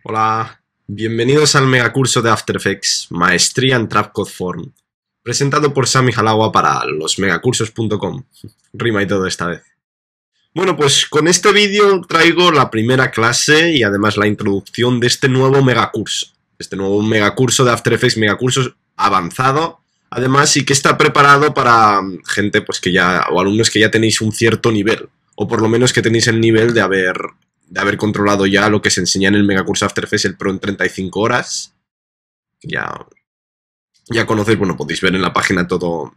Hola, bienvenidos al megacurso de After Effects, Maestría en Trapcode Form, presentado por Sami Halawa para losmegacursos.com. Rima y todo esta vez. Bueno, pues con este vídeo traigo la primera clase y además la introducción de este nuevo megacurso. Este nuevo megacurso de After Effects, megacurso avanzado, además, y que está preparado para gente pues que ya, o alumnos que ya tenéis un cierto nivel, o por lo menos que tenéis el nivel de haber controlado ya lo que se enseña en el megacurso After Effects, el Pro en 35 horas. Ya conocéis, bueno, podéis ver en la página todo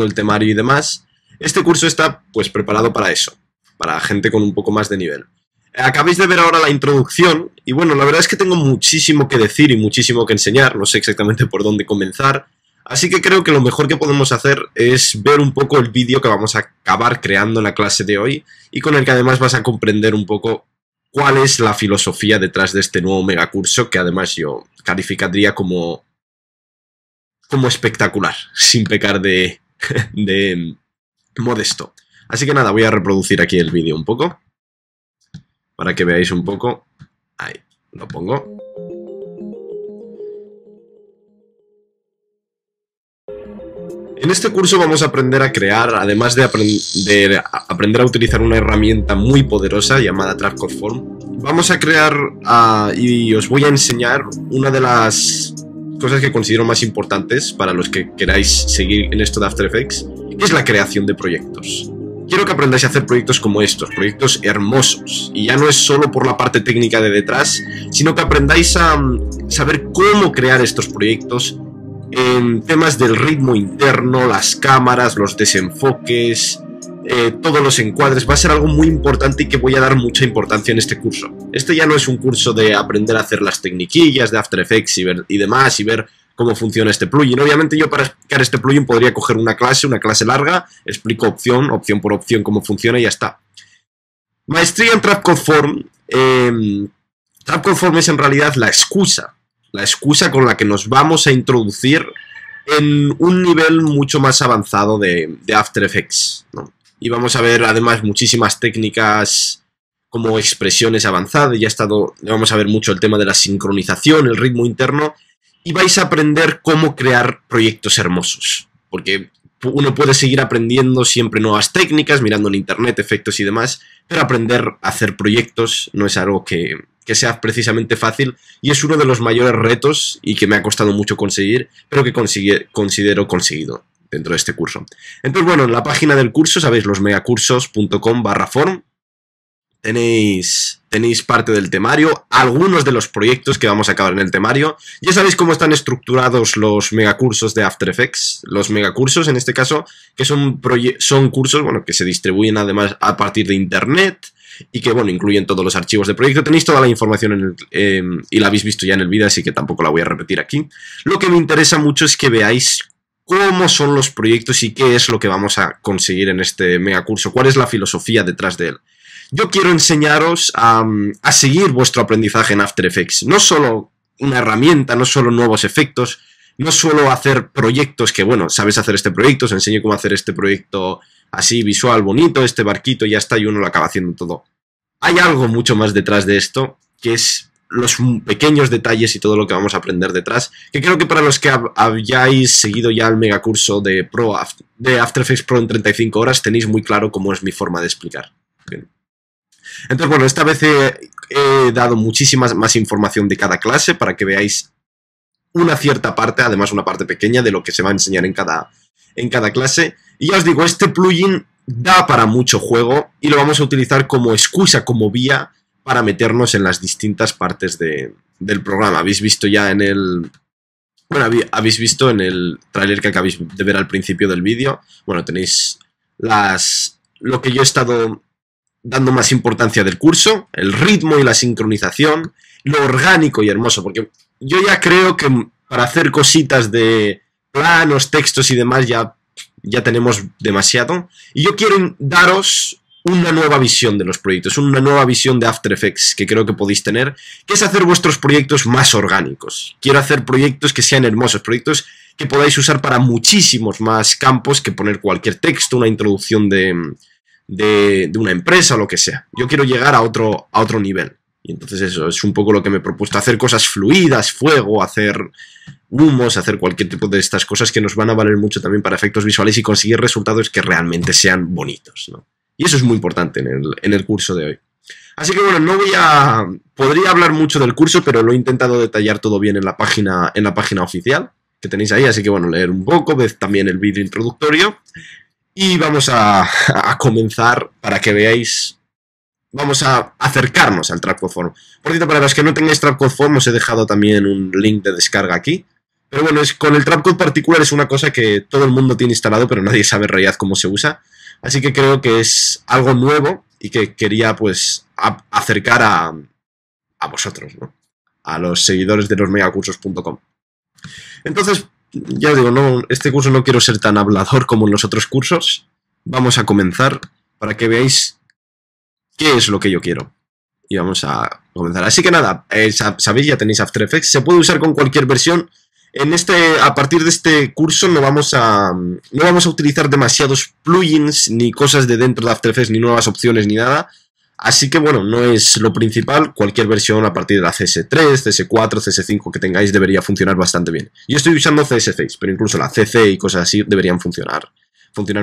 el temario y demás. Este curso está pues preparado para eso, para gente con un poco más de nivel. Acabáis de ver ahora la introducción y bueno, la verdad es que tengo muchísimo que decir y muchísimo que enseñar, no sé exactamente por dónde comenzar, así que creo que lo mejor que podemos hacer es ver un poco el vídeo que vamos a acabar creando en la clase de hoy y con el que además vas a comprender un poco cuál es la filosofía detrás de este nuevo megacurso que además yo calificaría como espectacular, sin pecar de modesto. Así que nada, voy a reproducir aquí el vídeo un poco, para que veáis un poco. Ahí, lo pongo. En este curso vamos a aprender a crear, además de aprender a utilizar una herramienta muy poderosa llamada Trapcode Form, vamos a crear y os voy a enseñar una de las cosas que considero más importantes para los que queráis seguir en esto de After Effects, que es la creación de proyectos. Quiero que aprendáis a hacer proyectos como estos, proyectos hermosos, y ya no es solo por la parte técnica de detrás, sino que aprendáis a saber cómo crear estos proyectos en temas del ritmo interno, las cámaras, los desenfoques, todos los encuadres. Va a ser algo muy importante y que voy a dar mucha importancia en este curso. Este ya no es un curso de aprender a hacer las tecniquillas de After Effects y demás, y ver cómo funciona este plugin. Obviamente yo para explicar este plugin podría coger una clase larga, explico opción por opción cómo funciona y ya está. Maestría en Trapcode Form. Trapcode Form es en realidad la excusa con la que nos vamos a introducir en un nivel mucho más avanzado de After Effects, ¿no? Y vamos a ver además muchísimas técnicas como expresiones avanzadas, vamos a ver mucho el tema de la sincronización, el ritmo interno, y vais a aprender cómo crear proyectos hermosos, porque uno puede seguir aprendiendo siempre nuevas técnicas, mirando en internet, efectos y demás, pero aprender a hacer proyectos no es algo que sea precisamente fácil, y es uno de los mayores retos y que me ha costado mucho conseguir, pero que considero conseguido dentro de este curso. Entonces, bueno, en la página del curso, sabéis, losmegacursos.com/form, tenéis parte del temario, algunos de los proyectos que vamos a acabar en el temario. Ya sabéis cómo están estructurados los megacursos de After Effects. Los megacursos, en este caso, que son cursos, bueno, que se distribuyen además a partir de internet y que, bueno, incluyen todos los archivos de proyecto. Tenéis toda la información y la habéis visto ya en el vídeo, así que tampoco la voy a repetir aquí. Lo que me interesa mucho es que veáis cómo son los proyectos y qué es lo que vamos a conseguir en este megacurso, cuál es la filosofía detrás de él. Yo quiero enseñaros a seguir vuestro aprendizaje en After Effects. No solo una herramienta, no solo nuevos efectos, no solo hacer proyectos que, bueno, sabes hacer este proyecto, os enseño cómo hacer este proyecto así visual, bonito, este barquito, ya está, y uno lo acaba haciendo todo. Hay algo mucho más detrás de esto, que es los pequeños detalles y todo lo que vamos a aprender detrás, que creo que para los que hayáis seguido ya el megacurso de After Effects Pro en 35 horas, tenéis muy claro cómo es mi forma de explicar. Bien. Entonces, bueno, esta vez he dado muchísima más información de cada clase para que veáis una cierta parte, además una parte pequeña de lo que se va a enseñar en cada clase. Y ya os digo, este plugin da para mucho juego y lo vamos a utilizar como excusa, como vía para meternos en las distintas partes del programa. Habéis visto ya en el... Bueno, habéis visto en el tráiler que acabáis de ver al principio del vídeo. Bueno, tenéis lo que yo he estado dando más importancia del curso, el ritmo y la sincronización, lo orgánico y hermoso, porque yo ya creo que para hacer cositas de planos, textos y demás ya tenemos demasiado, y yo quiero daros una nueva visión de los proyectos, una nueva visión de After Effects que creo que podéis tener, que es hacer vuestros proyectos más orgánicos. Quiero hacer proyectos que sean hermosos, proyectos que podáis usar para muchísimos más campos que poner cualquier texto, una introducción de una empresa o lo que sea. Yo quiero llegar a otro nivel. Y entonces eso es un poco lo que me he propuesto. Hacer cosas fluidas, fuego, hacer humos, hacer cualquier tipo de estas cosas que nos van a valer mucho también para efectos visuales y conseguir resultados que realmente sean bonitos, ¿no? Y eso es muy importante en el curso de hoy. Así que bueno, podría hablar mucho del curso, pero lo he intentado detallar todo bien en la página oficial que tenéis ahí. Así que bueno, leer un poco, ved también el vídeo introductorio. Y vamos a comenzar para que veáis. Vamos a acercarnos al Trapcode Form. Por cierto, para los que no tengáis Trapcode Form, os he dejado también un link de descarga aquí. Pero bueno, con el Trapcode particular es una cosa que todo el mundo tiene instalado, pero nadie sabe en realidad cómo se usa. Así que creo que es algo nuevo y que quería pues acercar a vosotros, ¿no? A los seguidores de losmegacursos.com. Entonces, ya os digo, este curso no quiero ser tan hablador como en los otros cursos. Vamos a comenzar para que veáis qué es lo que yo quiero. Y vamos a comenzar. Así que nada, sabéis, ya tenéis After Effects. Se puede usar con cualquier versión. A partir de este curso no vamos a utilizar demasiados plugins, ni cosas de dentro de After Effects, ni nuevas opciones, ni nada. Así que bueno, no es lo principal. Cualquier versión a partir de la CS3, CS4, CS5 que tengáis debería funcionar bastante bien. Yo estoy usando CS6, pero incluso la CC y cosas así deberían funcionar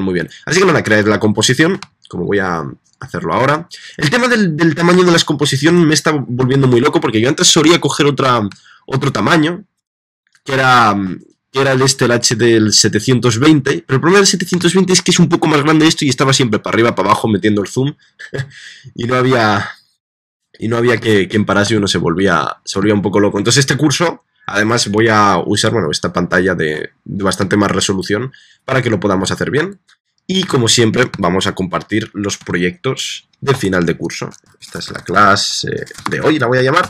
muy bien. Así que nada, cread la composición, como voy a hacerlo ahora. El tema del tamaño de las composiciones me está volviendo muy loco, porque yo antes solía coger otro tamaño, que era el HD 720, pero el problema del 720 es que es un poco más grande esto y estaba siempre para arriba, para abajo, metiendo el zoom, y no había quien parase y uno se volvía un poco loco. Entonces este curso, además voy a usar, bueno, esta pantalla de bastante más resolución para que lo podamos hacer bien. Y como siempre vamos a compartir los proyectos de final de curso. Esta es la clase de hoy, la voy a llamar.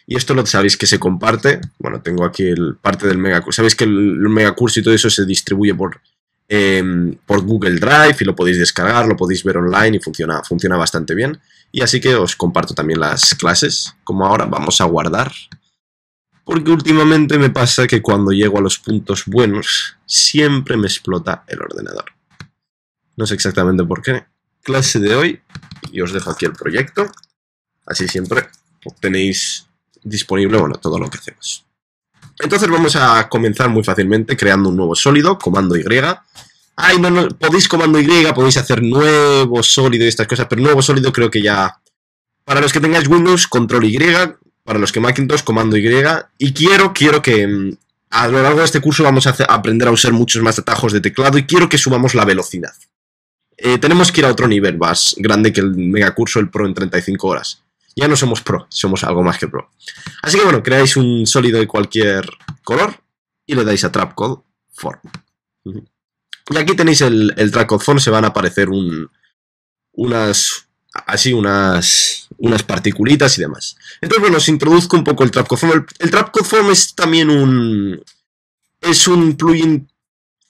Y esto lo sabéis que se comparte. Bueno, tengo aquí parte del megacurso. Sabéis que el megacurso y todo eso se distribuye por Google Drive y lo podéis descargar, lo podéis ver online y funciona bastante bien. Y así que os comparto también las clases. Como ahora vamos a guardar. Porque últimamente me pasa que cuando llego a los puntos buenos siempre me explota el ordenador. No sé exactamente por qué. Clase de hoy. Y os dejo aquí el proyecto. Así siempre tenéis disponible, bueno, todo lo que hacemos. Entonces vamos a comenzar muy fácilmente creando un nuevo sólido, comando Y. Ay, no, podéis comando Y, podéis hacer nuevo sólido y estas cosas, pero nuevo sólido creo que ya... Para los que tengáis Windows, control Y, para los que Macintosh, comando Y, y quiero que a lo largo de este curso vamos a aprender a usar muchos más atajos de teclado y quiero que subamos la velocidad. Tenemos que ir a otro nivel más grande que el megacurso, el Pro en 35 horas. Ya no somos Pro, somos algo más que Pro. Así que bueno, creáis un sólido de cualquier color y le dais a Trapcode Form. Y aquí tenéis el Trapcode Form, se van a aparecer unas particulitas y demás. Entonces bueno, os introduzco un poco el Trapcode Form. El Trapcode Form es también es un plugin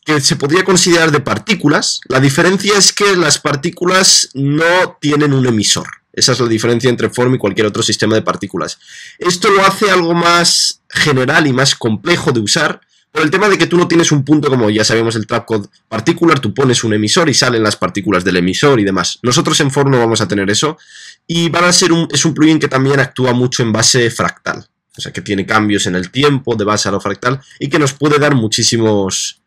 que se podría considerar de partículas. La diferencia es que las partículas no tienen un emisor. Esa es la diferencia entre Form y cualquier otro sistema de partículas. Esto lo hace algo más general y más complejo de usar, por el tema de que tú no tienes un punto, como ya sabemos el Trapcode Particular, tú pones un emisor y salen las partículas del emisor y demás. Nosotros en Form no vamos a tener eso, y es un plugin que también actúa mucho en base fractal. O sea, que tiene cambios en el tiempo de base a lo fractal y que nos puede dar muchísimos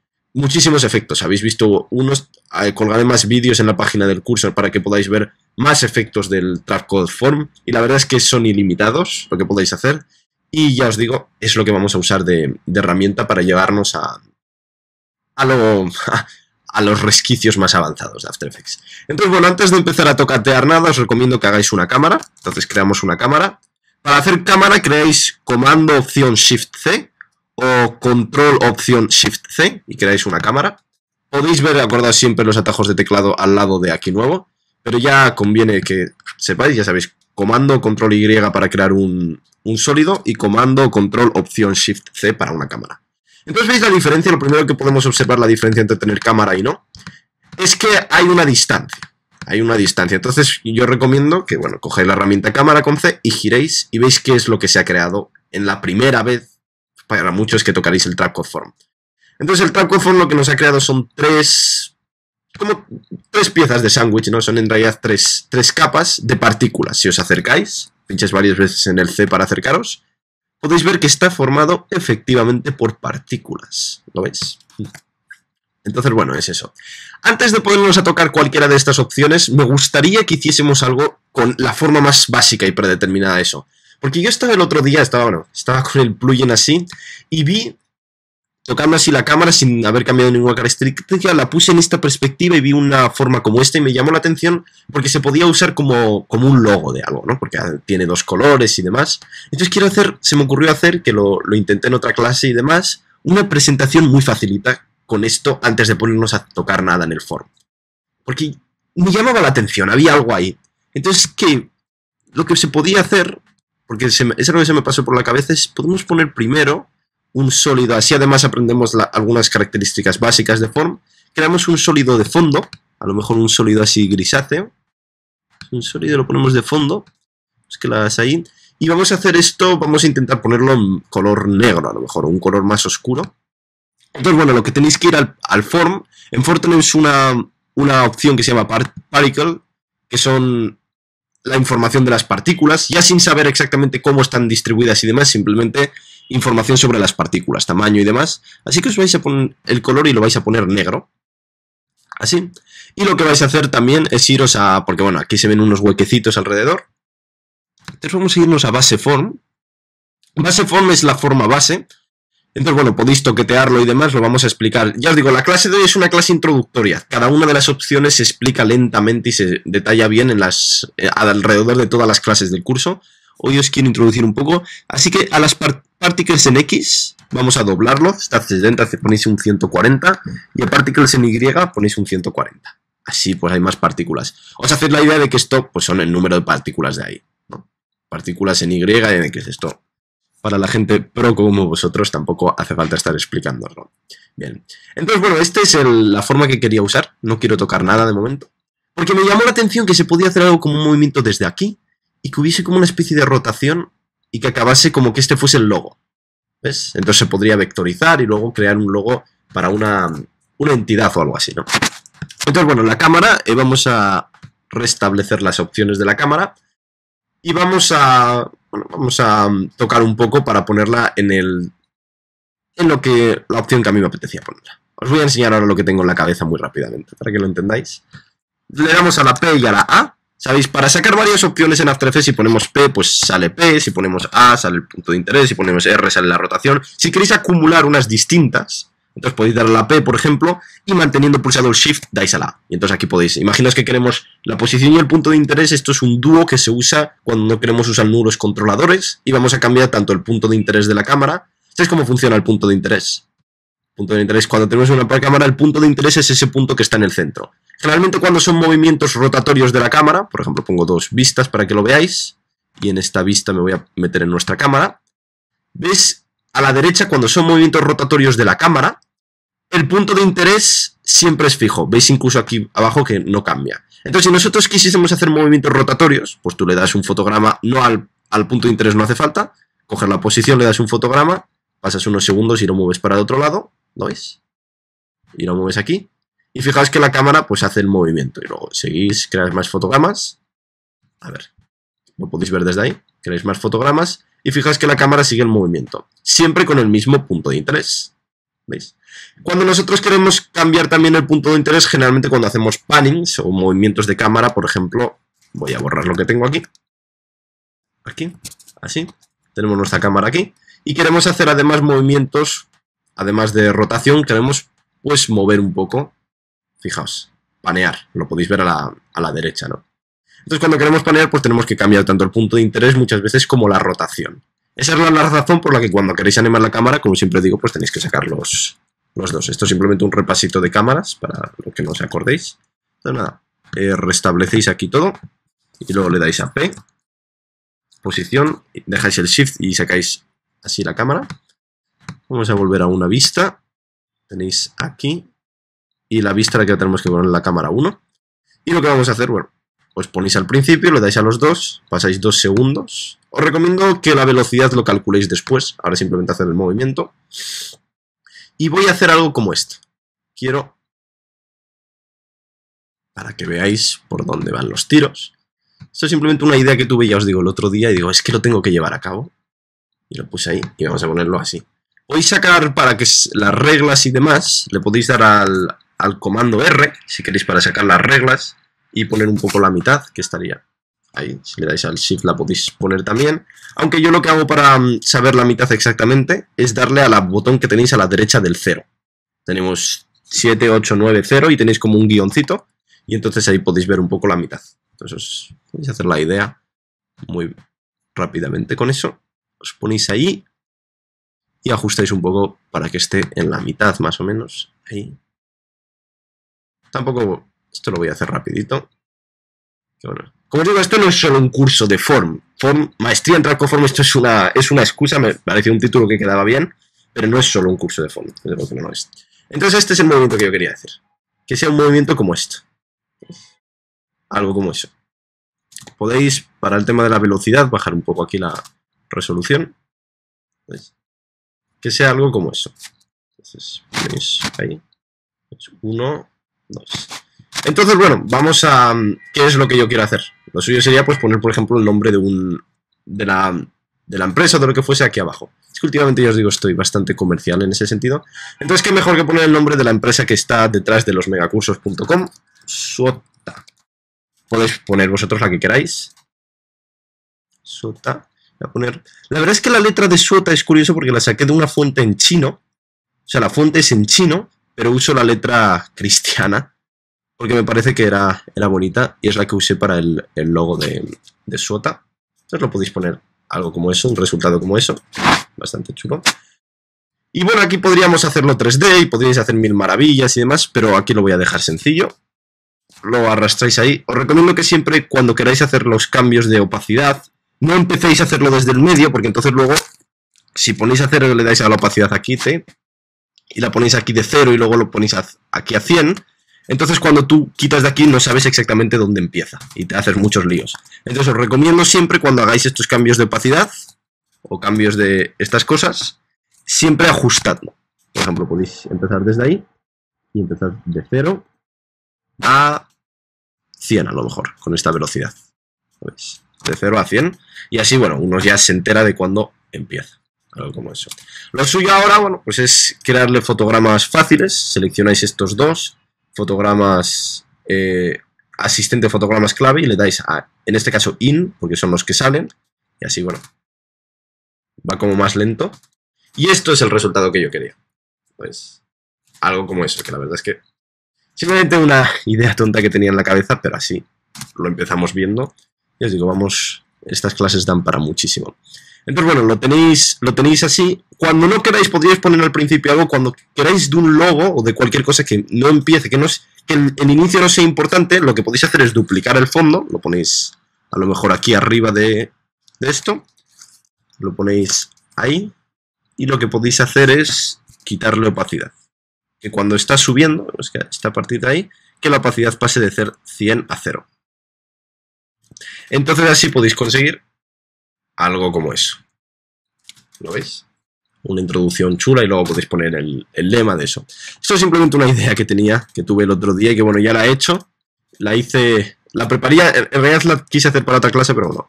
efectos. Habéis visto unos, colgaré más vídeos en la página del curso para que podáis ver más efectos del Trapcode Form, y la verdad es que son ilimitados lo que podéis hacer, y ya os digo, es lo que vamos a usar de herramienta para llevarnos a los resquicios más avanzados de After Effects. Entonces, bueno, antes de empezar a tocatear nada, os recomiendo que hagáis una cámara. Entonces creamos una cámara. Para hacer cámara creáis comando opción Shift C o control opción Shift C y creáis una cámara. Podéis ver, acordad siempre los atajos de teclado al lado de aquí nuevo, pero ya conviene que sepáis, ya sabéis, comando control Y para crear un sólido y comando control opción Shift C para una cámara. Entonces veis la diferencia. Lo primero que podemos observar la diferencia entre tener cámara y no es que hay una distancia. Hay una distancia. Entonces yo recomiendo que, bueno, cogéis la herramienta cámara con C y giréis y veis qué es lo que se ha creado en la primera vez para muchos que tocaréis el Trapcode Form. Entonces el Trapcode Form lo que nos ha creado son tres piezas de sándwich, ¿no? Son en realidad tres capas de partículas. Si os acercáis, pincháis varias veces en el C para acercaros, podéis ver que está formado efectivamente por partículas. ¿Lo veis? Entonces, bueno, es eso. Antes de ponernos a tocar cualquiera de estas opciones, me gustaría que hiciésemos algo con la forma más básica y predeterminada de eso. Porque yo estaba el otro día, estaba con el plugin así, y vi, tocando así la cámara sin haber cambiado ninguna característica, la puse en esta perspectiva y vi una forma como esta y me llamó la atención porque se podía usar como un logo de algo, ¿no? Porque tiene dos colores y demás. Entonces se me ocurrió hacer, que lo intenté en otra clase y demás, una presentación muy facilita con esto antes de ponernos a tocar nada en el Form. Porque me llamaba la atención, había algo ahí. Entonces, lo que se podía hacer, porque es lo que se me pasó por la cabeza, es podemos poner primero un sólido, así además aprendemos algunas características básicas de Form. Creamos un sólido de fondo, a lo mejor un sólido así grisáceo. Un sólido lo ponemos de fondo, es que lo hagas ahí. Y vamos a hacer esto, vamos a intentar ponerlo en color negro, a lo mejor, un color más oscuro. Entonces, bueno, lo que tenéis que ir al Form. En Form tenéis una opción que se llama Particle, que son la información de las partículas, ya sin saber exactamente cómo están distribuidas y demás, simplemente información sobre las partículas, tamaño y demás. Así que os vais a poner el color y lo vais a poner negro. Así. Y lo que vais a hacer también es iros porque bueno, aquí se ven unos huequecitos alrededor. Entonces vamos a irnos a Base Form. Base Form es la forma base. Entonces, bueno, podéis toquetearlo y demás, lo vamos a explicar. Ya os digo, la clase de hoy es una clase introductoria. Cada una de las opciones se explica lentamente y se detalla bien alrededor de todas las clases del curso. Hoy os quiero introducir un poco. Así que a las particles en X vamos a doblarlo. Estad dentro, ponéis un 140. Y a particles en Y ponéis un 140. Así pues hay más partículas. Os hacéis la idea de que esto pues son el número de partículas de ahí, ¿no? Partículas en Y y en X. Esto, para la gente pro como vosotros, tampoco hace falta estar explicándolo. Bien. Entonces, bueno, esta es la forma que quería usar. No quiero tocar nada de momento. Porque me llamó la atención que se podía hacer algo como un movimiento desde aquí y que hubiese como una especie de rotación y que acabase como que este fuese el logo. ¿Ves? Entonces se podría vectorizar y luego crear un logo para una entidad o algo así, ¿no? Entonces, bueno, la cámara, vamos a restablecer las opciones de la cámara y vamos a tocar un poco para ponerla en la opción que a mí me apetecía ponerla. Os voy a enseñar ahora lo que tengo en la cabeza muy rápidamente, para que lo entendáis. Le damos a la P y a la A. ¿Sabéis? Para sacar varias opciones en After Effects, si ponemos P, pues sale P, si ponemos A, sale el punto de interés, si ponemos R, sale la rotación. Si queréis acumular unas distintas, entonces podéis darle a la P, por ejemplo, y manteniendo pulsado el Shift, dais a la A. Y entonces aquí podéis, imaginaos que queremos la posición y el punto de interés. Esto es un dúo que se usa cuando no queremos usar nulos controladores, y vamos a cambiar tanto el punto de interés de la cámara. ¿Sabéis cómo funciona el punto de interés? Punto de interés, cuando tenemos una cámara, el punto de interés es ese punto que está en el centro. Generalmente cuando son movimientos rotatorios de la cámara, por ejemplo pongo dos vistas para que lo veáis, y en esta vista me voy a meter en nuestra cámara. ¿Ves? A la derecha, cuando son movimientos rotatorios de la cámara, el punto de interés siempre es fijo. Veis incluso aquí abajo que no cambia. Entonces, si nosotros quisiésemos hacer movimientos rotatorios, pues tú le das un fotograma, no al punto de interés no hace falta, coges la posición, le das un fotograma, pasas unos segundos y lo mueves para el otro lado, ¿lo veis? Y lo mueves aquí. Y fijaos que la cámara pues hace el movimiento. Y luego seguís, creáis más fotogramas. A ver, lo podéis ver desde ahí. Creáis más fotogramas. Y fijaos que la cámara sigue el movimiento. Siempre con el mismo punto de interés. ¿Veis? Cuando nosotros queremos cambiar también el punto de interés, generalmente cuando hacemos pannings o movimientos de cámara, por ejemplo, voy a borrar lo que tengo aquí. Aquí, así. Tenemos nuestra cámara aquí. Y queremos hacer además movimientos, además de rotación, queremos pues mover un poco. Fijaos, panear, lo podéis ver a la derecha, ¿no? Entonces cuando queremos panear, pues tenemos que cambiar tanto el punto de interés muchas veces como la rotación. Esa es la razón por la que cuando queréis animar la cámara, como siempre digo, pues tenéis que sacar los dos. Esto es simplemente un repasito de cámaras, para lo que no os acordéis. Entonces nada, restablecéis aquí todo, y luego le dais a P, posición, dejáis el Shift y sacáis así la cámara. Vamos a volver a una vista, tenéis aquí, y la vista la que tenemos que poner en la cámara 1. Y lo que vamos a hacer, bueno, os ponéis al principio, le dais a los dos, pasáis 2 segundos. Os recomiendo que la velocidad lo calculéis después, ahora simplemente hacer el movimiento. Y voy a hacer algo como esto. Quiero, para que veáis por dónde van los tiros. Esto es simplemente una idea que tuve, ya os digo, el otro día, y digo, es que lo tengo que llevar a cabo. Y lo puse ahí, y vamos a ponerlo así. Podéis sacar, para que las reglas y demás, le podéis dar al comando R, si queréis, para sacar las reglas y poner un poco la mitad, que estaría ahí. Si le dais al Shift la podéis poner también. Aunque yo lo que hago para saber la mitad exactamente es darle al botón que tenéis a la derecha del 0. Tenemos 7, 8, 9, 0 y tenéis como un guioncito y entonces ahí podéis ver un poco la mitad. Entonces podéis hacer la idea muy rápidamente con eso. Os ponéis ahí y ajustáis un poco para que esté en la mitad más o menos. Ahí. Tampoco, esto lo voy a hacer rapidito. Bueno, como os digo, esto no es solo un curso de Form. Maestría en Trackoform, esto es una excusa, me pareció un título que quedaba bien, pero no es solo un curso de Form, desde luego que no es. Entonces este es el movimiento que yo quería hacer. Que sea un movimiento como esto. Algo como eso. Podéis, para el tema de la velocidad, bajar un poco aquí la resolución. ¿Veis? Que sea algo como eso. Entonces, veis ahí. 1, 2. Entonces, bueno, vamos a... ¿Qué es lo que yo quiero hacer? Lo suyo sería, pues, poner, por ejemplo, el nombre de la empresa o de lo que fuese aquí abajo. Es que últimamente, ya os digo, estoy bastante comercial en ese sentido. Entonces, ¿qué mejor que poner el nombre de la empresa que está detrás de losmegacursos.com? Suota. Podéis poner vosotros la que queráis. Suota. Voy a poner... La verdad es que la letra de Suota es curioso porque la saqué de una fuente en chino. O sea, la fuente es en chino, pero uso la letra cristiana. Porque me parece que era bonita y es la que usé para el logo de Suota. Entonces lo podéis poner algo como eso, un resultado como eso. Bastante chulo. Y bueno, aquí podríamos hacerlo 3D y podríais hacer mil maravillas y demás, pero aquí lo voy a dejar sencillo. Lo arrastráis ahí. Os recomiendo que siempre cuando queráis hacer los cambios de opacidad, no empecéis a hacerlo desde el medio, porque entonces luego, si ponéis a hacer, le dais a la opacidad aquí, y la ponéis aquí de 0 y luego lo ponéis aquí a 100, entonces cuando tú quitas de aquí no sabes exactamente dónde empieza y te haces muchos líos. Entonces os recomiendo siempre cuando hagáis estos cambios de opacidad o cambios de estas cosas, siempre ajustadlo. Por ejemplo, podéis empezar desde ahí y empezar de 0 a 100 a lo mejor, con esta velocidad. ¿Veis? De 0 a 100 y así, bueno, uno ya se entera de cuándo empieza. Algo como eso. Lo suyo ahora, bueno, pues es crearle fotogramas fáciles. Seleccionáis estos dos fotogramas, asistente fotogramas clave y le dais a, en este caso, in, porque son los que salen. Y así, bueno, va como más lento. Y esto es el resultado que yo quería. Pues algo como eso, que la verdad es que simplemente una idea tonta que tenía en la cabeza, pero así lo empezamos viendo. Y os digo, vamos, estas clases dan para muchísimo. Entonces, bueno, lo tenéis así. Cuando no queráis, podríais poner al principio algo. Cuando queráis de un logo o de cualquier cosa que no empiece, que el inicio no sea importante, lo que podéis hacer es duplicar el fondo. Lo ponéis a lo mejor aquí arriba de esto. Lo ponéis ahí. Y lo que podéis hacer es quitarle opacidad. que cuando está subiendo, es que esta partita ahí, que la opacidad pase de ser 100 a 0. Entonces así podéis conseguir algo como eso. ¿Lo veis? Una introducción chula y luego podéis poner el lema de eso. Esto es simplemente una idea que tenía, que tuve el otro día y que bueno, ya la he hecho. La hice, la prepararía, en realidad la quise hacer para otra clase, pero bueno,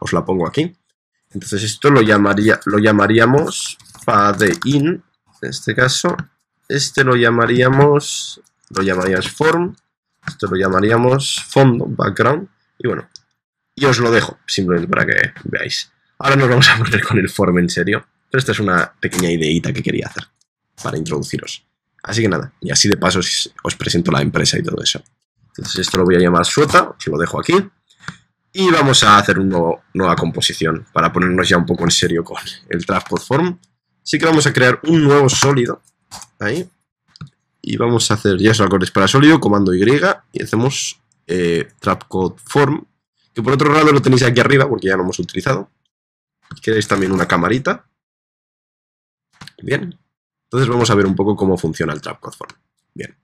os la pongo aquí. Entonces esto lo llamaríamos fadein, en este caso. Este lo llamaríamos form. Esto lo llamaríamos fondo, background. Y bueno, y os lo dejo, simplemente para que veáis. Ahora nos vamos a poner con el form en serio. Pero esta es una pequeña ideita que quería hacer para introduciros. Así que nada, y así de paso os presento la empresa y todo eso. Entonces esto lo voy a llamar Suota, os lo dejo aquí. Y vamos a hacer una nueva composición para ponernos ya un poco en serio con el Trapcode Form. Así que vamos a crear un nuevo sólido. Ahí. Y vamos a hacer, ya os acordáis, para sólido, comando Y. Y hacemos Trapcode Form. Que por otro lado lo tenéis aquí arriba porque ya lo hemos utilizado. Queréis también una camarita. Bien, entonces vamos a ver un poco cómo funciona el Trapcode Form. Bien.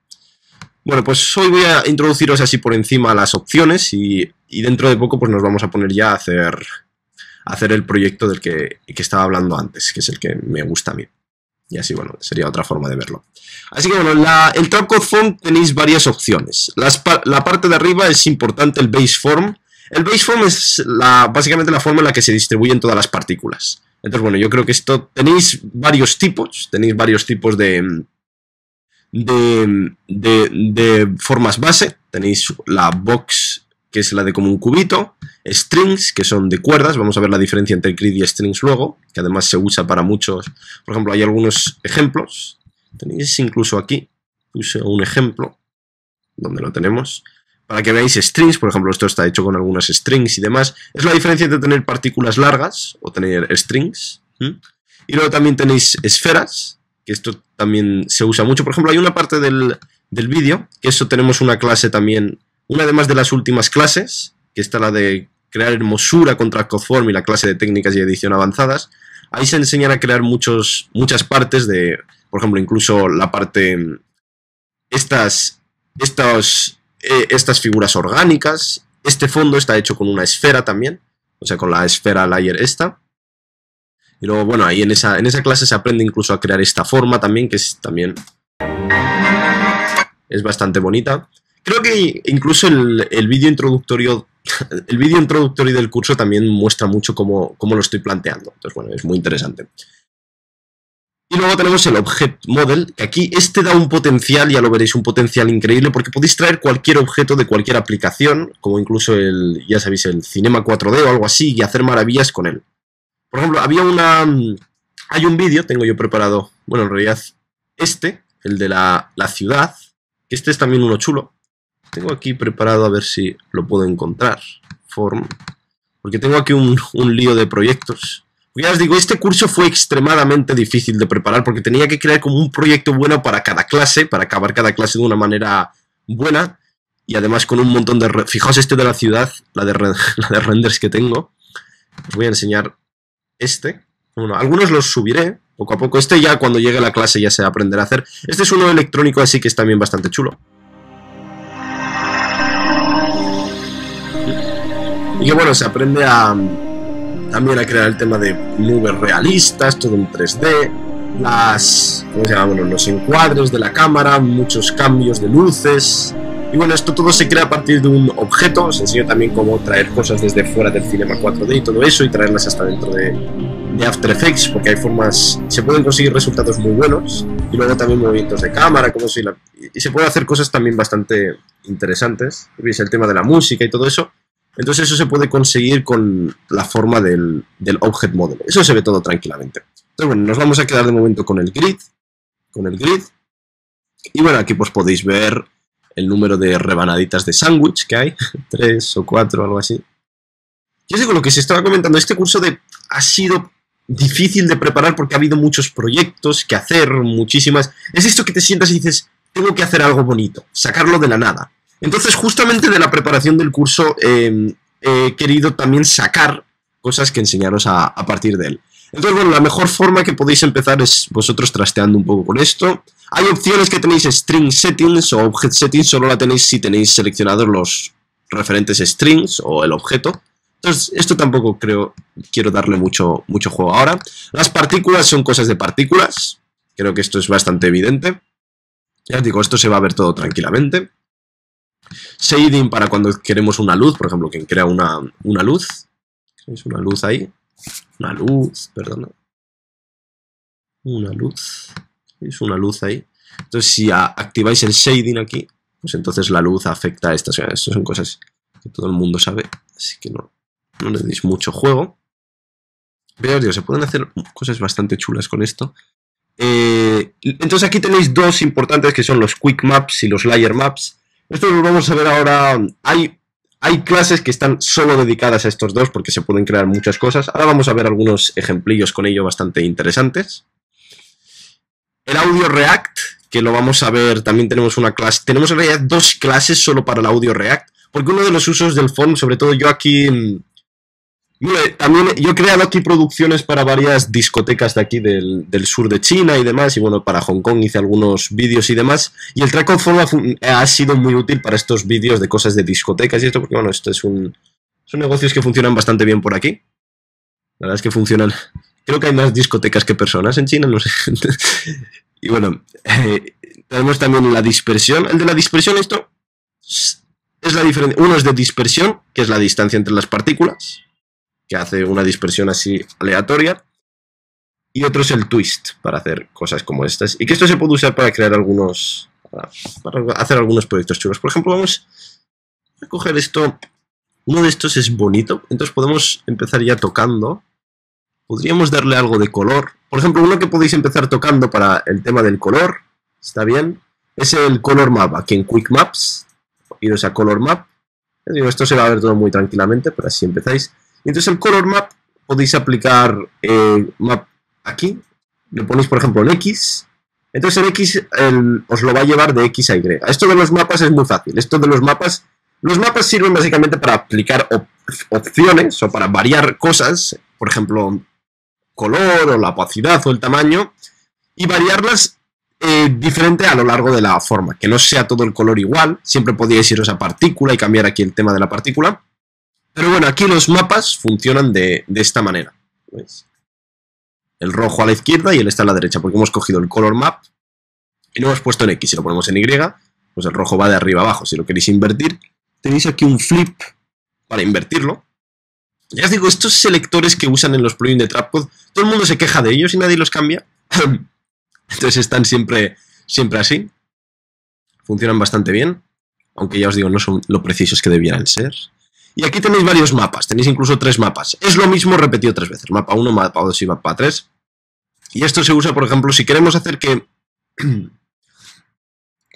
Bueno, pues hoy voy a introduciros así por encima las opciones y dentro de poco pues nos vamos a poner ya a hacer el proyecto del que estaba hablando antes, que es el que me gusta a mí. Y así, bueno, sería otra forma de verlo. Así que bueno, el Trapcode Form tenéis varias opciones. La parte de arriba es importante, el Base Form. El Base Form es básicamente la forma en la que se distribuyen todas las partículas. Entonces, bueno, yo creo que esto tenéis varios tipos de formas base. Tenéis la box, que es la de como un cubito, strings, que son de cuerdas. Vamos a ver la diferencia entre grid y strings luego, que además se usa para muchos. Por ejemplo, hay algunos ejemplos. Tenéis incluso aquí, puse un ejemplo, donde lo tenemos. Para que veáis strings, por ejemplo, esto está hecho con algunas strings y demás. Es la diferencia entre tener partículas largas o tener strings. Y luego también tenéis esferas, que esto también se usa mucho. Por ejemplo, hay una parte del vídeo, que eso tenemos una clase también, una además de las últimas clases, que está la de crear hermosura con Trapcode Form y la clase de técnicas y edición avanzadas. Ahí se enseñan a crear muchas partes de, por ejemplo, incluso la parte, estas figuras orgánicas. Este fondo está hecho con una esfera también, o sea, con la esfera layer esta. Y luego, bueno, ahí en esa clase se aprende incluso a crear esta forma también, que es bastante bonita. Creo que incluso el vídeo introductorio del curso también muestra mucho cómo lo estoy planteando. Entonces, bueno, es muy interesante. Y luego tenemos el Object Model, que aquí da un potencial, ya lo veréis, un potencial increíble, porque podéis traer cualquier objeto de cualquier aplicación, como incluso ya sabéis, el Cinema 4D o algo así, y hacer maravillas con él. Por ejemplo, hay un vídeo, tengo yo preparado, bueno, en realidad el de la ciudad, que es también uno chulo. Tengo aquí preparado, a ver si lo puedo encontrar, Form, porque tengo aquí un lío de proyectos. Ya os digo, este curso fue extremadamente difícil de preparar porque tenía que crear como un proyecto bueno para cada clase, para acabar cada clase de una manera buena y además con un montón de... Fijaos de la ciudad, la de renders que tengo. Os voy a enseñar Bueno, algunos los subiré poco a poco. Ya cuando llegue a la clase ya se aprenderá a hacer. Este es uno electrónico así que es también bastante chulo. Y que bueno, se aprende también a crear el tema de nubes realistas, todo en 3D, ¿cómo se llama? Bueno, los encuadres de la cámara, muchos cambios de luces. Y bueno, esto todo se crea a partir de un objeto. Os enseño también cómo traer cosas desde fuera del Cinema 4D y todo eso, y traerlas hasta dentro de After Effects, porque hay formas, se pueden conseguir resultados muy buenos. Y luego también movimientos de cámara, y se puede hacer cosas también bastante interesantes. ¿Veis? El tema de la música y todo eso. Entonces eso se puede conseguir con la forma del Object Model. Eso se ve todo tranquilamente. Entonces bueno, nos vamos a quedar de momento con el grid. Y bueno, aquí pues podéis ver el número de rebanaditas de sándwich que hay. 3 o 4, algo así. Yo digo, lo que se estaba comentando, este curso ha sido difícil de preparar porque ha habido muchos proyectos que hacer, muchísimas... Es esto que te sientas y dices, tengo que hacer algo bonito, sacarlo de la nada. Entonces, justamente de la preparación del curso he querido también sacar cosas que enseñaros a partir de él. Entonces, bueno, la mejor forma que podéis empezar es vosotros trasteando un poco con esto. Hay opciones que tenéis string settings o object settings, solo la tenéis si tenéis seleccionados los referentes strings o el objeto. Entonces, esto tampoco quiero darle mucho juego ahora. Las partículas son cosas de partículas. Creo que esto es bastante evidente. Ya os digo, esto se va a ver todo tranquilamente. Shading para cuando queremos una luz, por ejemplo, quien crea una luz. ¿Veis una luz ahí? Una luz, perdona. Una luz. ¿Veis una luz ahí? Entonces, si activáis el shading aquí, pues entonces la luz afecta a estas. Estas son cosas que todo el mundo sabe, así que no le deis mucho juego. Pero os digo, se pueden hacer cosas bastante chulas con esto. Entonces aquí tenéis dos importantes que son los Quick Maps y los Layer Maps. Esto lo vamos a ver ahora. Hay clases que están solo dedicadas a estos dos porque se pueden crear muchas cosas. Ahora vamos a ver algunos ejemplillos con ello bastante interesantes. El Audio React, que lo vamos a ver, también tenemos una clase. Tenemos en realidad dos clases solo para el Audio React, porque uno de los usos del form, sobre todo yo aquí... También yo he creado aquí producciones para varias discotecas de aquí del sur de China y demás, y bueno, para Hong Kong hice algunos vídeos y demás, y el Track of Form ha sido muy útil para estos vídeos de cosas de discotecas y esto, porque bueno, esto son negocios que funcionan bastante bien por aquí. La verdad es que funcionan, creo que hay más discotecas que personas en China, no sé. Y bueno, tenemos también la dispersión. El de la dispersión, esto es la diferencia. Uno es de dispersión, que es la distancia entre las partículas, que hace una dispersión así aleatoria, y otro es el twist, para hacer cosas como estas, y que esto se puede usar para crear para hacer algunos proyectos chulos. Por ejemplo, vamos a coger esto, uno de estos es bonito, entonces podemos empezar ya tocando, podríamos darle algo de color. Por ejemplo, uno que podéis empezar tocando para el tema del color, está bien, es el Color Map, aquí en Quick Maps, iros a Color Map, digo, esto se va a ver todo muy tranquilamente, pero así empezáis. Y entonces el Color Map podéis aplicar map aquí, le ponéis por ejemplo en X, entonces en X os lo va a llevar de X a Y. Esto de los mapas es muy fácil, esto de los mapas sirven básicamente para aplicar opciones o para variar cosas, por ejemplo color o la opacidad o el tamaño, y variarlas diferente a lo largo de la forma, que no sea todo el color igual, siempre podíais iros a partícula y cambiar aquí el tema de la partícula. Pero bueno, aquí los mapas funcionan de esta manera. ¿Veis? El rojo a la izquierda y el está a la derecha, porque hemos cogido el color map y lo hemos puesto en X. Si lo ponemos en Y, pues el rojo va de arriba a abajo. Si lo queréis invertir, tenéis aquí un flip para invertirlo. Ya os digo, estos selectores que usan en los plugins de Trapcode, todo el mundo se queja de ellos y nadie los cambia. Entonces están siempre así. Funcionan bastante bien, aunque ya os digo, no son lo precisos que debieran ser. Y aquí tenéis varios mapas, tenéis incluso 3 mapas. Es lo mismo repetido 3 veces, mapa 1, mapa 2 y mapa 3. Y esto se usa, por ejemplo, si queremos hacer que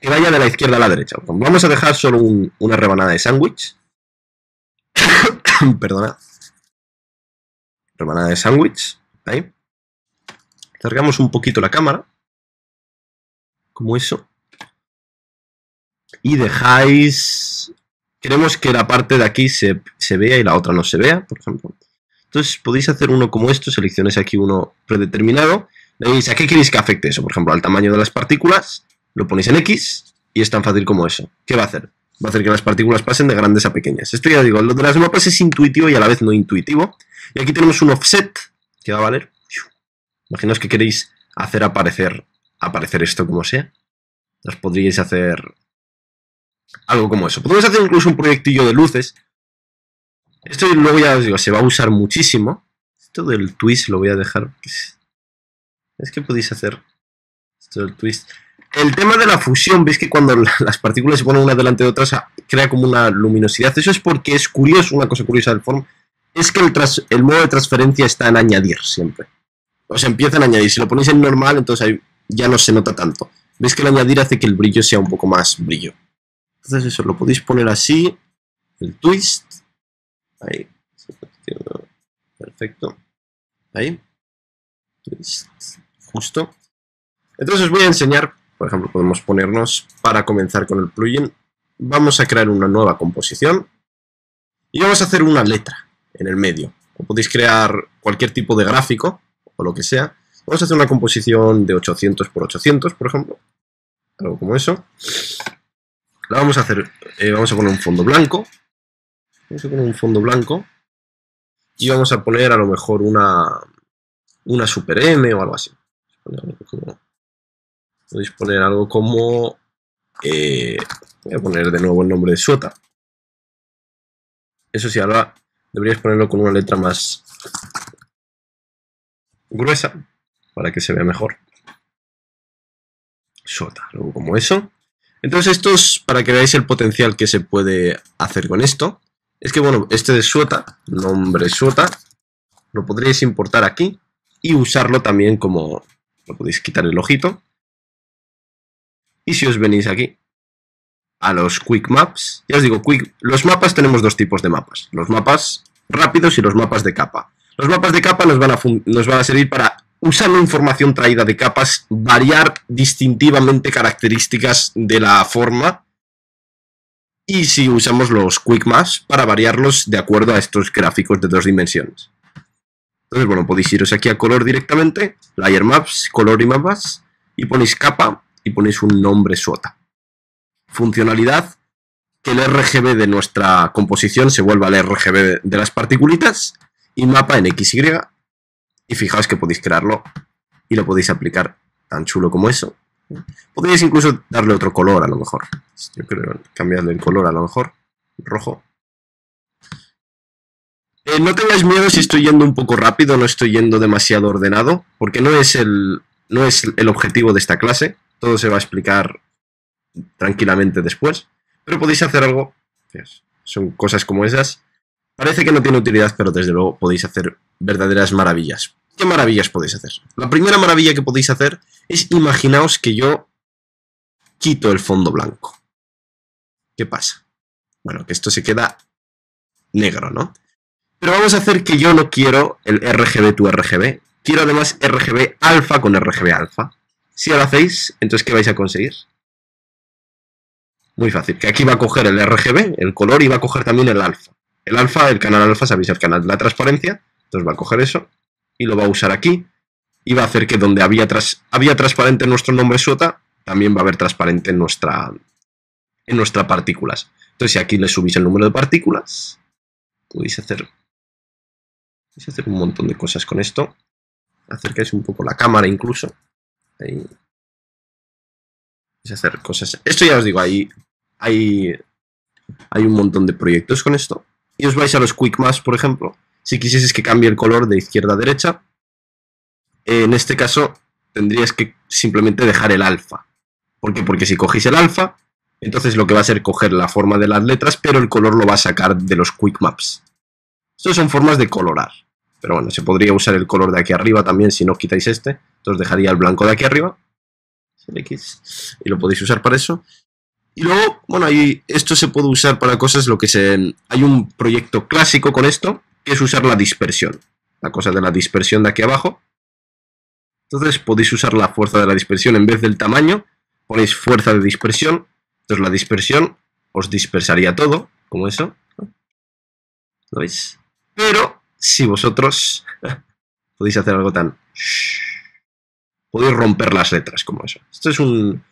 vaya de la izquierda a la derecha. Vamos a dejar solo una rebanada de sándwich. Perdona. Rebanada de sándwich. Ahí. Cargamos un poquito la cámara. Como eso. Y dejáis... Queremos que la parte de aquí se vea y la otra no se vea, por ejemplo. Entonces podéis hacer uno como esto, seleccionáis aquí uno predeterminado. Le diréis, ¿a qué queréis que afecte eso? Por ejemplo, al tamaño de las partículas, lo ponéis en X y es tan fácil como eso. ¿Qué va a hacer? Va a hacer que las partículas pasen de grandes a pequeñas. Esto ya digo, lo de las mapas es intuitivo y a la vez no intuitivo. Y aquí tenemos un offset que va a valer. Imaginaos que queréis hacer aparecer esto como sea. Os podríais hacer... algo como eso. Podemos hacer incluso un proyectillo de luces. Esto luego ya os digo, se va a usar muchísimo. Esto del twist lo voy a dejar. Es que podéis hacer esto del twist. El tema de la fusión, veis que cuando las partículas se ponen una delante de otras crea como una luminosidad. Eso es porque es curioso, una cosa curiosa del form, es que el modo de transferencia está en añadir siempre. O sea, empieza en añadir. Si lo ponéis en normal, entonces ahí ya no se nota tanto. Veis que el añadir hace que el brillo sea un poco más brillo. Entonces eso, lo podéis poner así, el twist, ahí, perfecto, ahí, twist, justo. Entonces os voy a enseñar, por ejemplo, podemos ponernos, para comenzar con el plugin, vamos a crear una nueva composición y vamos a hacer una letra en el medio. O podéis crear cualquier tipo de gráfico, o lo que sea. Vamos a hacer una composición de 800 por 800, por ejemplo. algo como eso. La vamos a hacer, vamos a poner un fondo blanco. Vamos a poner un fondo blanco. Y vamos a poner a lo mejor una Super M o algo así. Podéis poner algo como... voy a poner de nuevo el nombre de Suota. Eso sí, ahora deberíais ponerlo con una letra más gruesa para que se vea mejor. Suota, algo como eso. Entonces esto es para que veáis el potencial que se puede hacer con esto. Es que bueno, este de Suota, nombre Suota, lo podréis importar aquí y usarlo también como... Lo podéis quitar el ojito. Y si os venís aquí a los Quick Maps, ya os digo, los mapas tenemos dos tipos de mapas. Los mapas rápidos y los mapas de capa. Los mapas de capa nos van a servir para, usando información traída de capas, variar distintivamente características de la forma. Y si usamos los Quick Maps para variarlos de acuerdo a estos gráficos de 2 dimensiones. Entonces, bueno, podéis iros aquí a color directamente, Layer Maps, color y mapas, y ponéis capa y ponéis un nombre Suota. Funcionalidad, que el RGB de nuestra composición se vuelva al RGB de las particulitas, y mapa en XY, y fijaos que podéis crearlo y lo podéis aplicar tan chulo como eso. Podríais incluso darle otro color a lo mejor. Yo creo cambiarle el color a lo mejor, rojo. No tengáis miedo si estoy yendo un poco rápido, no estoy yendo demasiado ordenado, porque no es el objetivo de esta clase. Todo se va a explicar tranquilamente después, pero podéis hacer algo, son cosas como esas. Parece que no tiene utilidad, pero desde luego podéis hacer verdaderas maravillas. ¿Qué maravillas podéis hacer? La primera maravilla que podéis hacer es, imaginaos que yo quito el fondo blanco. ¿Qué pasa? Bueno, que esto se queda negro, ¿no? Pero vamos a hacer que yo no quiero el RGB to RGB. Quiero además RGB alfa con RGB alfa. Si lo hacéis, entonces ¿qué vais a conseguir? Muy fácil, que aquí va a coger el RGB, el color, y va a coger también el alfa. El alfa, el canal alfa, sabéis, el canal de la transparencia. Entonces va a coger eso y lo va a usar aquí. Y va a hacer que donde había transparente en nuestro nombre Suota, también va a haber transparente en nuestra partículas. Entonces si aquí le subís el número de partículas, podéis hacer un montón de cosas con esto. Acercáis un poco la cámara incluso. Ahí. Podéis hacer cosas. Esto ya os digo, hay un montón de proyectos con esto. Y os vais a los Quick Maps, por ejemplo. Si quisieses que cambie el color de izquierda a derecha, en este caso tendrías que simplemente dejar el alfa. ¿Por qué? Porque si cogéis el alfa, entonces lo que va a hacer coger la forma de las letras, pero el color lo va a sacar de los Quick Maps. Estas son formas de colorar. Pero bueno, se podría usar el color de aquí arriba también si no quitáis este. Entonces dejaría el blanco de aquí arriba. El X. Y lo podéis usar para eso. Y luego, bueno, esto se puede usar para cosas hay un proyecto clásico con esto, que es usar la dispersión. La cosa de la dispersión de aquí abajo. Entonces podéis usar la fuerza de la dispersión en vez del tamaño. Ponéis fuerza de dispersión. Entonces la dispersión os dispersaría todo, como eso. ¿Lo veis? Pero si vosotros podéis hacer algo tan... Podéis romper las letras como eso. Esto es una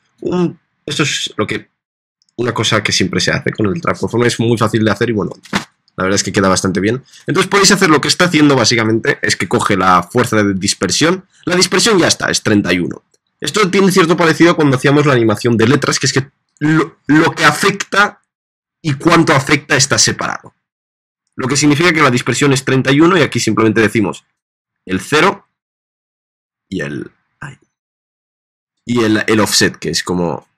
cosa que siempre se hace con el Trap Conform. Es muy fácil de hacer y bueno, la verdad es que queda bastante bien. Entonces podéis hacer lo que está haciendo básicamente, es que coge la fuerza de dispersión. La dispersión ya está, es 31. Esto tiene cierto parecido a cuando hacíamos la animación de letras, que es que lo que afecta y cuánto afecta está separado. Lo que significa que la dispersión es 31 y aquí simplemente decimos el 0 y el offset, que es como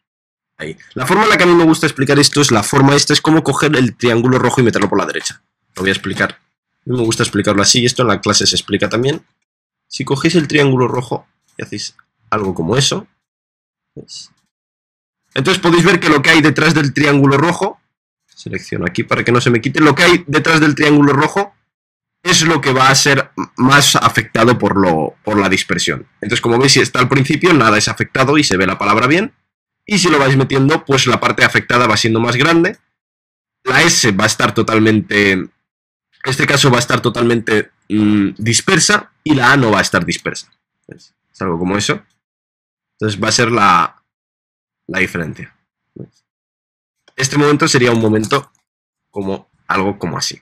ahí. La forma en la que a mí me gusta explicar esto es es como coger el triángulo rojo y meterlo por la derecha. Lo voy a explicar. A mí me gusta explicarlo así, esto en la clase se explica también. Si cogéis el triángulo rojo y hacéis algo como eso, ¿ves? Entonces podéis ver que lo que hay detrás del triángulo rojo, selecciono aquí para que no se me quite, lo que hay detrás del triángulo rojo es lo que va a ser más afectado por la dispersión. Entonces, como veis, si está al principio, nada es afectado y se ve la palabra bien. Y si lo vais metiendo, pues la parte afectada va siendo más grande. La S va a estar totalmente... En este caso va a estar totalmente dispersa y la A no va a estar dispersa. ¿Ves? Es algo como eso. Entonces va a ser la diferencia. Este momento sería un momento como algo como así.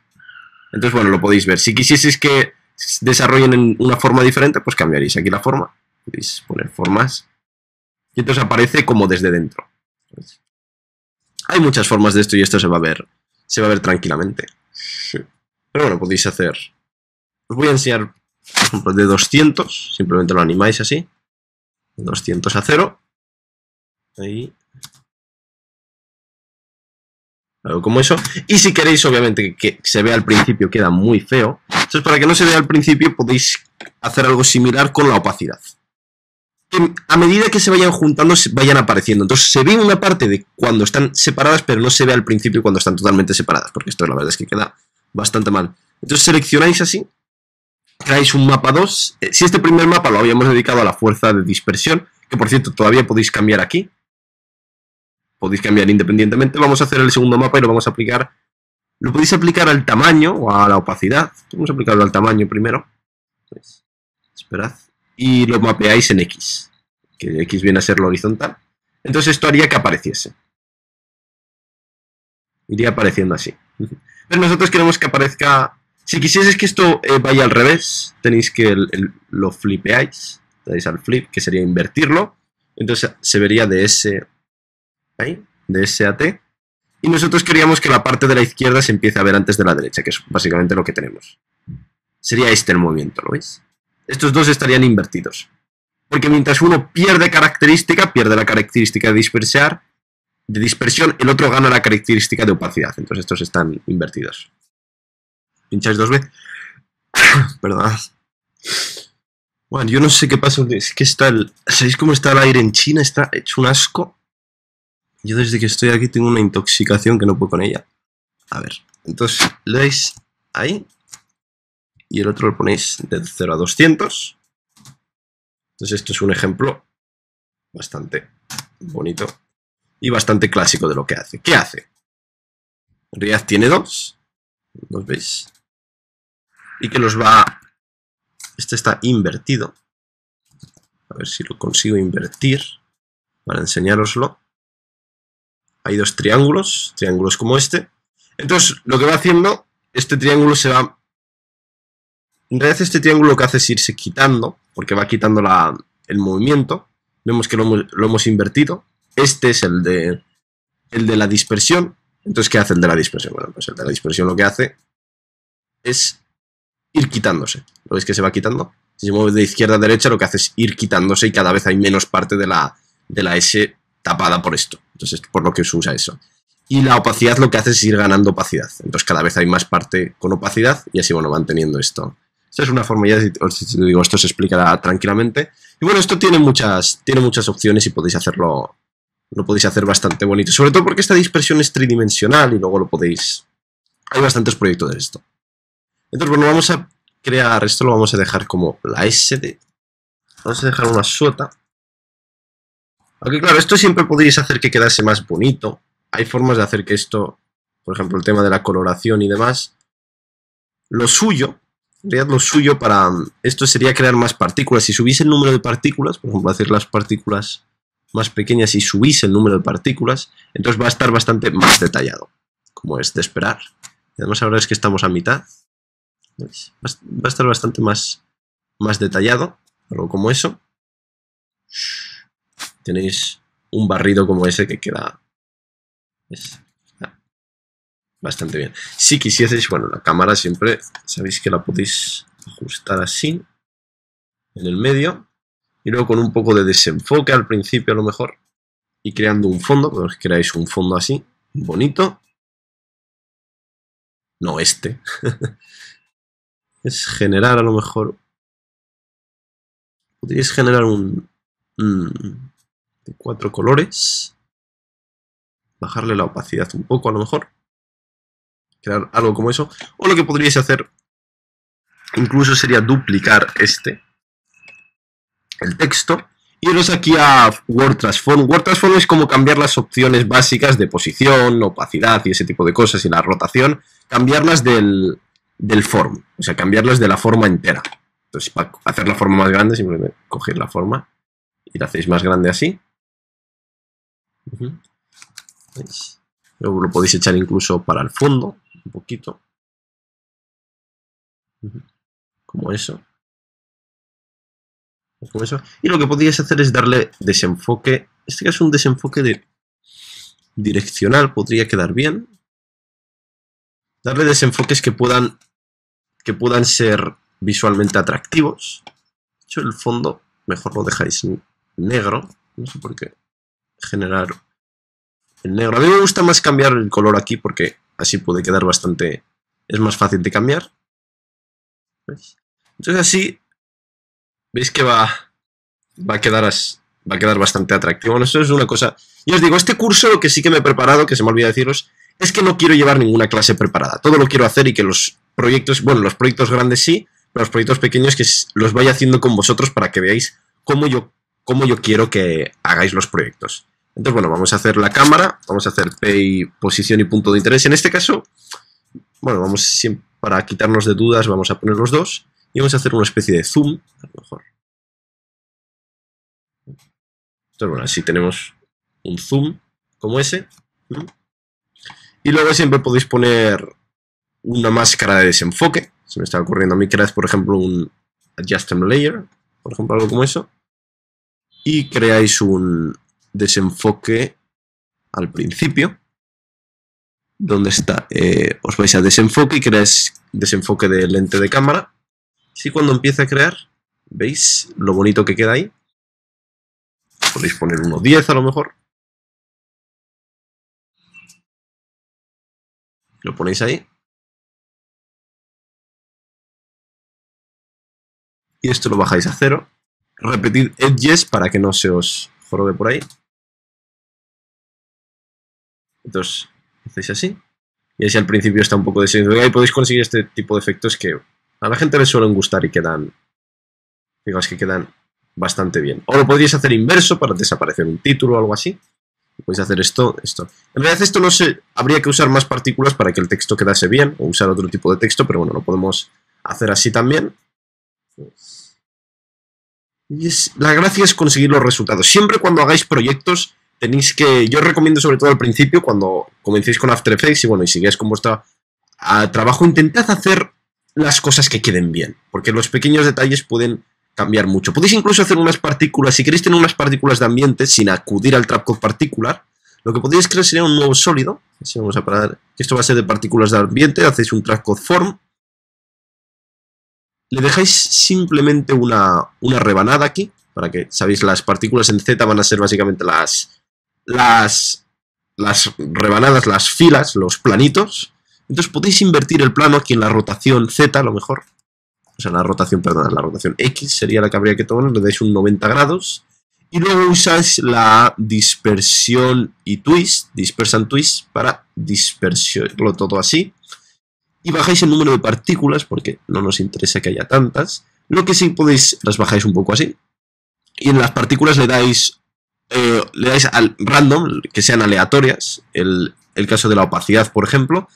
Entonces, bueno, lo podéis ver. Si quisieseis que desarrollen en una forma diferente, pues cambiaréis aquí la forma. Podéis poner formas. Y entonces aparece como desde dentro. Hay muchas formas de esto y esto se va a ver tranquilamente. Sí. Pero bueno, podéis hacer... Os voy a enseñar, por ejemplo, de 200. Simplemente lo animáis así. De 200 a 0. Ahí. Algo como eso. Y si queréis, obviamente, que se vea al principio, queda muy feo. Entonces, para que no se vea al principio, podéis hacer algo similar con la opacidad. Que a medida que se vayan juntando, vayan apareciendo. Entonces, se ve una parte de cuando están separadas, pero no se ve al principio cuando están totalmente separadas. Porque esto, la verdad, es que queda bastante mal. Entonces, seleccionáis así. Creáis un mapa 2. Si este primer mapa lo habíamos dedicado a la fuerza de dispersión, que por cierto, todavía podéis cambiar aquí. Podéis cambiar independientemente. Vamos a hacer el segundo mapa y lo vamos a aplicar. Lo podéis aplicar al tamaño o a la opacidad. Vamos a aplicarlo al tamaño primero. Pues, esperad. Y lo mapeáis en X. Que X viene a ser lo horizontal. Entonces esto haría que apareciese. Iría apareciendo así. Pero nosotros queremos que aparezca... Si quisieseis que esto vaya al revés, tenéis que lo flipeáis. Le dais al flip, que sería invertirlo. Entonces se vería de ese... Ahí, de S a T, y nosotros queríamos que la parte de la izquierda se empiece a ver antes de la derecha, que es básicamente lo que tenemos. Sería este el movimiento, ¿lo veis? Estos dos estarían invertidos, porque mientras uno pierde la característica de dispersión, el otro gana la característica de opacidad, entonces estos están invertidos. Pincháis 2 veces. Perdón. Bueno, yo no sé qué pasa, es que ¿sabéis cómo está el aire en China? Está hecho un asco. Yo desde que estoy aquí tengo una intoxicación que no puedo con ella. A ver, entonces le dais ahí. Y el otro lo ponéis de 0 a 200. Entonces esto es un ejemplo bastante bonito y bastante clásico de lo que hace. ¿Qué hace? En realidad tiene dos. ¿Los veis? Y que los va... Este está invertido. A ver si lo consigo invertir para enseñároslo. Hay dos triángulos como este. Entonces, lo que va haciendo, este triángulo se va... En realidad este triángulo lo que hace es irse quitando, porque va quitando el movimiento. Vemos que lo hemos invertido. Este es el de la dispersión. Entonces, ¿qué hace el de la dispersión? Bueno, pues el de la dispersión lo que hace es ir quitándose. ¿Lo veis que se va quitando? Si se mueve de izquierda a derecha, lo que hace es ir quitándose y cada vez hay menos parte de la S tapada por esto. Entonces, por lo que se usa eso. Y la opacidad lo que hace es ir ganando opacidad. Entonces, cada vez hay más parte con opacidad y así, bueno, van teniendo esto. Esta es una forma, ya os digo, esto se explicará tranquilamente. Y bueno, esto tiene muchas opciones y podéis hacerlo, lo podéis hacer bastante bonito. Sobre todo porque esta dispersión es tridimensional y luego lo podéis... Hay bastantes proyectos de esto. Entonces, bueno, vamos a crear, esto lo vamos a dejar como la SD. Vamos a dejar una sota. Aunque claro, esto siempre podéis hacer que quedase más bonito. Hay formas de hacer que esto, por ejemplo, el tema de la coloración y demás. Lo suyo, en realidad lo suyo para esto sería crear más partículas. Si subís el número de partículas, por ejemplo, hacer las partículas más pequeñas y subís el número de partículas, entonces va a estar bastante más detallado, como es de esperar. Y además ahora es que estamos a mitad. ¿Veis? Va a estar bastante más detallado, algo como eso. Tenéis un barrido como ese que queda bastante bien. Si quisieseis, bueno, la cámara siempre sabéis que la podéis ajustar así, en el medio, y luego con un poco de desenfoque al principio a lo mejor, y creando un fondo, pues creáis un fondo así, bonito. No este. Es generar a lo mejor... Podríais generar un... de 4 colores. Bajarle la opacidad un poco a lo mejor. Crear algo como eso. O lo que podríais hacer incluso sería duplicar el texto. Y iros aquí a Word Transform. Word Transform es como cambiar las opciones básicas de posición, opacidad y ese tipo de cosas y la rotación. Cambiarlas del form. O sea, cambiarlas de la forma entera. Entonces, para hacer la forma más grande, simplemente cogéis la forma y la hacéis más grande así. ¿Veis? Luego lo podéis echar incluso para el fondo, un poquito. Como eso. Como eso. Y lo que podríais hacer es darle desenfoque. Este es un desenfoque direccional, podría quedar bien. Darle desenfoques que puedan ser visualmente atractivos. De hecho, el fondo mejor lo dejáis negro. No sé por qué. Generar el negro. A mí me gusta más cambiar el color aquí porque así puede quedar bastante... Es más fácil de cambiar. ¿Veis? Entonces así... Veis que va a quedar bastante atractivo. Bueno, eso es una cosa... Y os digo, este curso lo que sí que me he preparado, que se me olvidó deciros, es que no quiero llevar ninguna clase preparada. Todo lo quiero hacer y que los proyectos... Bueno, los proyectos grandes sí, pero los proyectos pequeños que los vaya haciendo con vosotros para que veáis cómo yo quiero que hagáis los proyectos. Entonces, bueno, vamos a hacer la cámara, vamos a hacer P, posición y punto de interés. En este caso, bueno, vamos siempre, para quitarnos de dudas, vamos a poner los dos y vamos a hacer una especie de zoom, a lo mejor. Entonces, bueno, así tenemos un zoom como ese. Y luego siempre podéis poner una máscara de desenfoque. Se me está ocurriendo a mí, creáis, por ejemplo, un Adjustment Layer, por ejemplo, algo como eso. Y creáis un desenfoque al principio. ¿Dónde está? Os vais a desenfoque y creáis desenfoque de lente de cámara. Así cuando empiece a crear, ¿veis lo bonito que queda ahí? Podéis poner 1.10 a lo mejor. Lo ponéis ahí. Y esto lo bajáis a 0. Repetid edges para que no se os jorobe por ahí. Entonces, hacéis así. Y así al principio está un poco desenfocado. Y podéis conseguir este tipo de efectos que a la gente les suelen gustar y quedan... Fijaos que quedan bastante bien. O lo podríais hacer inverso para desaparecer un título o algo así. Podéis hacer esto. En realidad esto no sé, habría que usar más partículas para que el texto quedase bien, o usar otro tipo de texto, pero bueno, lo podemos hacer así también. Y la gracia es conseguir los resultados. Siempre cuando hagáis proyectos tenéis que... Yo os recomiendo sobre todo al principio, cuando comencéis con After Effects y bueno, y sigáis con vuestro trabajo, intentad hacer las cosas que queden bien, porque los pequeños detalles pueden cambiar mucho. Podéis incluso hacer unas partículas, si queréis tener unas partículas de ambiente sin acudir al trapcode particular, lo que podéis crear sería un nuevo sólido. Así vamos a parar. Esto va a ser de partículas de ambiente, hacéis un trapcode form. Le dejáis simplemente una rebanada aquí, para que, sabéis, las partículas en Z van a ser básicamente las rebanadas, las filas, los planitos. Entonces podéis invertir el plano aquí en la rotación Z a lo mejor. O sea, la rotación X sería la que habría que tomar, le dais un 90 grados. Y luego usáis la dispersión y twist, disperse and twist, para dispersarlo todo así. Y bajáis el número de partículas, porque no nos interesa que haya tantas. Lo que sí podéis, las bajáis un poco así. Y en las partículas le dais al random, que sean aleatorias, el caso de la opacidad, por ejemplo,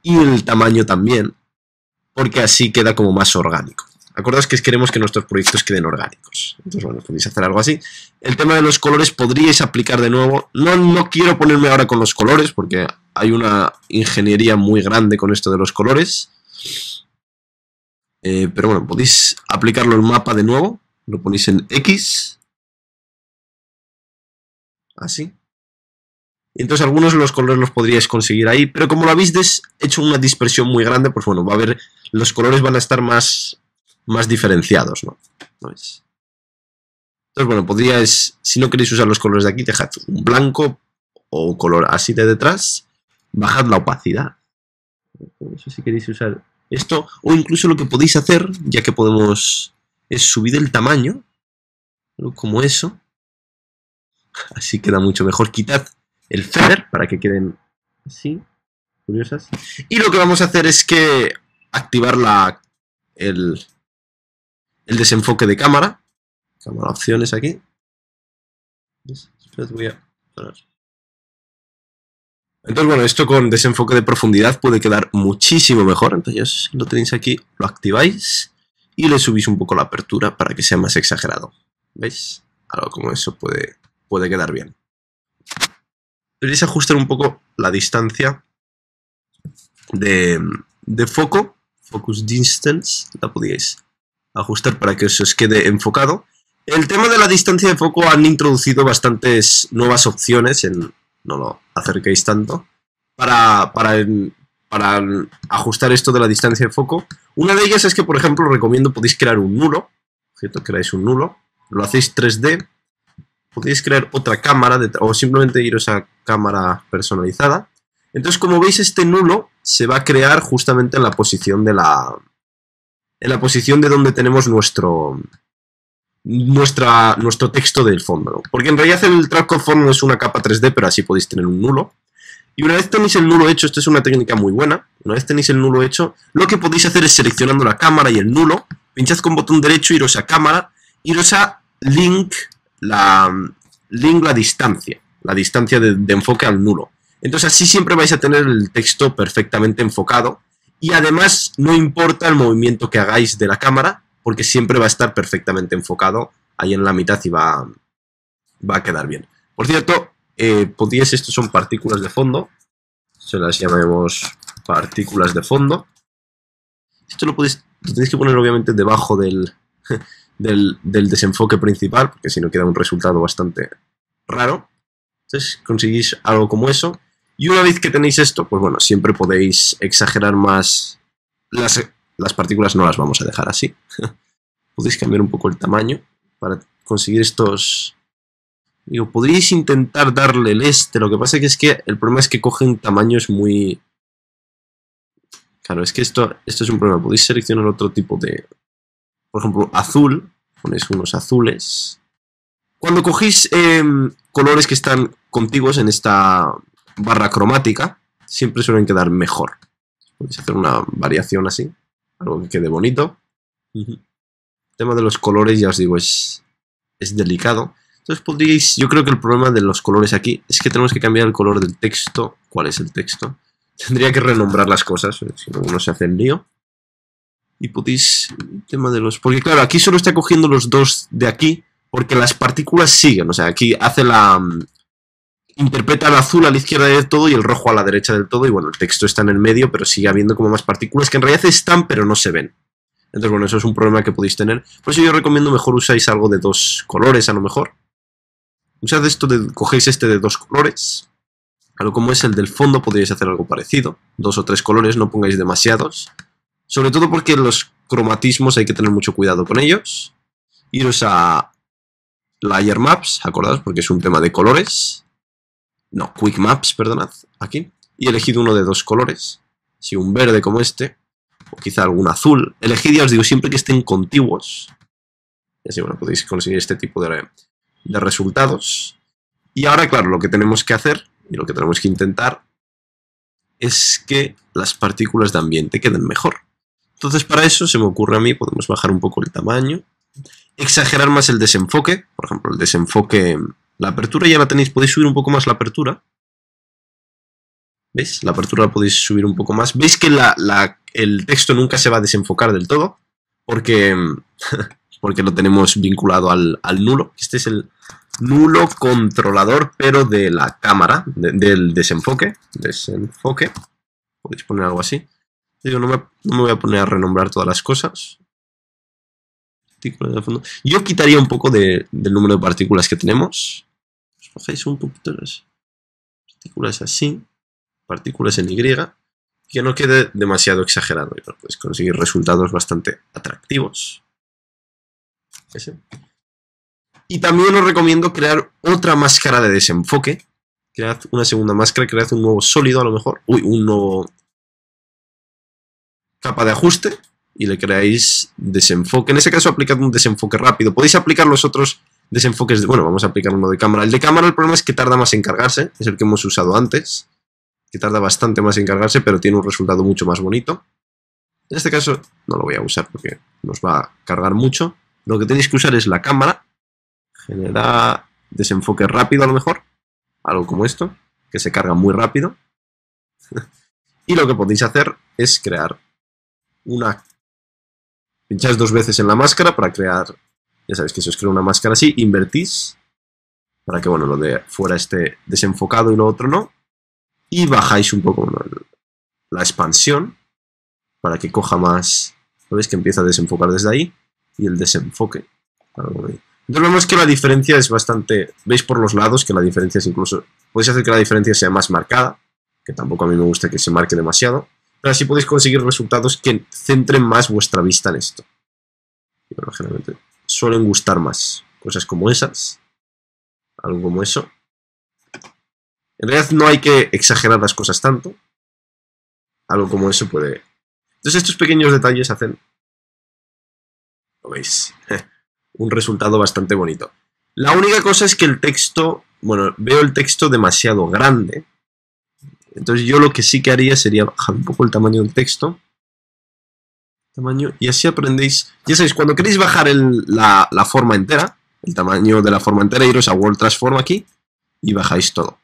y el tamaño también, porque así queda como más orgánico. Acordaos que queremos que nuestros proyectos queden orgánicos. Entonces, bueno, podéis hacer algo así. El tema de los colores podríais aplicar de nuevo. No quiero ponerme ahora con los colores, porque hay una ingeniería muy grande con esto de los colores. Pero bueno, podéis aplicarlo en mapa de nuevo. Lo ponéis en X. Así. Y entonces algunos de los colores los podríais conseguir ahí. Pero como lo habéis hecho una dispersión muy grande, pues bueno, va a haber... Los colores van a estar más diferenciados, ¿no? Entonces, bueno, podríais, si no queréis usar los colores de aquí, dejad un blanco o un color así de detrás, bajad la opacidad. Eso si queréis usar esto, o incluso lo que podéis hacer, ya que podemos, es subir el tamaño, como eso, así queda mucho mejor. Quitad el feather para que queden así, curiosas. Y lo que vamos a hacer es que activar el desenfoque de cámara. Cámara opciones aquí. Voy a parar. Entonces, bueno, esto con desenfoque de profundidad puede quedar muchísimo mejor. Entonces, lo tenéis aquí, lo activáis y le subís un poco la apertura para que sea más exagerado. ¿Veis? Algo como eso puede quedar bien. deberéis ajustar un poco la distancia de foco, focus distance, la podíais ajustar para que os quede enfocado. El tema de la distancia de foco han introducido bastantes nuevas opciones, no lo acerquéis tanto, para ajustar esto de la distancia de foco. Una de ellas es que, por ejemplo, os recomiendo, podéis crear un nulo, creáis un nulo, lo hacéis 3D, podéis crear otra cámara o simplemente iros a cámara personalizada. Entonces, como veis, este nulo se va a crear justamente en la posición de donde tenemos nuestro texto del fondo, ¿no? Porque en realidad el Trapcore Form no es una capa 3D, pero así podéis tener un nulo. Y una vez tenéis el nulo hecho, esto es una técnica muy buena, una vez tenéis el nulo hecho, lo que podéis hacer es seleccionando la cámara y el nulo, pinchad con botón derecho, iros a cámara, iros a link la distancia de enfoque al nulo. Entonces así siempre vais a tener el texto perfectamente enfocado y además no importa el movimiento que hagáis de la cámara porque siempre va a estar perfectamente enfocado ahí en la mitad y va a quedar bien. Por cierto, estos son partículas de fondo, se las llamamos partículas de fondo. Esto lo tenéis que poner obviamente debajo del desenfoque principal porque si no queda un resultado bastante raro. Entonces conseguís algo como eso. Y una vez que tenéis esto, pues bueno, siempre podéis exagerar más. Las partículas no las vamos a dejar así. Podéis cambiar un poco el tamaño para conseguir estos. Digo, podríais intentar darle el lo que pasa es que el problema es que cogen tamaños muy. Claro, es que esto es un problema. Podéis seleccionar otro tipo de. Por ejemplo, azul. Ponéis unos azules. Cuando cogéis colores que están contiguos en esta barra cromática, siempre suelen quedar mejor. Podéis hacer una variación así, algo que quede bonito. El tema de los colores, ya os digo, es delicado. Entonces yo creo que el problema de los colores aquí es que tenemos que cambiar el color del texto. ¿Cuál es el texto? Tendría que renombrar las cosas, si no uno se hace el lío. Y podéis, el tema de los... Porque claro, aquí solo está cogiendo los dos de aquí, porque las partículas siguen, o sea, aquí hace interpreta el azul a la izquierda del todo y el rojo a la derecha del todo, y bueno, el texto está en el medio, pero sigue habiendo como más partículas que en realidad están, pero no se ven. Entonces, bueno, eso es un problema que podéis tener. Por eso yo recomiendo mejor usáis algo de dos colores, a lo mejor. Usad esto, cogéis este de dos colores. Algo como es el del fondo, podríais hacer algo parecido. 2 o 3 colores, no pongáis demasiados. Sobre todo porque los cromatismos hay que tener mucho cuidado con ellos. Iros a Layer Maps, acordaos, porque es un tema de colores. No, Quick Maps, perdonad, aquí. Y elegid uno de 2 colores. Si un verde como este, o quizá algún azul. Elegid, ya os digo, siempre que estén contiguos. Y así, bueno, podéis conseguir este tipo de resultados. Y ahora, claro, lo que tenemos que hacer, y lo que tenemos que intentar, es que las partículas de ambiente queden mejor. Entonces, para eso, se me ocurre a mí, podemos bajar un poco el tamaño. Exagerar más el desenfoque. Por ejemplo, el desenfoque... La apertura ya la tenéis, podéis subir un poco más la apertura. ¿Veis? La apertura la podéis subir un poco más. ¿Veis que el texto nunca se va a desenfocar del todo? Porque lo tenemos vinculado al nulo. Este es el nulo controlador, pero de la cámara, del desenfoque. Desenfoque. Podéis poner algo así. Digo, no me voy a poner a renombrar todas las cosas. Yo quitaría un poco del número de partículas que tenemos. Os bajáis un poquito las partículas así. Partículas en Y. Que no quede demasiado exagerado. Y podéis conseguir resultados bastante atractivos. Ese. Y también os recomiendo crear otra máscara de desenfoque. Cread una segunda máscara, cread un nuevo sólido a lo mejor. Un nuevo capa de ajuste. Y le creáis desenfoque. En ese caso aplicad un desenfoque rápido. Podéis aplicar los otros desenfoques. Bueno, vamos a aplicar uno de cámara. El de cámara, el problema es que tarda más en cargarse. Es el que hemos usado antes. Que tarda bastante más en cargarse, pero tiene un resultado mucho más bonito. En este caso no lo voy a usar porque nos va a cargar mucho. Lo que tenéis que usar es la cámara. Genera desenfoque rápido a lo mejor. Algo como esto. Que se carga muy rápido. Y lo que podéis hacer es crear una... Pincháis 2 veces en la máscara para crear... Ya sabéis que si os crea una máscara así, invertís. para que, bueno, lo de fuera esté desenfocado y lo otro no. Y bajáis un poco, bueno, la expansión para que coja más. ¿Lo veis que empieza a desenfocar desde ahí? Y el desenfoque. Entonces vemos que la diferencia es bastante... Veis por los lados que la diferencia es incluso... Podéis hacer que la diferencia sea más marcada, que tampoco a mí me gusta que se marque demasiado, pero así podéis conseguir resultados que centren más vuestra vista en esto. Y bueno, generalmente suelen gustar más cosas como esas, algo como eso. En realidad no hay que exagerar las cosas tanto, algo como eso puede... Entonces estos pequeños detalles hacen, ¿lo veis? Un resultado bastante bonito. La única cosa es que el texto, bueno, veo el texto demasiado grande. Entonces yo lo que sí que haría sería bajar un poco el tamaño del texto. Y así aprendéis. Ya sabéis, cuando queréis bajar la forma entera, el tamaño de la forma entera, iros a World Transform aquí y bajáis todo.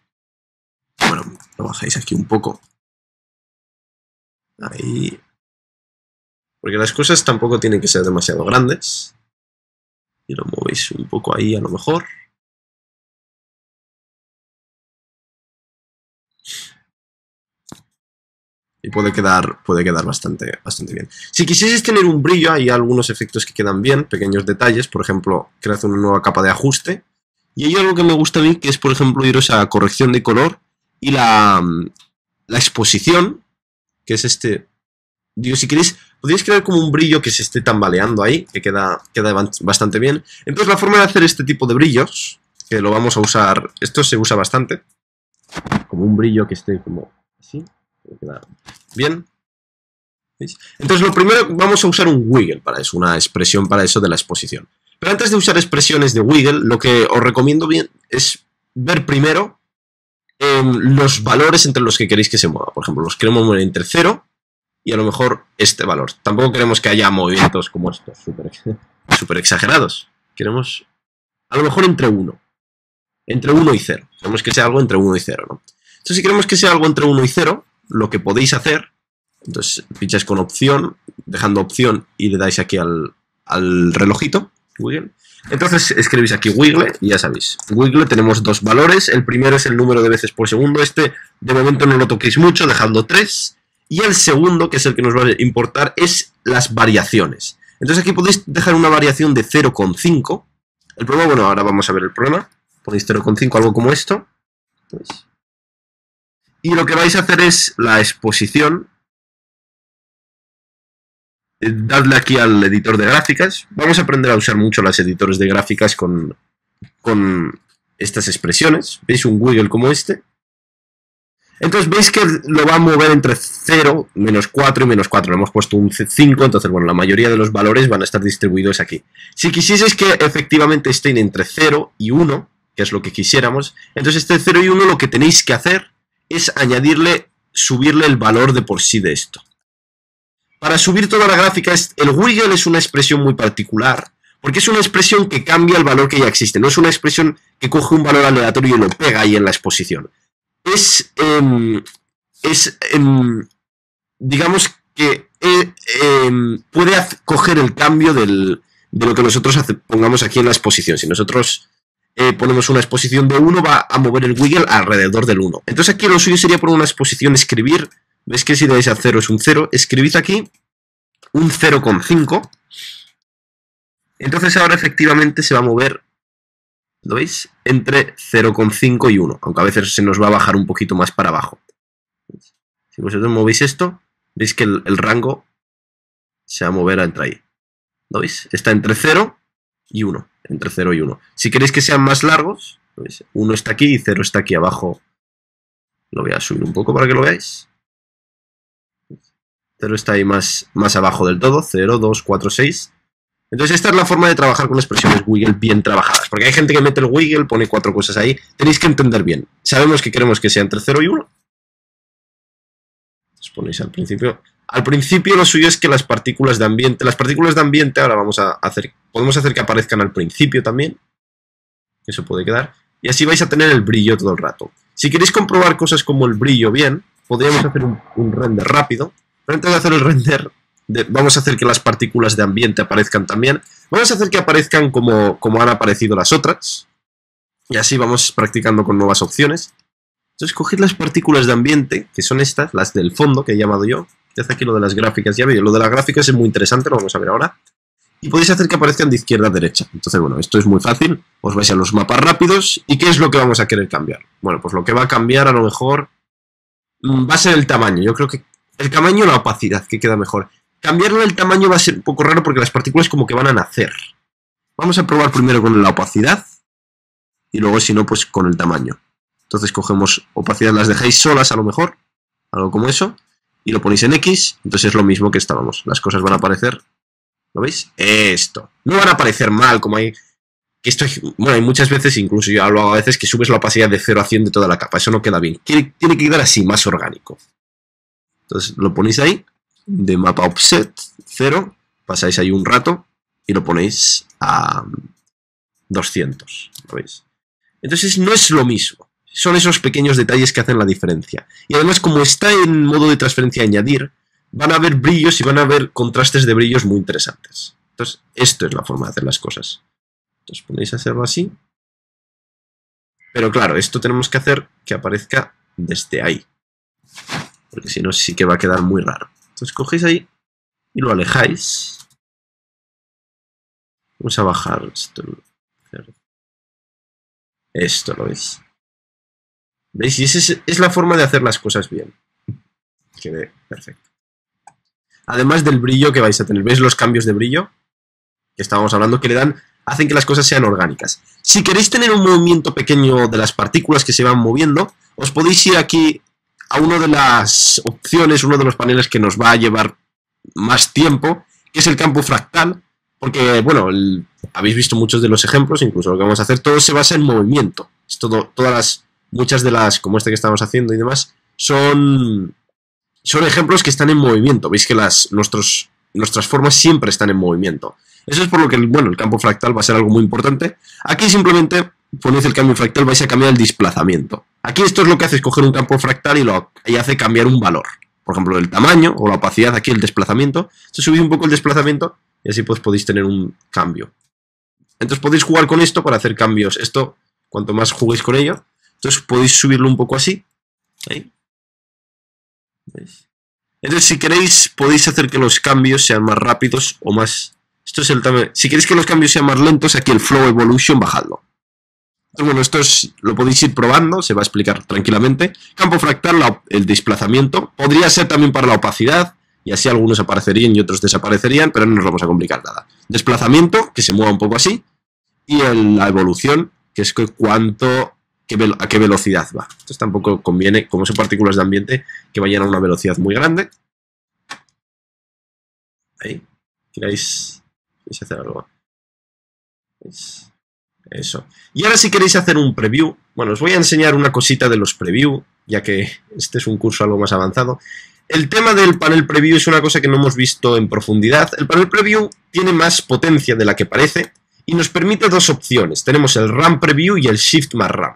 Bueno, lo bajáis aquí un poco. Ahí. Porque las cosas tampoco tienen que ser demasiado grandes. Y lo movéis un poco ahí a lo mejor. Y puede quedar bastante bien. Si quisieses tener un brillo, hay algunos efectos que quedan bien, pequeños detalles. Por ejemplo, creas una nueva capa de ajuste. Y hay algo que me gusta a mí, que es, por ejemplo, iros a corrección de color y la exposición, que es este... Digo, si queréis, podéis crear como un brillo que se esté tambaleando ahí, que queda bastante bien. Entonces la forma de hacer este tipo de brillos, que lo vamos a usar, esto se usa bastante, como un brillo que esté como así, que queda bien. ¿Veis? Entonces lo primero, vamos a usar un wiggle para eso, una expresión para eso de la exposición. Pero antes de usar expresiones de wiggle, lo que os recomiendo bien es ver primero los valores entre los que queréis que se mueva. Por ejemplo, los queremos mover entre 0 y a lo mejor este valor. Tampoco queremos que haya movimientos como estos, súper exagerados. Queremos a lo mejor entre 1. Entre 1 y 0. Queremos que sea algo entre 1 y 0, ¿no? Entonces, si queremos que sea algo entre 1 y 0, lo que podéis hacer, entonces pincháis con opción, dejando opción y le dais aquí al relojito, wiggle. Entonces escribís aquí wiggle y ya sabéis. Wiggle tenemos dos valores. El primero es el número de veces por segundo. Este de momento no lo toquéis mucho, dejando 3. Y el segundo, que es el que nos va a importar, es las variaciones. Entonces aquí podéis dejar una variación de 0,5. El problema, bueno, ahora vamos a ver el problema. Ponéis 0,5, algo como esto. ¿Veis? Y lo que vais a hacer es la exposición. Dadle aquí al editor de gráficas. Vamos a aprender a usar mucho los editores de gráficas con estas expresiones. ¿Veis un wiggle como este? Entonces veis que lo va a mover entre 0, menos 4 y menos 4. Le hemos puesto un 5, entonces bueno, la mayoría de los valores van a estar distribuidos aquí. Si quisieseis que efectivamente estén entre 0 y 1, que es lo que quisiéramos, entonces este 0 y 1 lo que tenéis que hacer es subirle el valor de por sí de esto. Para subir toda la gráfica, el wiggle es una expresión muy particular, porque es una expresión que cambia el valor que ya existe, no es una expresión que coge un valor aleatorio y lo pega ahí en la exposición. Digamos que puede coger el cambio de lo que nosotros pongamos aquí en la exposición. Si nosotros ponemos una exposición de 1, va a mover el wiggle alrededor del 1. Entonces aquí lo suyo sería por una exposición escribir. ¿Ves que si le dais a 0 es un 0? Escribid aquí un 0,5. Entonces ahora efectivamente se va a mover, ¿lo veis? Entre 0,5 y 1, aunque a veces se nos va a bajar un poquito más para abajo. Si vosotros movéis esto, veis que el rango se va a mover entre ahí. ¿Lo veis? Está entre 0 y 1. Entre 0 y 1. Si queréis que sean más largos, ¿veis? 1 está aquí y 0 está aquí abajo. Lo voy a subir un poco para que lo veáis. 0 está ahí más abajo del todo. 0, 2, 4, 6. Entonces esta es la forma de trabajar con expresiones wiggle bien trabajadas. Porque hay gente que mete el wiggle, pone 4 cosas ahí. Tenéis que entender bien. Sabemos que queremos que sea entre 0 y 1. Os ponéis al principio. Al principio lo suyo es que las partículas de ambiente ahora podemos hacer que aparezcan al principio también. Eso puede quedar. Y así vais a tener el brillo todo el rato. Si queréis comprobar cosas como el brillo bien, podríamos hacer un render rápido. Pero antes de hacer el render, vamos a hacer que las partículas de ambiente aparezcan también. Vamos a hacer que aparezcan como han aparecido las otras. Y así vamos practicando con nuevas opciones. Entonces coged las partículas de ambiente, que son estas, las del fondo, que he llamado yo. Ya hace aquí lo de las gráficas, ya veis, lo de las gráficas es muy interesante, lo vamos a ver ahora. Y podéis hacer que aparezcan de izquierda a derecha. Entonces, bueno, esto es muy fácil. Os vais a los mapas rápidos. ¿Y qué es lo que vamos a querer cambiar? Bueno, pues lo que va a cambiar a lo mejor va a ser el tamaño. Yo creo que el tamaño o la opacidad, que queda mejor. Cambiarle el tamaño va a ser un poco raro porque las partículas como que van a nacer. Vamos a probar primero con la opacidad. Y luego, si no, pues con el tamaño. Entonces cogemos opacidad, las dejáis solas a lo mejor. Algo como eso. Y lo ponéis en X. Entonces es lo mismo que estábamos. Las cosas van a aparecer. ¿Lo veis? Esto. No van a aparecer mal, como hay... que esto, bueno, hay muchas veces, incluso yo lo hago a veces, que subes la opacidad de 0 a 100 de toda la capa. Eso no queda bien. Tiene que quedar así, más orgánico. Entonces lo ponéis ahí. De mapa offset 0. Pasáis ahí un rato. Y lo ponéis a 200. ¿Lo veis? Entonces no es lo mismo. Son esos pequeños detalles que hacen la diferencia. Y además, como está en modo de transferencia añadir, van a haber brillos y van a haber contrastes de brillos muy interesantes. Entonces, esto es la forma de hacer las cosas. Entonces, ponéis a hacerlo así. Pero claro, esto tenemos que hacer que aparezca desde ahí. Porque si no, sí que va a quedar muy raro. Entonces, cogéis ahí y lo alejáis. Vamos a bajar esto. Esto lo veis. ¿Veis? Y esa es la forma de hacer las cosas bien. Quede perfecto. Además del brillo que vais a tener. ¿Veis los cambios de brillo? Que estábamos hablando, que le dan, hacen que las cosas sean orgánicas. Si queréis tener un movimiento pequeño de las partículas que se van moviendo, os podéis ir aquí a una de las opciones, uno de los paneles que nos va a llevar más tiempo, que es el campo fractal. Porque, bueno, habéis visto muchos de los ejemplos, incluso lo que vamos a hacer, todo se basa en movimiento. Muchas de las, como este que estamos haciendo y demás, son ejemplos que están en movimiento. Veis que nuestras formas siempre están en movimiento. Eso es por lo que, bueno, el campo fractal va a ser algo muy importante. Aquí simplemente ponéis el cambio fractal, vais a cambiar el desplazamiento. Aquí esto es lo que hace, es coger un campo fractal y hace cambiar un valor. Por ejemplo, el tamaño o la opacidad, aquí el desplazamiento. Entonces subís un poco el desplazamiento y así pues podéis tener un cambio. Entonces podéis jugar con esto para hacer cambios. Esto, cuanto más juguéis con ello, entonces podéis subirlo un poco así. Ahí. ¿Veis? Entonces si queréis podéis hacer que los cambios sean más rápidos o más... Esto es el tamaño. Si queréis que los cambios sean más lentos, aquí el Flow Evolution, bajadlo. Entonces, bueno, esto lo podéis ir probando, se va a explicar tranquilamente. Campo fractal, el desplazamiento. Podría ser también para la opacidad, y así algunos aparecerían y otros desaparecerían, pero no nos vamos a complicar nada. Desplazamiento, que se mueva un poco así. Y la evolución, que es a qué velocidad va. Entonces tampoco conviene, como son partículas de ambiente, que vayan a una velocidad muy grande. Ahí. ¿Queréis hacer algo? ¿Veis? Eso. Y ahora si queréis hacer un preview, bueno, os voy a enseñar una cosita de los preview, ya que este es un curso algo más avanzado. El tema del panel preview es una cosa que no hemos visto en profundidad. El panel preview tiene más potencia de la que parece y nos permite dos opciones. Tenemos el RAM preview y el Shift más RAM.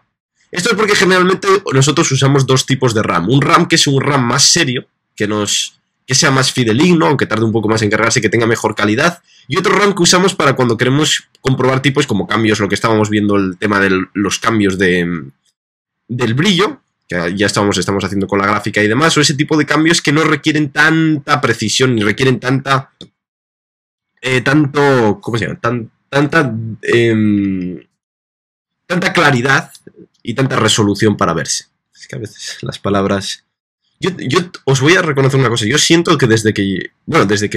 Esto es porque generalmente nosotros usamos dos tipos de RAM. Un RAM que es un RAM más serio, que sea más fideligno, aunque tarde un poco más en cargarse y que tenga mejor calidad. Y otro RAM que usamos para cuando queremos comprobar tipos como cambios, lo que estábamos viendo, el tema de los cambios del brillo, que ya estamos haciendo con la gráfica y demás, o ese tipo de cambios que no requieren tanta precisión ni requieren tanta... ¿cómo se llama? Tanta claridad y tanta resolución para verse. Es que a veces las palabras... Yo os voy a reconocer una cosa. Yo siento que desde que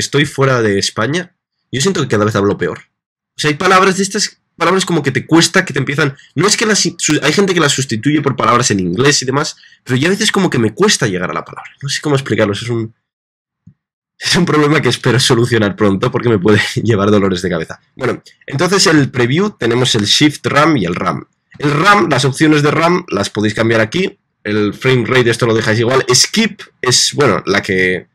estoy fuera de España, yo siento que cada vez hablo peor. O sea, hay palabras de estas palabras como que te cuesta, que te empiezan... No es que hay gente que las sustituye por palabras en inglés y demás, pero ya a veces como que me cuesta llegar a la palabra. No sé cómo explicarlo. Es un problema que espero solucionar pronto porque me puede llevar dolores de cabeza. Bueno, entonces el preview tenemos el Shift RAM y el RAM. El RAM, las opciones de RAM las podéis cambiar aquí. El frame rate, esto lo dejáis igual. Skip es, bueno, la que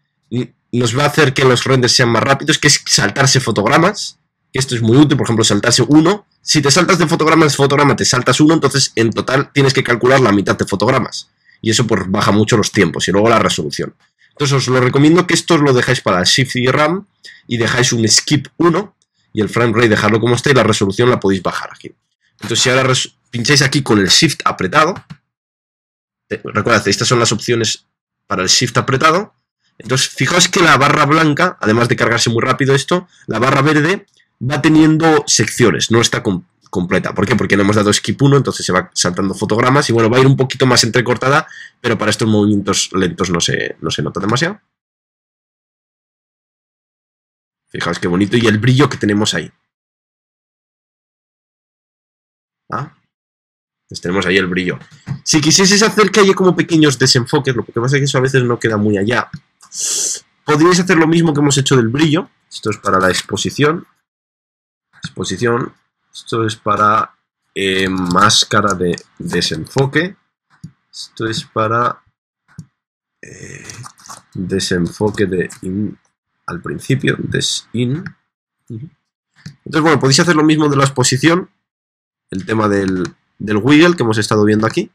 nos va a hacer que los renders sean más rápidos, que es saltarse fotogramas. Esto es muy útil, por ejemplo, saltarse uno. Si te saltas de fotograma te saltas uno, entonces en total tienes que calcular la mitad de fotogramas. Y eso pues baja mucho los tiempos y luego la resolución. Entonces os lo recomiendo que esto lo dejáis para el Shift y RAM y dejáis un Skip 1 y el frame rate dejarlo como está y la resolución la podéis bajar aquí. Entonces si ahora pincháis aquí con el Shift apretado. Recordad, estas son las opciones para el Shift apretado. Entonces, fijaos que la barra blanca, además de cargarse muy rápido esto, la barra verde va teniendo secciones, no está completa. ¿Por qué? Porque no hemos dado Skip 1, entonces se va saltando fotogramas y bueno, va a ir un poquito más entrecortada, pero para estos movimientos lentos no se nota demasiado. Fijaos qué bonito y el brillo que tenemos ahí. Pues tenemos ahí el brillo. Si quisieseis hacer que haya como pequeños desenfoques, lo que pasa es que eso a veces no queda muy allá. Podríais hacer lo mismo que hemos hecho del brillo. Esto es para la exposición. Esto es para máscara de desenfoque. Esto es para desenfoque de al principio, desin. Entonces, bueno, podéis hacer lo mismo de la exposición. El tema del wiggle que hemos estado viendo aquí.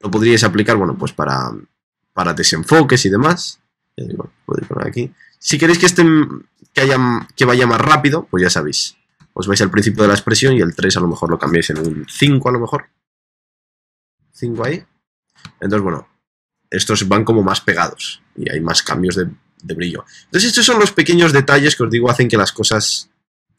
Lo podríais aplicar, bueno, pues para desenfoques y demás. Bueno, podéis poner aquí. Si queréis que vaya más rápido, pues ya sabéis. Os vais al principio de la expresión y el 3 a lo mejor lo cambiáis en un 5 a lo mejor. 5 ahí. Entonces, bueno, estos van como más pegados y hay más cambios de brillo. Entonces, estos son los pequeños detalles que os digo hacen que las cosas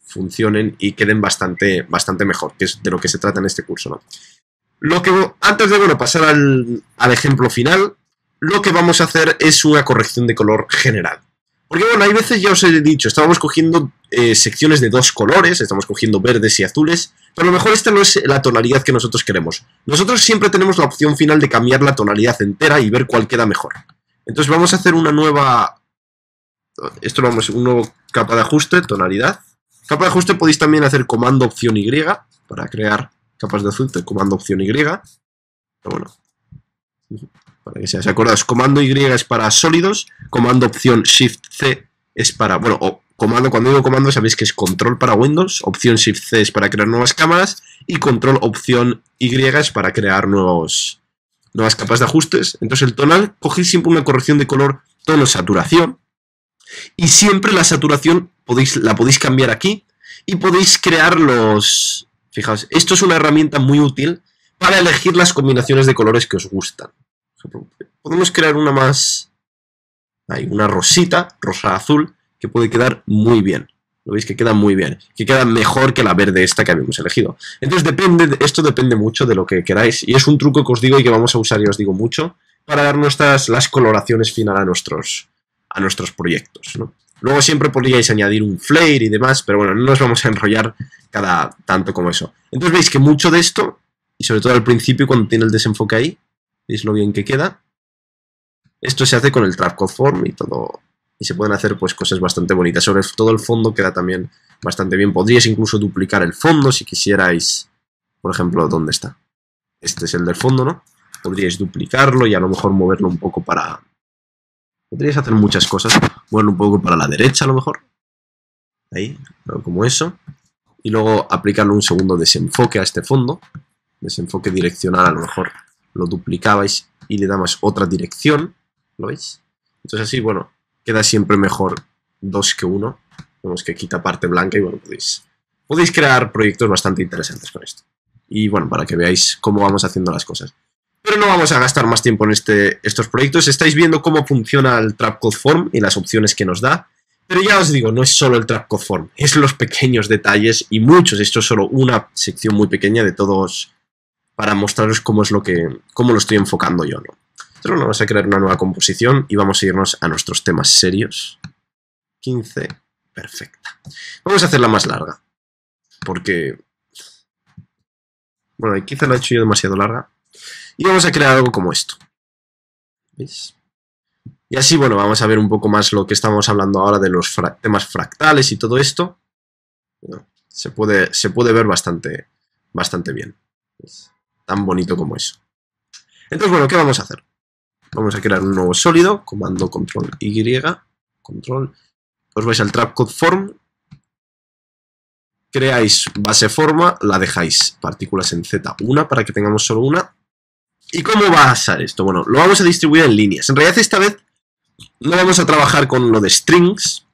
funcionen y queden bastante mejor, que es de lo que se trata en este curso, ¿no? Antes de, bueno, pasar al ejemplo final, lo que vamos a hacer es una corrección de color general. Porque, bueno, hay veces, ya os he dicho, estábamos cogiendo secciones de 2 colores, estamos cogiendo verdes y azules, pero a lo mejor esta no es la tonalidad que nosotros queremos. Nosotros siempre tenemos la opción final de cambiar la tonalidad entera y ver cuál queda mejor. Entonces vamos a hacer una nueva... un nuevo capa de ajuste, tonalidad. Capa de ajuste podéis también hacer comando opción Y para crear capas de ajuste, comando opción Y. Pero bueno, para que seas acordados, comando Y es para sólidos, comando opción Shift C es para, bueno, cuando digo comando sabéis que es control para Windows, opción Shift C es para crear nuevas cámaras y control opción Y es para crear nuevas capas de ajustes. Entonces el tonal, cogéis siempre una corrección de color, tono saturación, y siempre la saturación la podéis cambiar aquí y podéis crear los... Fijaos, esto es una herramienta muy útil para elegir las combinaciones de colores que os gustan. Podemos crear una más... Hay una rosita, rosa-azul, que puede quedar muy bien. Lo veis que queda muy bien. Que queda mejor que la verde esta que habíamos elegido. Entonces esto depende mucho de lo que queráis. Y es un truco que os digo y que vamos a usar y os digo mucho para dar las coloraciones final a nuestros proyectos, ¿no? Luego siempre podríais añadir un flare y demás, pero bueno, no nos vamos a enrollar tanto como eso. Entonces veis que mucho de esto, y sobre todo al principio cuando tiene el desenfoque ahí, veis lo bien que queda. Esto se hace con el Trap Form y todo, y se pueden hacer pues cosas bastante bonitas. Sobre todo el fondo queda también bastante bien. Podríais incluso duplicar el fondo si quisierais, por ejemplo, ¿dónde está? Este es el del fondo, ¿no? Podríais duplicarlo y a lo mejor moverlo un poco para... Podríais hacer muchas cosas. Moverlo un poco para la derecha a lo mejor. Ahí, como eso. Y luego aplicarle un segundo desenfoque a este fondo. Desenfoque direccional a lo mejor lo duplicabais y le damos otra dirección. ¿Lo veis? Entonces así, bueno, queda siempre mejor 2 que 1. Vemos que quita parte blanca y bueno, podéis crear proyectos bastante interesantes con esto. Y bueno, para que veáis cómo vamos haciendo las cosas. Pero no vamos a gastar más tiempo en estos proyectos. Estáis viendo cómo funciona el Trapcode Form y las opciones que nos da. Pero ya os digo, no es solo el Trapcode Form, es los pequeños detalles y muchos. Esto es solo una sección muy pequeña de todos para mostraros cómo lo estoy enfocando yo, ¿no? Pero vamos a crear una nueva composición y vamos a irnos a nuestros temas serios. 15, perfecta. Vamos a hacerla más larga, porque... Bueno, quizá la he hecho yo demasiado larga. Y vamos a crear algo como esto. ¿Veis? Y así, bueno, vamos a ver un poco más lo que estamos hablando ahora de los temas fractales y todo esto. Bueno, se puede ver bastante bien. ¿Veis? Tan bonito como eso. Entonces, bueno, ¿qué vamos a hacer? Vamos a crear un nuevo sólido, comando control Y, control. Os vais al Trapcode Form. Creáis base forma, la dejáis partículas en Z1 para que tengamos solo una. ¿Y cómo va a ser esto? Bueno, lo vamos a distribuir en líneas. En realidad esta vez no vamos a trabajar con lo de strings.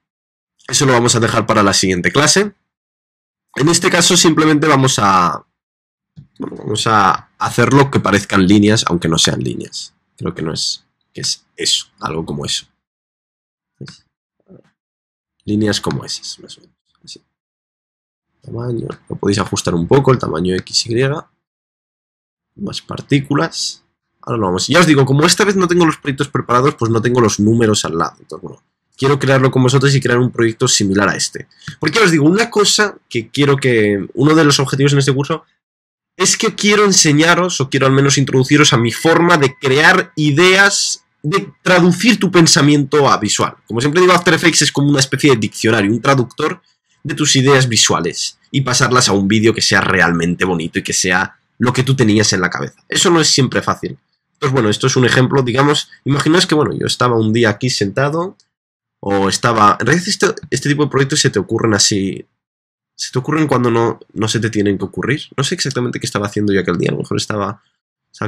Eso lo vamos a dejar para la siguiente clase. En este caso simplemente vamos a Bueno, vamos a hacerlo que parezcan líneas, aunque no sean líneas. Creo que no es, que es eso, algo como eso. ¿Ves? Líneas como esas, más o menos. Así. Tamaño, lo podéis ajustar un poco, el tamaño XY. Más partículas. Ahora lo vamos. Ya os digo, como esta vez no tengo los proyectos preparados, pues no tengo los números al lado. Entonces, bueno, quiero crearlo con vosotros y crear un proyecto similar a este. Porque os digo, una cosa que quiero que... Uno de los objetivos en este curso es que quiero enseñaros, o quiero al menos introduciros a mi forma de crear ideas, de traducir tu pensamiento a visual. Como siempre digo, After Effects es como una especie de diccionario, un traductor de tus ideas visuales y pasarlas a un vídeo que sea realmente bonito y que sea lo que tú tenías en la cabeza. Eso no es siempre fácil. Entonces, bueno, esto es un ejemplo, digamos, imaginaos que, bueno, yo estaba un día aquí sentado, o estaba... En realidad este tipo de proyectos se te ocurren así... Se te ocurren cuando no se te tienen que ocurrir. No sé exactamente qué estaba haciendo yo aquel día, a lo mejor estaba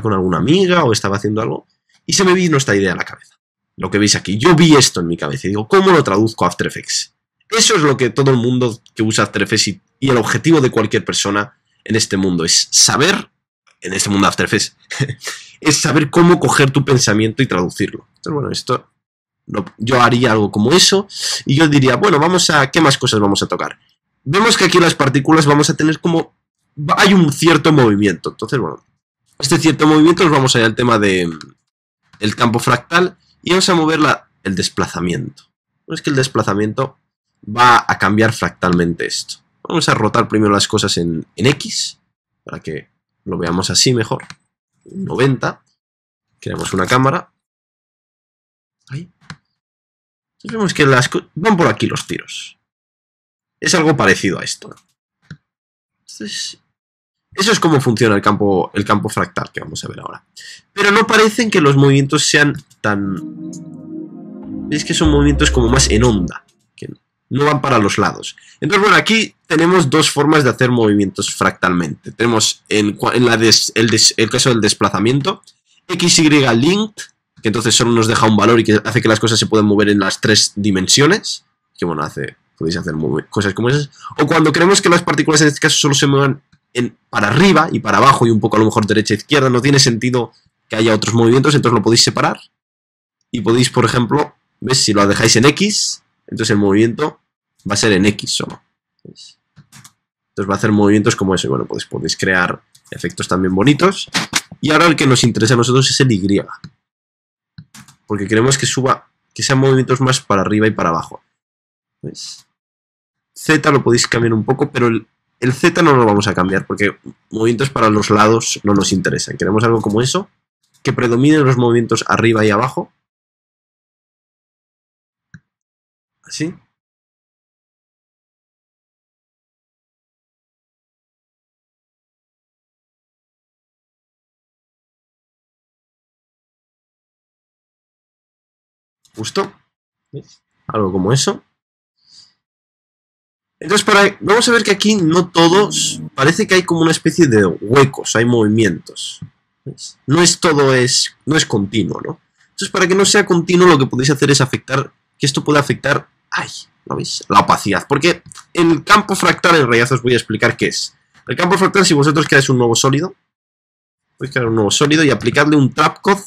con alguna amiga o estaba haciendo algo, y se me vino esta idea a la cabeza. Lo que veis aquí, yo vi esto en mi cabeza y digo, ¿cómo lo traduzco a After Effects? Eso es lo que todo el mundo que usa After Effects y el objetivo de cualquier persona en este mundo es saber, en este mundo de After Effects, es saber cómo coger tu pensamiento y traducirlo. Entonces, bueno, esto yo haría algo como eso y yo diría, bueno, vamos a... ¿Qué más cosas vamos a tocar? Vemos que aquí las partículas vamos a tener como... Hay un cierto movimiento. Entonces, bueno, este cierto movimiento nos vamos a ir al tema del campo fractal y vamos a mover el desplazamiento. Es que el desplazamiento va a cambiar fractalmente esto. Vamos a rotar primero las cosas en X, para que lo veamos así mejor. 90. Creamos una cámara. Ahí. Entonces vemos que van por aquí los tiros. Es algo parecido a esto. Entonces, eso es como funciona el campo fractal que vamos a ver ahora. Pero no parecen que los movimientos sean tan... Es que son movimientos como más en onda, que no van para los lados. Entonces, bueno, aquí tenemos dos formas de hacer movimientos fractalmente. Tenemos el caso del desplazamiento, XY linked, que entonces solo nos deja un valor y que hace que las cosas se puedan mover en las 3 dimensiones. Que bueno, podéis hacer cosas como esas. O cuando queremos que las partículas en este caso solo se muevan para arriba y para abajo y un poco a lo mejor derecha e izquierda, no tiene sentido que haya otros movimientos, entonces lo podéis separar. Y podéis, por ejemplo, ¿ves? Si lo dejáis en X, entonces el movimiento va a ser en X solo. ¿Ves? Entonces va a hacer movimientos como eso. Y bueno, podéis crear efectos también bonitos. Y ahora el que nos interesa a nosotros es el Y. Porque queremos que sean movimientos más para arriba y para abajo. ¿Ves? Z lo podéis cambiar un poco, pero el Z no lo vamos a cambiar porque movimientos para los lados no nos interesan. Queremos algo como eso, que predominen los movimientos arriba y abajo. Así. Justo. ¿Ves? Algo como eso. Entonces, vamos a ver que aquí no todos... Parece que hay como una especie de huecos, hay movimientos. ¿Ves? No es continuo, ¿no? Entonces, para que no sea continuo, lo que podéis hacer es que esto pueda afectar... ¡Ay! ¿Lo veis? La opacidad. Porque el campo fractal, en realidad os voy a explicar qué es. El campo fractal, si vosotros creáis un nuevo sólido, podéis crear un nuevo sólido y aplicarle un trapcode,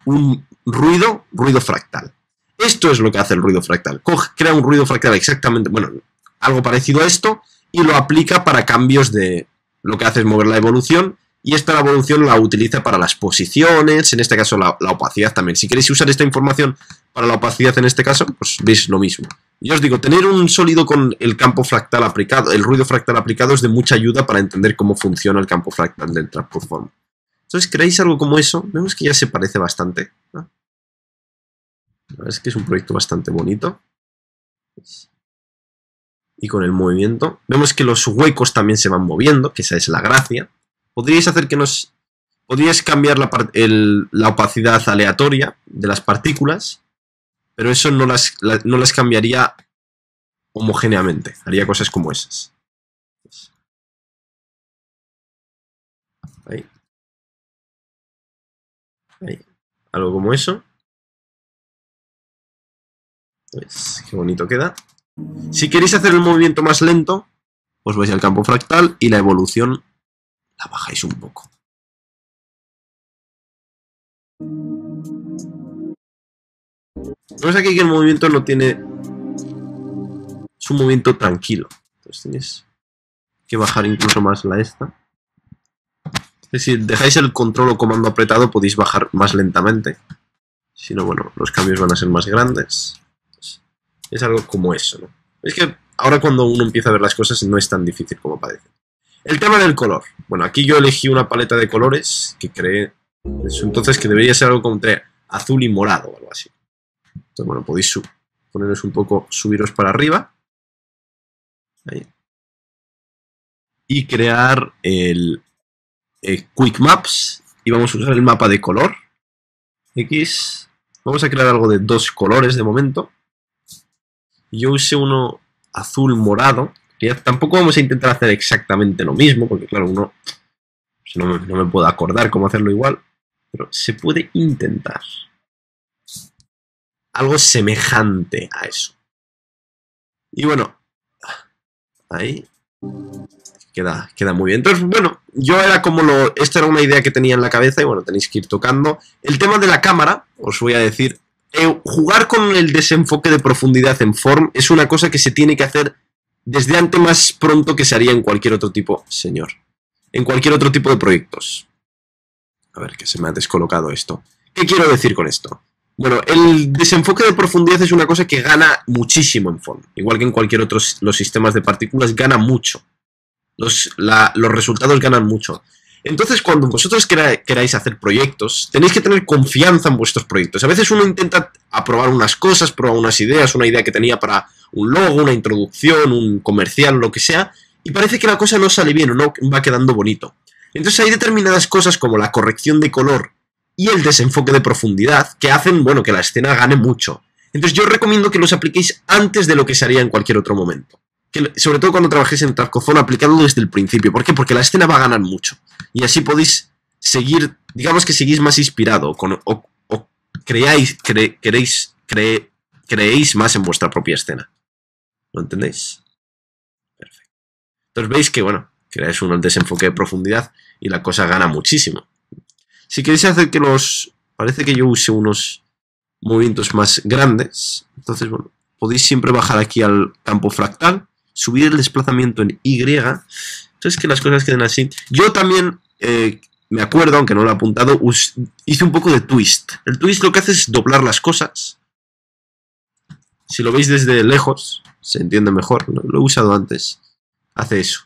un ruido fractal. Esto es lo que hace el ruido fractal. Crea un ruido fractal exactamente, bueno, algo parecido a esto, y lo aplica para cambios de... Lo que hace es mover la evolución, y esta evolución la utiliza para las posiciones, en este caso la opacidad también. Si queréis usar esta información para la opacidad en este caso, pues veis lo mismo. Yo os digo, tener un sólido con el campo fractal aplicado, el ruido fractal aplicado, es de mucha ayuda para entender cómo funciona el campo fractal del Trap-Conform. Entonces, ¿creéis algo como eso? Vemos que ya se parece bastante, ¿no? La verdad es que es un proyecto bastante bonito. Y con el movimiento. Vemos que los huecos también se van moviendo, que esa es la gracia. Podríais cambiar la opacidad aleatoria de las partículas, pero eso no las cambiaría homogéneamente. Haría cosas como esas. Ahí. Ahí. Algo como eso. Pues, qué bonito queda. Si queréis hacer el movimiento más lento, os vais al campo fractal y la evolución La bajáis un poco. Vemos aquí que el movimiento no tiene... Es un movimiento tranquilo. Entonces tienes que bajar incluso más la esta. Es decir, dejáis el control o comando apretado, podéis bajar más lentamente. Si no, bueno, los cambios van a ser más grandes. Es algo como eso, ¿no? Es que ahora cuando uno empieza a ver las cosas no es tan difícil como parece. El tema del color. Bueno, aquí yo elegí una paleta de colores que creé. Entonces que debería ser algo como entre azul y morado o algo así. Entonces, bueno, podéis poneros un poco, subiros para arriba. Ahí. Y crear el Quick Maps. Y vamos a usar el mapa de color. X. Vamos a crear algo de 2 colores de momento. Yo usé uno azul morado. Que tampoco vamos a intentar hacer exactamente lo mismo, porque claro, uno pues no me puedo acordar cómo hacerlo igual. Pero se puede intentar. Algo semejante a eso. Y bueno, ahí queda muy bien. Entonces, bueno, yo era como esta era una idea que tenía en la cabeza y bueno, tenéis que ir tocando. El tema de la cámara, os voy a decir, jugar con el desenfoque de profundidad en Form es una cosa que se tiene que hacer desde antes más pronto que se haría en cualquier otro tipo, en cualquier otro tipo de proyectos. A ver, que se me ha descolocado esto. ¿Qué quiero decir con esto? Bueno, el desenfoque de profundidad es una cosa que gana muchísimo en Form. Igual que en cualquier otro, los sistemas de partículas gana mucho. Los resultados ganan mucho. Entonces, cuando vosotros queráis hacer proyectos, tenéis que tener confianza en vuestros proyectos. A veces uno intenta aprobar unas cosas, probar unas ideas, una idea que tenía para un logo, una introducción, un comercial, lo que sea, y parece que la cosa no sale bien o no va quedando bonito. Entonces hay determinadas cosas como la corrección de color y el desenfoque de profundidad que hacen, bueno, que la escena gane mucho. Entonces yo os recomiendo que los apliquéis antes de lo que se haría en cualquier otro momento. Sobre todo cuando trabajéis en Trafcophone, aplicadlo desde el principio. ¿Por qué? Porque la escena va a ganar mucho. Y así podéis seguir, digamos que seguís más inspirado o creéis más en vuestra propia escena. ¿Lo entendéis? Perfecto. Entonces veis que, bueno, creáis un desenfoque de profundidad y la cosa gana muchísimo. Si queréis hacer que parece que yo use unos movimientos más grandes, entonces, bueno, podéis siempre bajar aquí al campo fractal, subir el desplazamiento en Y, entonces que las cosas queden así. Yo también, me acuerdo, aunque no lo he apuntado, hice un poco de twist. El twist lo que hace es doblar las cosas. Si lo veis desde lejos, se entiende mejor. Lo he usado antes. Hace eso.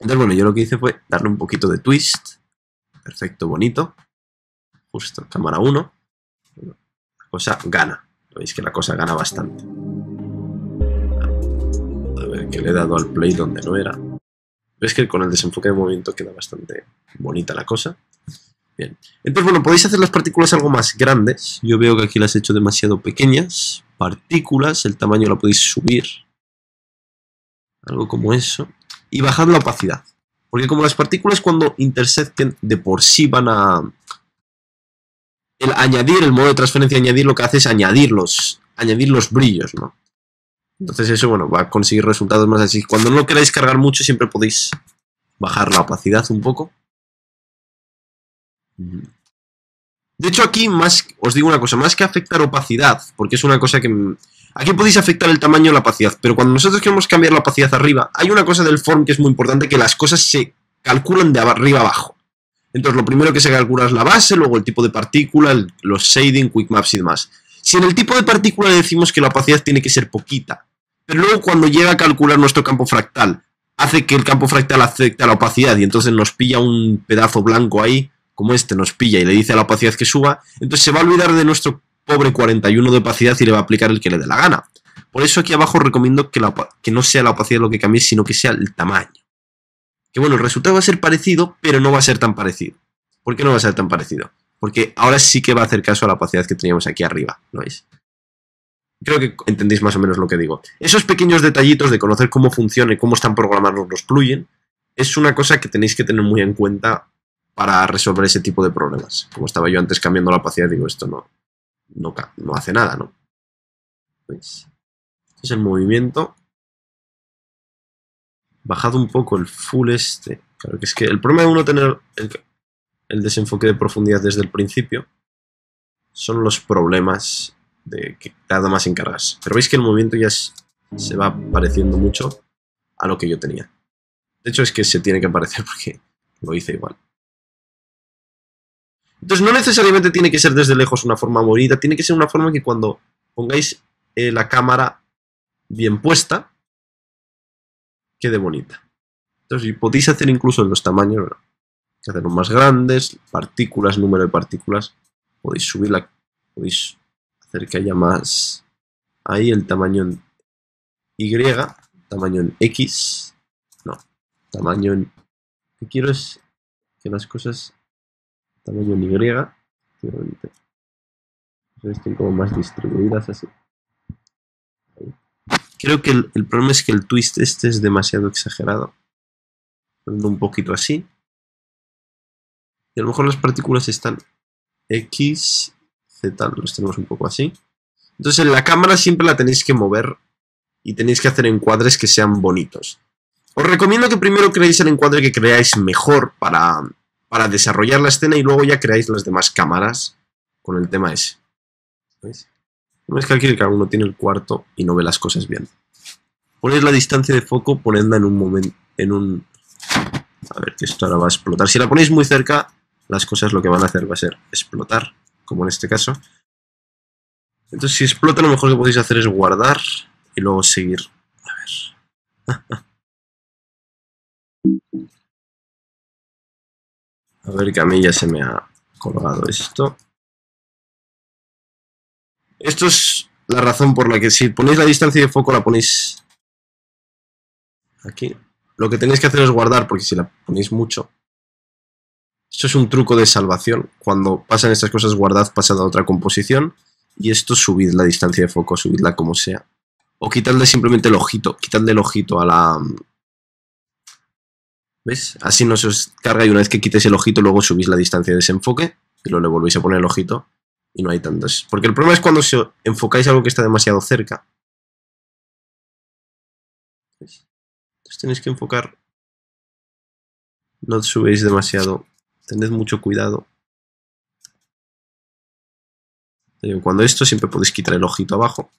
Entonces, bueno, yo lo que hice fue darle un poquito de twist. Perfecto, bonito. Justo, cámara 1. La cosa gana. Veis que la cosa gana bastante. A ver, que le he dado al play donde no era. Ves que con el desenfoque de movimiento queda bastante bonita la cosa. Bien. Entonces, bueno, podéis hacer las partículas algo más grandes. Yo veo que aquí las he hecho demasiado pequeñas. Partículas, el tamaño lo podéis subir. Algo como eso. Y bajad la opacidad. Porque como las partículas cuando intersecten de por sí van a... el modo de transferencia añadir lo que hace es añadir los brillos, ¿no? Entonces eso, bueno, va a conseguir resultados más así. Cuando no queráis cargar mucho siempre podéis bajar la opacidad un poco. De hecho aquí os digo una cosa, más que afectar opacidad, porque es una cosa que... Aquí podéis afectar el tamaño de la opacidad, pero cuando nosotros queremos cambiar la opacidad arriba, hay una cosa del form que es muy importante, que las cosas se calculan de arriba abajo. Entonces lo primero que se calcula es la base, luego el tipo de partícula, los shading, quick maps y demás. Si en el tipo de partícula le decimos que la opacidad tiene que ser poquita, pero luego cuando llega a calcular nuestro campo fractal, hace que el campo fractal afecte a la opacidad y entonces nos pilla un pedazo blanco ahí, como este nos pilla y le dice a la opacidad que suba, entonces se va a olvidar de nuestro pobre 41 de opacidad y le va a aplicar el que le dé la gana. Por eso aquí abajo recomiendo que no sea la opacidad lo que cambie, sino que sea el tamaño. Que bueno, el resultado va a ser parecido, pero no va a ser tan parecido. ¿Por qué no va a ser tan parecido? Porque ahora sí que va a hacer caso a la opacidad que teníamos aquí arriba, ¿lo veis? Creo que entendéis más o menos lo que digo. Esos pequeños detallitos de conocer cómo funciona y cómo están programados los plugins es una cosa que tenéis que tener muy en cuenta para resolver ese tipo de problemas. Como estaba yo antes cambiando la opacidad, digo, esto no hace nada, ¿no? ¿Veis? Este es el movimiento. bajado un poco el full este. Claro que es que el problema de uno tener el desenfoque de profundidad desde el principio son los problemas de que tarda más en cargarse. Pero veis que el movimiento ya se va pareciendo mucho a lo que yo tenía. De hecho es que se tiene que parecer porque lo hice igual. Entonces no necesariamente tiene que ser desde lejos una forma bonita, tiene que ser una forma que cuando pongáis la cámara bien puesta, quede bonita. Entonces podéis hacer incluso los tamaños, bueno, hacerlos más grandes, partículas, número de partículas, podéis subirla, podéis hacer que haya más ahí el tamaño en Y, tamaño en X, no, tamaño en... Lo que quiero es que las cosas tamaño en Y estén como más distribuidas así. Creo que el problema es que el twist este es demasiado exagerado. Poniendo un poquito así. Y a lo mejor las partículas están X, Z, los tenemos un poco así. Entonces en la cámara siempre la tenéis que mover y tenéis que hacer encuadres que sean bonitos. Os recomiendo que primero creéis el encuadre que creáis mejor para desarrollar la escena y luego ya creáis las demás cámaras con el tema ese. ¿Veis? No es que aquí cada uno tiene el cuarto y no ve las cosas bien. Ponéis la distancia de foco, ponedla en un momento, a ver, que esto ahora va a explotar. Si la ponéis muy cerca, las cosas lo que van a hacer va a ser explotar, como en este caso. Entonces si explota, lo mejor que podéis hacer es guardar y luego seguir. A ver. A ver, que a mí ya se me ha colgado esto. Esto es la razón por la que si ponéis la distancia de foco la ponéis aquí. Lo que tenéis que hacer es guardar, porque si la ponéis mucho... Esto es un truco de salvación. Cuando pasan estas cosas, guardad, pasad a otra composición. Y esto subid la distancia de foco, subidla como sea. O quitadle simplemente el ojito. Quitadle el ojito a la... ¿Ves? Así no se os carga y una vez que quitéis el ojito, luego subís la distancia de desenfoque y luego le volvéis a poner el ojito y no hay tantos. Porque el problema es cuando se enfocáis algo que está demasiado cerca. ¿Ves? Entonces tenéis que enfocar. No subéis demasiado. Tened mucho cuidado. Cuando esto siempre podéis quitar el ojito abajo.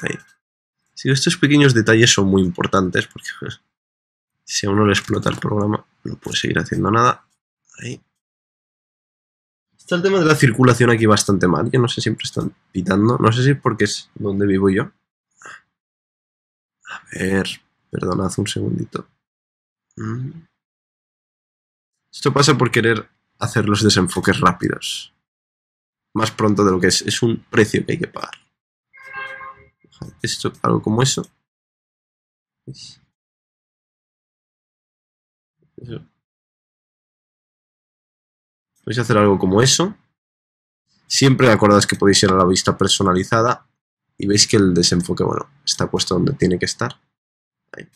Ahí. Sí, estos pequeños detalles son muy importantes porque si a uno le explota el programa no puede seguir haciendo nada. Ahí. Está el tema de la circulación aquí bastante mal, que no sé, siempre están pitando. No sé si es porque es donde vivo yo. A ver, perdonad un segundito. Esto pasa por querer hacer los desenfoques rápidos. Más pronto de lo que es. Es un precio que hay que pagar. Esto, algo como eso. Eso. Podéis hacer algo como eso. Siempre acordaos que podéis ir a la vista personalizada y veis que el desenfoque, bueno, está puesto donde tiene que estar. Ahí.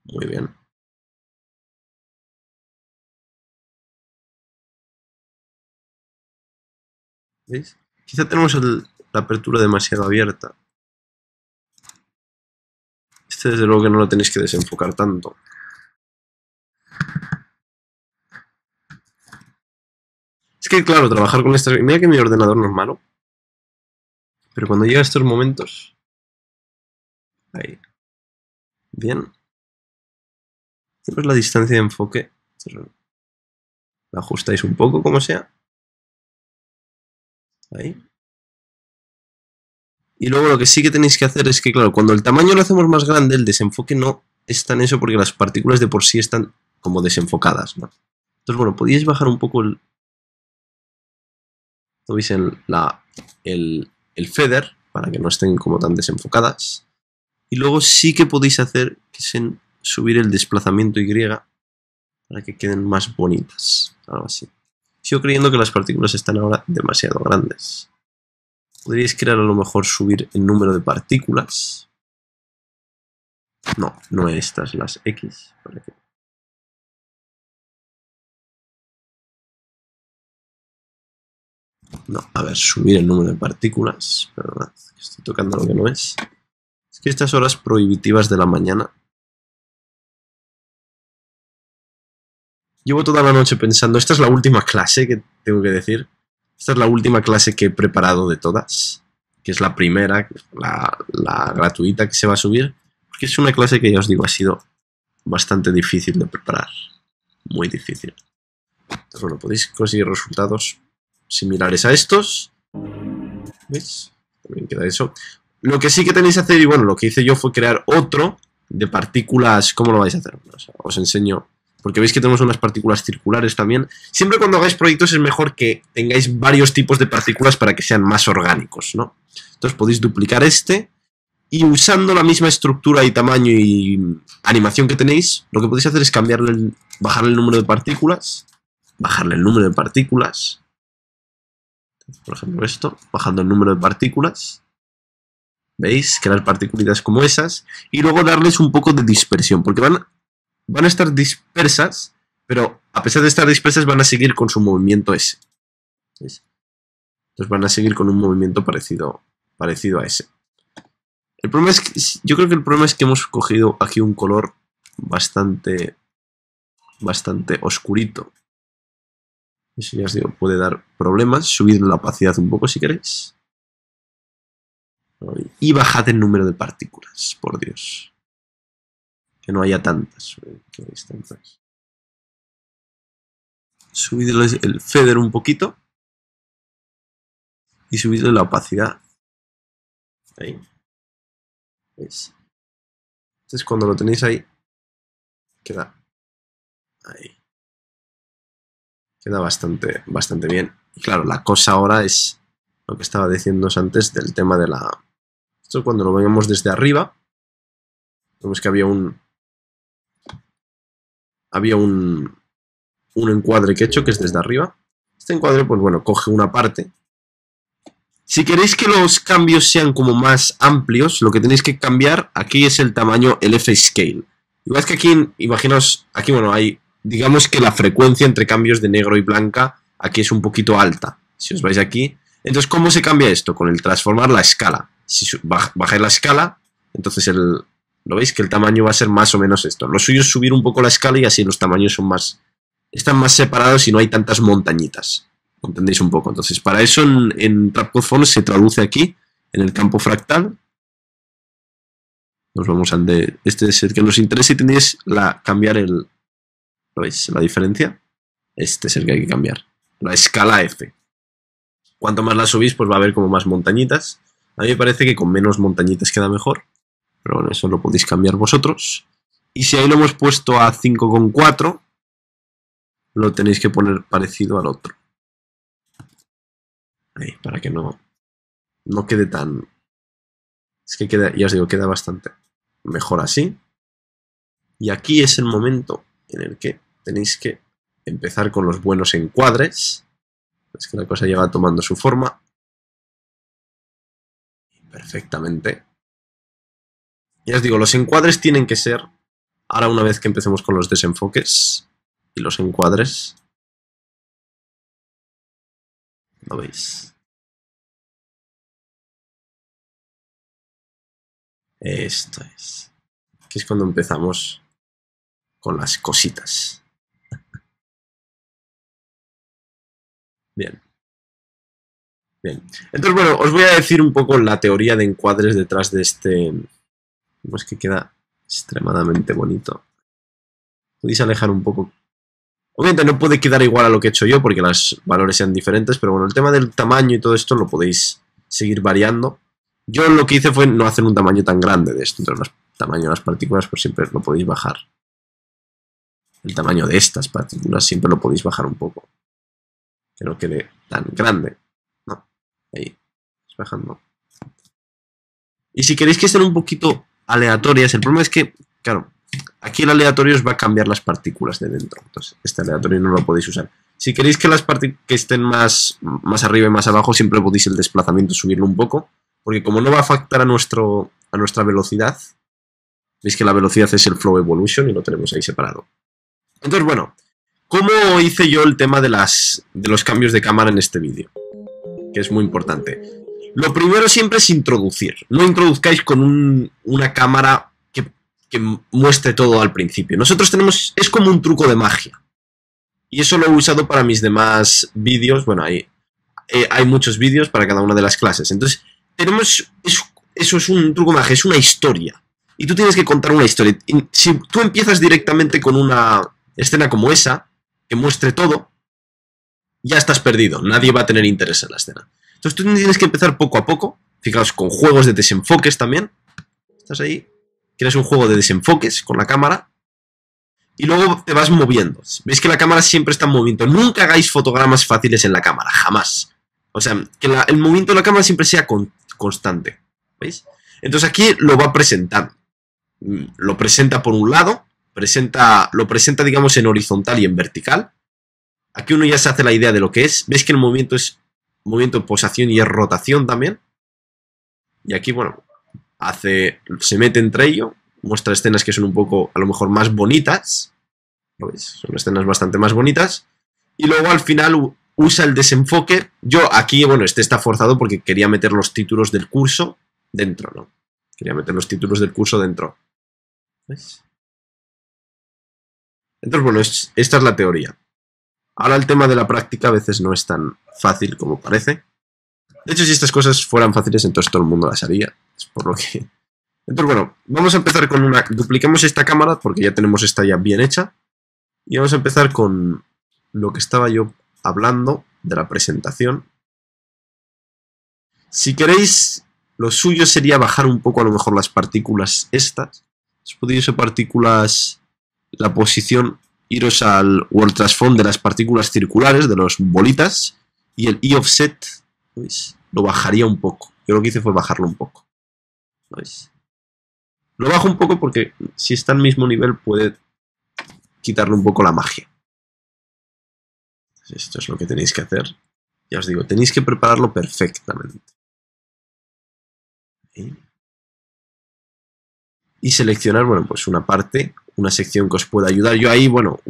Muy bien. ¿Veis? Quizá tenemos la apertura demasiado abierta. Este desde luego que no lo tenéis que desenfocar tanto. Es que claro, trabajar con estas... Mira que mi ordenador no es malo. Pero cuando llega a estos momentos... Ahí. Bien. Tenemos la distancia de enfoque. La ajustáis un poco, como sea. Ahí. Y luego lo que sí que tenéis que hacer es que, claro, cuando el tamaño lo hacemos más grande, el desenfoque no es tan eso porque las partículas de por sí están como desenfocadas, ¿no? Entonces, bueno, podéis bajar un poco el... ¿No veis? El feather, para que no estén como tan desenfocadas. Y luego sí que podéis hacer que es subir el desplazamiento Y para que queden más bonitas. Algo así. Sigo creyendo que las partículas están ahora demasiado grandes. Podríais crear a lo mejor subir el número de partículas. No, no estas, las X. Para que... No, a ver, subir el número de partículas. Perdón, estoy tocando lo que no es. Es que estas horas prohibitivas de la mañana. Llevo toda la noche pensando, esta es la última clase que tengo que decir. Esta es la última clase que he preparado de todas. Que es la primera, la gratuita que se va a subir. Porque es una clase que ya os digo, ha sido bastante difícil de preparar. Muy difícil. Entonces, bueno, podéis conseguir resultados similares a estos. ¿Veis? También queda eso. Lo que sí que tenéis que hacer, y bueno, lo que hice yo fue crear otro de partículas. ¿Cómo lo vais a hacer? O sea, os enseño. Porque veis que tenemos unas partículas circulares también. Siempre cuando hagáis proyectos es mejor que tengáis varios tipos de partículas para que sean más orgánicos, ¿no? Entonces podéis duplicar este. Y usando la misma estructura y tamaño y animación que tenéis, lo que podéis hacer es cambiarle, bajarle el número de partículas. Bajarle el número de partículas. Por ejemplo esto, bajando el número de partículas. ¿Veis? Crear partículas como esas. Y luego darles un poco de dispersión. Porque van a estar dispersas, pero a pesar de estar dispersas van a seguir con su movimiento ese. ¿Veis? Entonces van a seguir con un movimiento parecido a ese. El problema es que, yo creo que el problema es que hemos cogido aquí un color bastante oscurito. Eso ya os digo, puede dar problemas. Subid la opacidad un poco si queréis. Y bajad el número de partículas, por Dios. Que no haya tantas. Subid el feather un poquito. Y subidle la opacidad. Ahí. ¿Veis? Entonces cuando lo tenéis ahí, queda ahí. Queda bastante bien. Y claro, la cosa ahora es lo que estaba diciéndoos antes del tema de la... Esto cuando lo vemos desde arriba, vemos que había un encuadre que he hecho que es desde arriba. Este encuadre, pues bueno, coge una parte. Si queréis que los cambios sean como más amplios, lo que tenéis que cambiar aquí es el tamaño, el F-Scale. Igual que aquí, imaginaos, aquí bueno, hay, digamos que la frecuencia entre cambios de negro y blanca, aquí es un poquito alta. Si os vais aquí, entonces ¿cómo se cambia esto? Con el transformar la escala. Si bajáis la escala, entonces lo veis que el tamaño va a ser más o menos esto. Lo suyo es subir un poco la escala y así los tamaños están más separados y no hay tantas montañitas. ¿Entendéis un poco? Entonces, para eso en Trapcode Font se traduce aquí, en el campo fractal. Nos vamos al de... Este es el que nos interesa y tenéis cambiar el... ¿Lo veis? La diferencia. Este es el que hay que cambiar. La escala F. Cuanto más la subís, pues va a haber como más montañitas. A mí me parece que con menos montañitas queda mejor. Pero bueno, eso lo podéis cambiar vosotros. Y si ahí lo hemos puesto a 5,4, lo tenéis que poner parecido al otro. Ahí, para que no quede tan... Es que queda, ya os digo, queda bastante mejor así. Y aquí es el momento en el que tenéis que empezar con los buenos encuadres. Es que la cosa lleva tomando su forma. Perfectamente. Ya os digo, los encuadres tienen que ser... Ahora una vez que empecemos con los desenfoques y los encuadres... ¿Lo veis? Esto es. Aquí es cuando empezamos con las cositas. Bien. Bien. Entonces, bueno, os voy a decir un poco la teoría de encuadres detrás de este... Pues que queda extremadamente bonito. Podéis alejar un poco. Obviamente no puede quedar igual a lo que he hecho yo porque los valores sean diferentes, pero bueno, el tema del tamaño y todo esto lo podéis seguir variando. Yo lo que hice fue no hacer un tamaño tan grande de esto. Entonces, el tamaño de las partículas pues siempre lo podéis bajar. El tamaño de estas partículas siempre lo podéis bajar un poco. Que no quede tan grande. No, ahí, bajando. Y si queréis que estén un poquito aleatorias, el problema es que, claro, aquí el aleatorio os va a cambiar las partículas de dentro. Entonces, este aleatorio no lo podéis usar. Si queréis que las partículas que estén más arriba y más abajo, siempre podéis el desplazamiento subirlo un poco. Porque como no va a afectar a nuestra velocidad, veis que la velocidad es el Flow Evolution y lo tenemos ahí separado. Entonces, bueno, ¿cómo hice yo el tema de los cambios de cámara en este vídeo? que es muy importante. Lo primero siempre es introducir. No introduzcáis con una cámara que muestre todo al principio. Nosotros tenemos... Es como un truco de magia. Y eso lo he usado para mis demás vídeos. Bueno, hay muchos vídeos para cada una de las clases. Entonces, tenemos... Eso es un truco de magia, es una historia. Y tú tienes que contar una historia. Y si tú empiezas directamente con una escena como esa, que muestre todo, ya estás perdido. Nadie va a tener interés en la escena. Entonces tú tienes que empezar poco a poco. Fijaos, con juegos de desenfoques también. Estás ahí, creas un juego de desenfoques con la cámara. Y luego te vas moviendo. Veis que la cámara siempre está en movimiento. Nunca hagáis fotogramas fáciles en la cámara, jamás. O sea, que el movimiento de la cámara siempre sea constante. ¿Veis? Entonces aquí lo va a presentar. Lo presenta por un lado. Lo presenta, digamos, en horizontal y en vertical. Aquí uno ya se hace la idea de lo que es. ¿Veis que el movimiento es movimiento de posación y es rotación también? Y aquí, bueno, se mete entre ello. Muestra escenas que son un poco, a lo mejor, más bonitas. ¿Lo veis? Son escenas bastante más bonitas. Y luego al final usa el desenfoque. Yo aquí, bueno, este está forzado porque quería meter los títulos del curso dentro, ¿no? Quería meter los títulos del curso dentro. ¿Veis? Entonces, bueno, esta es la teoría. Ahora el tema de la práctica a veces no es tan fácil como parece. De hecho, si estas cosas fueran fáciles, entonces todo el mundo las haría. Es por lo que... Entonces, bueno, vamos a empezar con una... Dupliquemos esta cámara porque ya tenemos esta ya bien hecha. Y vamos a empezar con lo que estaba yo hablando de la presentación. Si queréis, lo suyo sería bajar un poco a lo mejor las partículas estas. Si podéis usar partículas... La posición... Iros al World Transform de las partículas circulares, de los bolitas, y el E-Offset, ¿veis? Lo bajaría un poco. Yo lo que hice fue bajarlo un poco. ¿Veis? Lo bajo un poco porque si está al mismo nivel puede quitarle un poco la magia. Esto es lo que tenéis que hacer. Ya os digo, tenéis que prepararlo perfectamente. ¿Sí? Y seleccionar, bueno, pues una parte, una sección que os pueda ayudar. Yo ahí, bueno,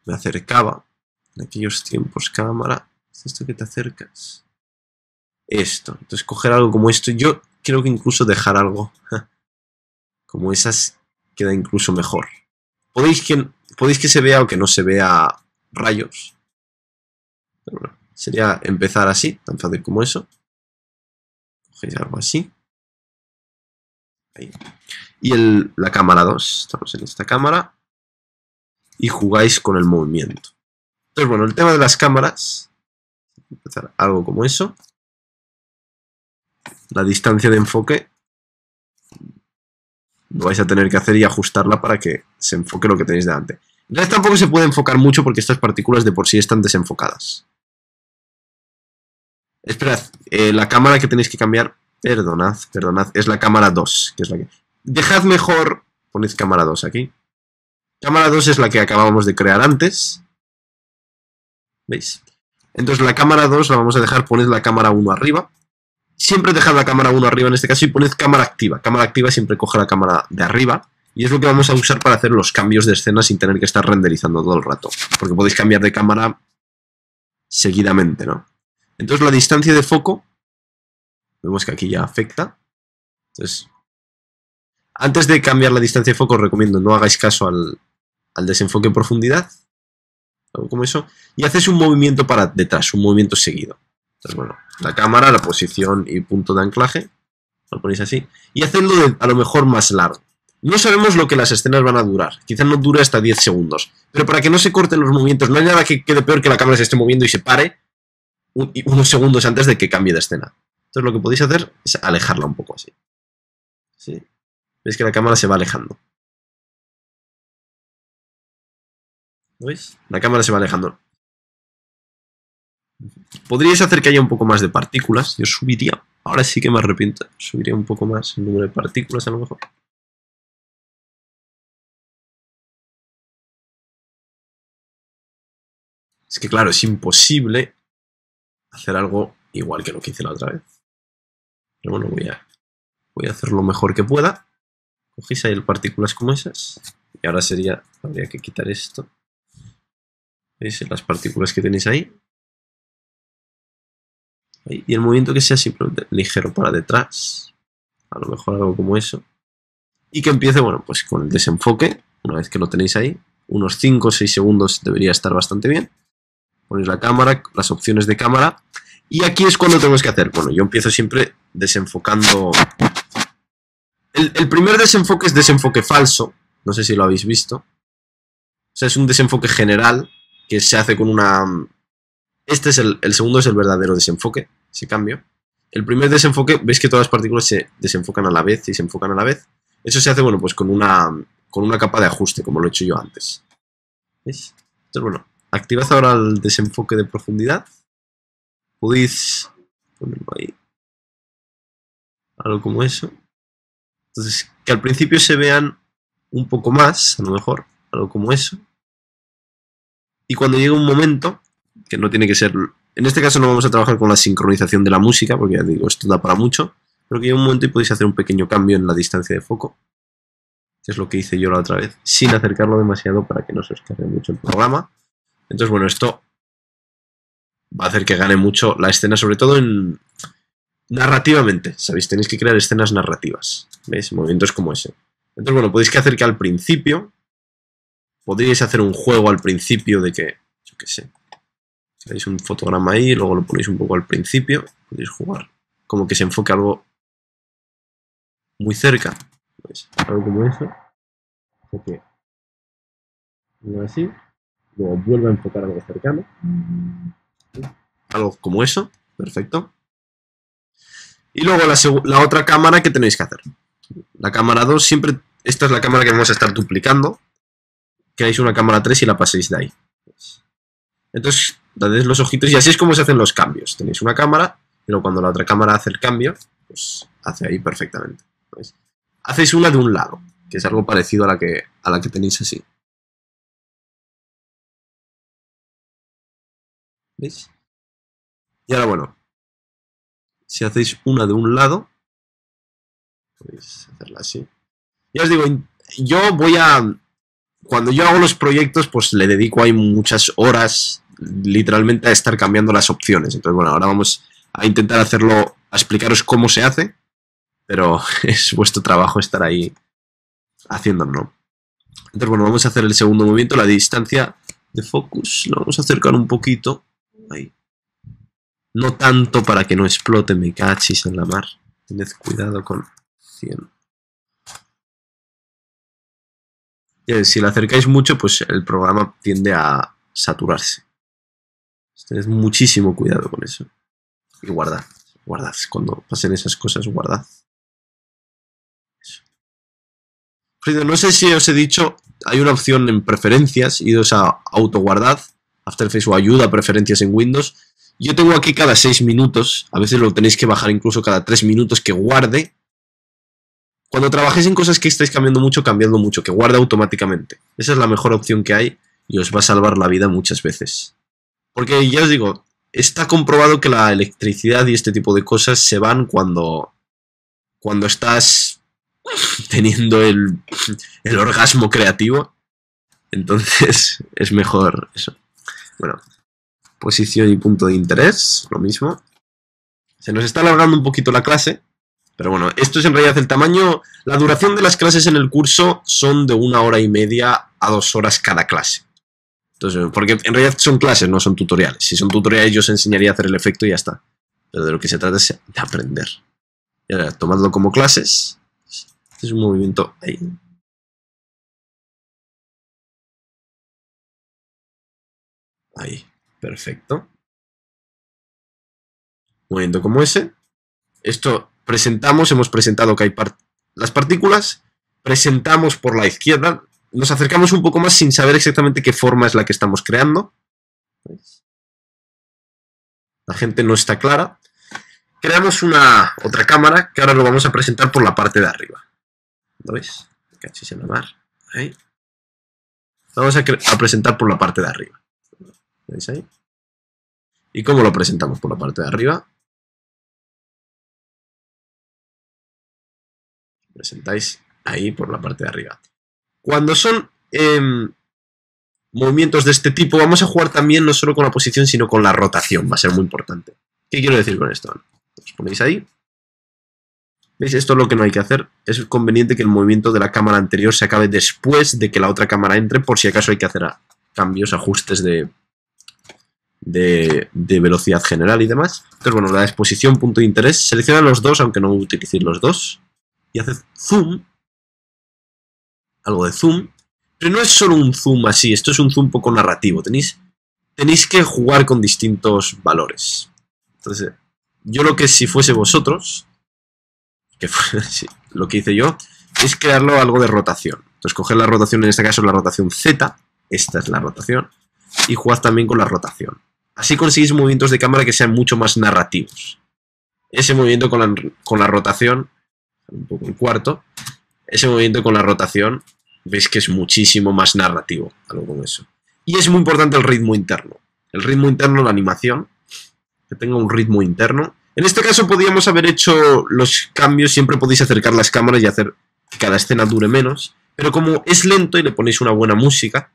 me acercaba. En aquellos tiempos, cámara. ¿Es esto que te acercas? Esto. Entonces, coger algo como esto. Yo creo que incluso dejar algo como esas queda incluso mejor. Podéis que se vea o que no se vea rayos. Pero bueno, sería empezar así, tan fácil como eso. Cogéis algo así. Ahí. Y la cámara 2, estamos en esta cámara, y jugáis con el movimiento. Entonces, bueno, el tema de las cámaras, empezar algo como eso. La distancia de enfoque lo vais a tener que hacer y ajustarla para que se enfoque lo que tenéis delante. En realidad tampoco se puede enfocar mucho porque estas partículas de por sí están desenfocadas. Esperad, la cámara que tenéis que cambiar, perdonad, es la cámara 2, que es la que... Dejad mejor, poned cámara 2 aquí. Cámara 2 es la que acabábamos de crear antes. ¿Veis? Entonces la cámara 2 la vamos a dejar, poned la cámara 1 arriba. Siempre dejad la cámara 1 arriba en este caso y poned cámara activa. Cámara activa siempre coge la cámara de arriba. Y es lo que vamos a usar para hacer los cambios de escena sin tener que estar renderizando todo el rato. Porque podéis cambiar de cámara seguidamente, ¿no? Entonces la distancia de foco, vemos que aquí ya afecta. Entonces, antes de cambiar la distancia de foco os recomiendo no hagáis caso al desenfoque en profundidad. Algo como eso. Y hacéis un movimiento para detrás, un movimiento seguido. Entonces, bueno, la cámara, la posición y punto de anclaje. Lo ponéis así. Y hacedlo a lo mejor más largo. No sabemos lo que las escenas van a durar. Quizás no dure hasta 10 segundos. Pero para que no se corten los movimientos, no hay nada que quede peor que la cámara se esté moviendo y se pare unos segundos antes de que cambie de escena. Entonces lo que podéis hacer es alejarla un poco así. ¿Sí? Veis que la cámara se va alejando. ¿Veis? La cámara se va alejando. Podríais hacer que haya un poco más de partículas. Yo subiría. Ahora sí que me arrepiento. Subiría un poco más el número de partículas a lo mejor. Es que claro, es imposible hacer algo igual que lo que hice la otra vez. Pero bueno, voy a hacer lo mejor que pueda. Cogéis ahí partículas como esas. Y ahora habría que quitar esto. ¿Veis las partículas que tenéis ahí? Ahí. Y el movimiento que sea simplemente ligero para detrás. A lo mejor algo como eso. Y que empiece, bueno, pues con el desenfoque. Una vez que lo tenéis ahí. Unos 5 o 6 segundos debería estar bastante bien. Ponéis la cámara, las opciones de cámara. Y aquí es cuando tenemos que hacer. Bueno, yo empiezo siempre desenfocando. El primer desenfoque es desenfoque falso. No sé si lo habéis visto. O sea, es un desenfoque general que se hace con una... Este es el segundo, es el verdadero desenfoque, ese cambio. El primer desenfoque, veis que todas las partículas se desenfocan a la vez y se enfocan a la vez. Eso se hace, bueno, pues con una capa de ajuste, como lo he hecho yo antes. ¿Veis? Entonces, bueno, activad ahora el desenfoque de profundidad. Podéis ponerlo ahí. Algo como eso. Entonces, que al principio se vean un poco más, a lo mejor, algo como eso. Y cuando llegue un momento, que no tiene que ser... En este caso no vamos a trabajar con la sincronización de la música, porque ya digo, esto da para mucho. Pero que llegue un momento y podéis hacer un pequeño cambio en la distancia de foco. Que es lo que hice yo la otra vez, sin acercarlo demasiado para que no se os cargue mucho el programa. Entonces, bueno, esto va a hacer que gane mucho la escena, sobre todo en... narrativamente, ¿sabéis? Tenéis que crear escenas narrativas. ¿Veis? Movimientos como ese. Entonces, bueno, podéis que hacer que al principio... Podríais hacer un juego al principio de que... Yo qué sé. Hacéis un fotograma ahí y luego lo ponéis un poco al principio. Podéis jugar. Como que se enfoque algo muy cerca. ¿Veis? Algo como eso. Porque... así. Luego vuelve a enfocar algo cercano. Algo como eso. Perfecto. Y luego la otra cámara que tenéis que hacer. La cámara 2 siempre... Esta es la cámara que vamos a estar duplicando. Creáis una cámara 3 y la paséis de ahí. Entonces, dadles los ojitos y así es como se hacen los cambios. Tenéis una cámara, y luego cuando la otra cámara hace el cambio, pues hace ahí perfectamente. ¿Veis? Hacéis una de un lado, que es algo parecido a la que tenéis así. ¿Veis? Y ahora, bueno, si hacéis una de un lado, podéis hacerla así. Ya os digo, yo voy a... Cuando yo hago los proyectos, pues le dedico ahí muchas horas, literalmente, a estar cambiando las opciones. Entonces, bueno, ahora vamos a intentar hacerlo, a explicaros cómo se hace, pero es vuestro trabajo estar ahí haciéndolo, ¿no? Entonces, bueno, vamos a hacer el segundo movimiento, la distancia de focus, lo vamos a acercar un poquito, ahí. No tanto para que no explote, me cachis en la mar. Tened cuidado con 100. Si le acercáis mucho, pues el programa tiende a saturarse. Tened muchísimo cuidado con eso. Y guardad. Guardad. Cuando pasen esas cosas, guardad. Eso. No sé si os he dicho, hay una opción en preferencias, idos a autoguardad, After Effects o ayuda a preferencias en Windows. Yo tengo aquí cada 6 minutos, a veces lo tenéis que bajar incluso cada 3 minutos, que guarde. Cuando trabajéis en cosas que estáis cambiando mucho, cambiando mucho, que guarde automáticamente. Esa es la mejor opción que hay y os va a salvar la vida muchas veces. Porque ya os digo, está comprobado que la electricidad y este tipo de cosas se van cuando estás teniendo el orgasmo creativo. Entonces es mejor eso. Bueno, posición y punto de interés, lo mismo. Se nos está alargando un poquito la clase. Pero bueno, esto es en realidad el tamaño... La duración de las clases en el curso son de 1 hora y media a 2 horas cada clase. Entonces, porque en realidad son clases, no son tutoriales. Si son tutoriales yo os enseñaría a hacer el efecto y ya está. Pero de lo que se trata es de aprender. Y ahora, tomadlo como clases. Este es un movimiento ahí. Ahí, perfecto. Movimiento como ese. Esto... hemos presentado que hay las partículas, presentamos por la izquierda, nos acercamos un poco más sin saber exactamente qué forma es la que estamos creando. La gente no está clara. Creamos otra cámara que ahora lo vamos a presentar por la parte de arriba. ¿Lo veis? Cachis en la mar. Ahí. Vamos a presentar por la parte de arriba. ¿Veis ahí? ¿Y cómo lo presentamos por la parte de arriba? Presentáis ahí por la parte de arriba. Cuando son movimientos de este tipo, vamos a jugar también no solo con la posición, sino con la rotación. Va a ser muy importante. ¿Qué quiero decir con esto? Os ponéis ahí. ¿Veis? Esto es lo que no hay que hacer. Es conveniente que el movimiento de la cámara anterior se acabe después de que la otra cámara entre, por si acaso hay que hacer cambios, ajustes de velocidad general y demás. Entonces, bueno, la exposición, punto de interés. Selecciona los dos, aunque no utilicéis los dos. Y haced zoom. Algo de zoom. Pero no es solo un zoom así, esto es un zoom poco narrativo. Tenéis que jugar con distintos valores. Entonces, yo lo que si fuese vosotros, sí, lo que hice yo, es crearlo algo de rotación. Entonces, coger la rotación, en este caso la rotación Z, esta es la rotación, y jugad también con la rotación. Así conseguís movimientos de cámara que sean mucho más narrativos. Ese movimiento con la rotación, un poco el cuarto, ese movimiento con la rotación, veis que es muchísimo más narrativo, algo como eso. Y es muy importante el ritmo interno. El ritmo interno, la animación, que tenga un ritmo interno. En este caso podríamos haber hecho los cambios, siempre podéis acercar las cámaras y hacer que cada escena dure menos. Pero como es lento y le ponéis una buena música,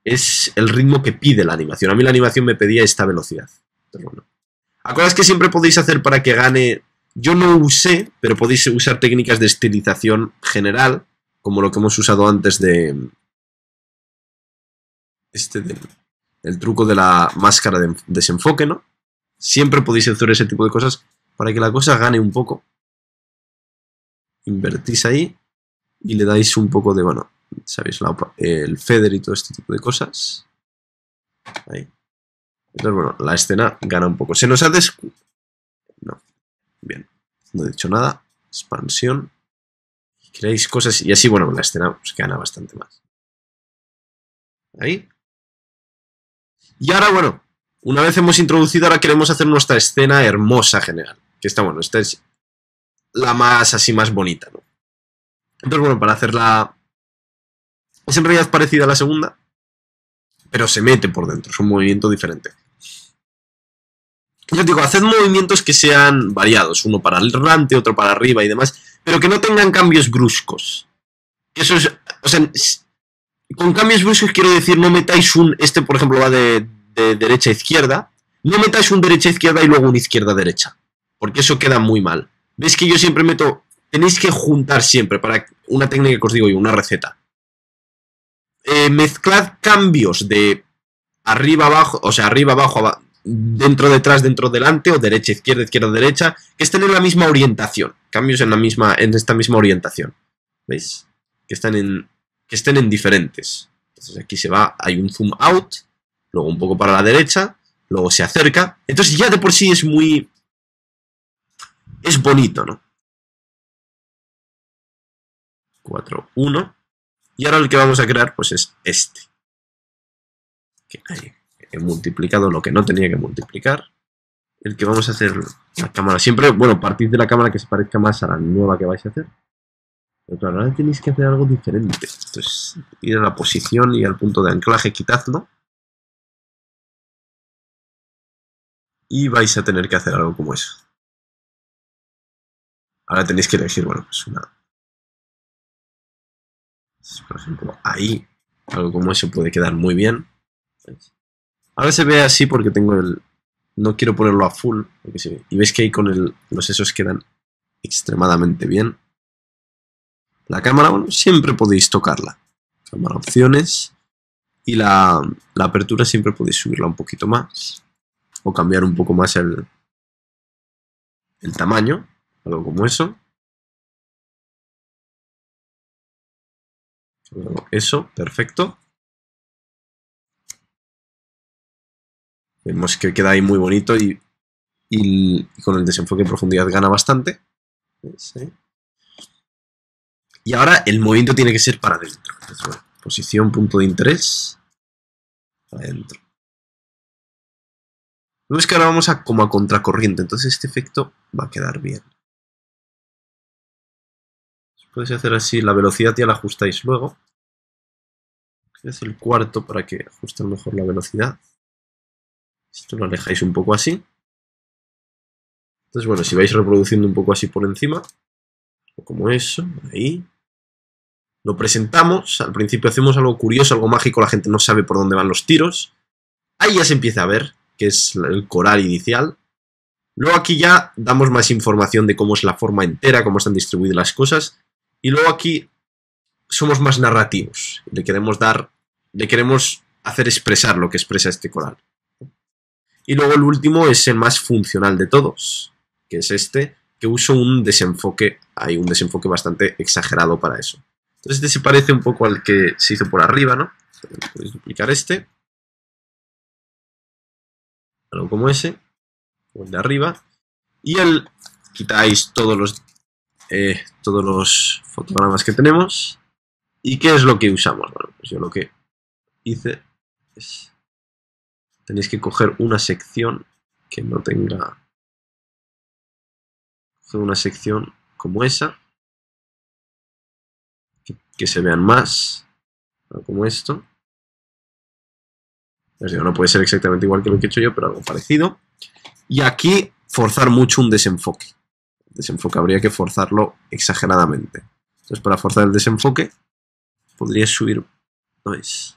es el ritmo que pide la animación. A mí la animación me pedía esta velocidad. Pero bueno. Acordaos que siempre podéis hacer para que gane... Yo no usé, pero podéis usar técnicas de estilización general, como lo que hemos usado antes de... el truco de la máscara de desenfoque, ¿no? Siempre podéis hacer ese tipo de cosas para que la cosa gane un poco. Invertís ahí y le dais un poco de, bueno, ¿sabéis? El feather y todo este tipo de cosas. Ahí. Entonces, bueno, la escena gana un poco. Se nos ha No. Bien. No he dicho nada. Expansión. Creáis cosas y así, bueno, la escena pues, gana bastante más. Ahí. Y ahora, bueno, una vez hemos introducido, ahora queremos hacer nuestra escena hermosa general. Que está, bueno, esta es la más, así, más bonita, ¿no? Entonces, bueno, para hacerla... Es en realidad parecida a la segunda, pero se mete por dentro, es un movimiento diferente. Yo digo, haced movimientos que sean variados, uno para adelante, otro para arriba y demás, pero que no tengan cambios bruscos. Eso es, o sea, con cambios bruscos quiero decir, no metáis este por ejemplo va de derecha a izquierda, no metáis un derecha-izquierda y luego un izquierda-derecha, porque eso queda muy mal. ¿Veis que yo siempre meto, tenéis que juntar siempre, para una técnica que os digo yo, una receta. Mezclad cambios de arriba-abajo, o sea, arriba-abajo, dentro, detrás, dentro, delante, o derecha-izquierda, izquierda-derecha, que estén en la misma orientación, cambios en esta misma orientación. ¿Veis? Que estén en diferentes. Entonces aquí se va, hay un zoom out, luego un poco para la derecha, luego se acerca. Entonces ya de por sí es muy... es bonito, ¿no? 4, 1. Y ahora el que vamos a crear pues es este. Que he multiplicado lo que no tenía que multiplicar. El que vamos a hacer la cámara. Siempre, bueno, partid de la cámara que se parezca más a la nueva que vais a hacer. Pero claro, ahora tenéis que hacer algo diferente. Entonces, ir a la posición y al punto de anclaje, quitadlo. Y vais a tener que hacer algo como eso. Ahora tenéis que elegir, bueno, pues una... Por ejemplo, ahí, algo como eso puede quedar muy bien. Ahora se ve así porque tengo el... No quiero ponerlo a full. Porque sí. Y veis que ahí con los esos quedan extremadamente bien. La cámara, bueno, siempre podéis tocarla. Cámara opciones. Y la apertura siempre podéis subirla un poquito más. O cambiar un poco más el tamaño. Algo como eso. Eso, perfecto. Vemos que queda ahí muy bonito y con el desenfoque en profundidad gana bastante. ¿Sí? Y ahora el movimiento tiene que ser para adentro. Entonces, bueno, posición, punto de interés. Para adentro. Vemos que ahora vamos como a contracorriente, entonces este efecto va a quedar bien. Podéis hacer así, la velocidad ya la ajustáis luego. Es el cuarto para que ajuste mejor la velocidad. Esto lo alejáis un poco así. Entonces, bueno, si vais reproduciendo un poco así por encima, o como eso, ahí. Lo presentamos, al principio hacemos algo curioso, algo mágico, la gente no sabe por dónde van los tiros. Ahí ya se empieza a ver, que es el coral inicial. Luego aquí ya damos más información de cómo es la forma entera, cómo están distribuidas las cosas. Y luego aquí somos más narrativos. Le queremos hacer expresar lo que expresa este coral. Y luego el último es el más funcional de todos, que es este, que uso un desenfoque. Hay un desenfoque bastante exagerado para eso. Entonces este se parece un poco al que se hizo por arriba, ¿no? Podéis duplicar este. Algo como ese. O el de arriba. Y quitáis todos los fotogramas que tenemos. ¿Y qué es lo que usamos? Bueno, pues yo lo que hice es... Tenéis que coger una sección que no tenga... Coger una sección como esa. Que se vean más. Como esto. Les digo, no puede ser exactamente igual que lo que he hecho yo, pero algo parecido. Y aquí forzar mucho un desenfoque. El desenfoque habría que forzarlo exageradamente. Entonces, para forzar el desenfoque, podría subir... ¿No es?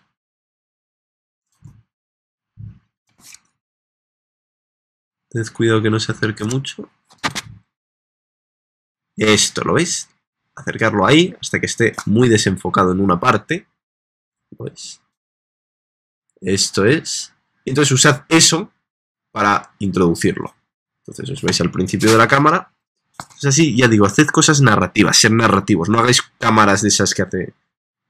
Tened cuidado que no se acerque mucho. Esto, ¿lo veis? Acercarlo ahí hasta que esté muy desenfocado en una parte. ¿Lo veis? Esto es. Y entonces usad eso para introducirlo. Entonces os veis al principio de la cámara. Es así, ya digo, haced cosas narrativas, ser narrativos. No hagáis cámaras de esas que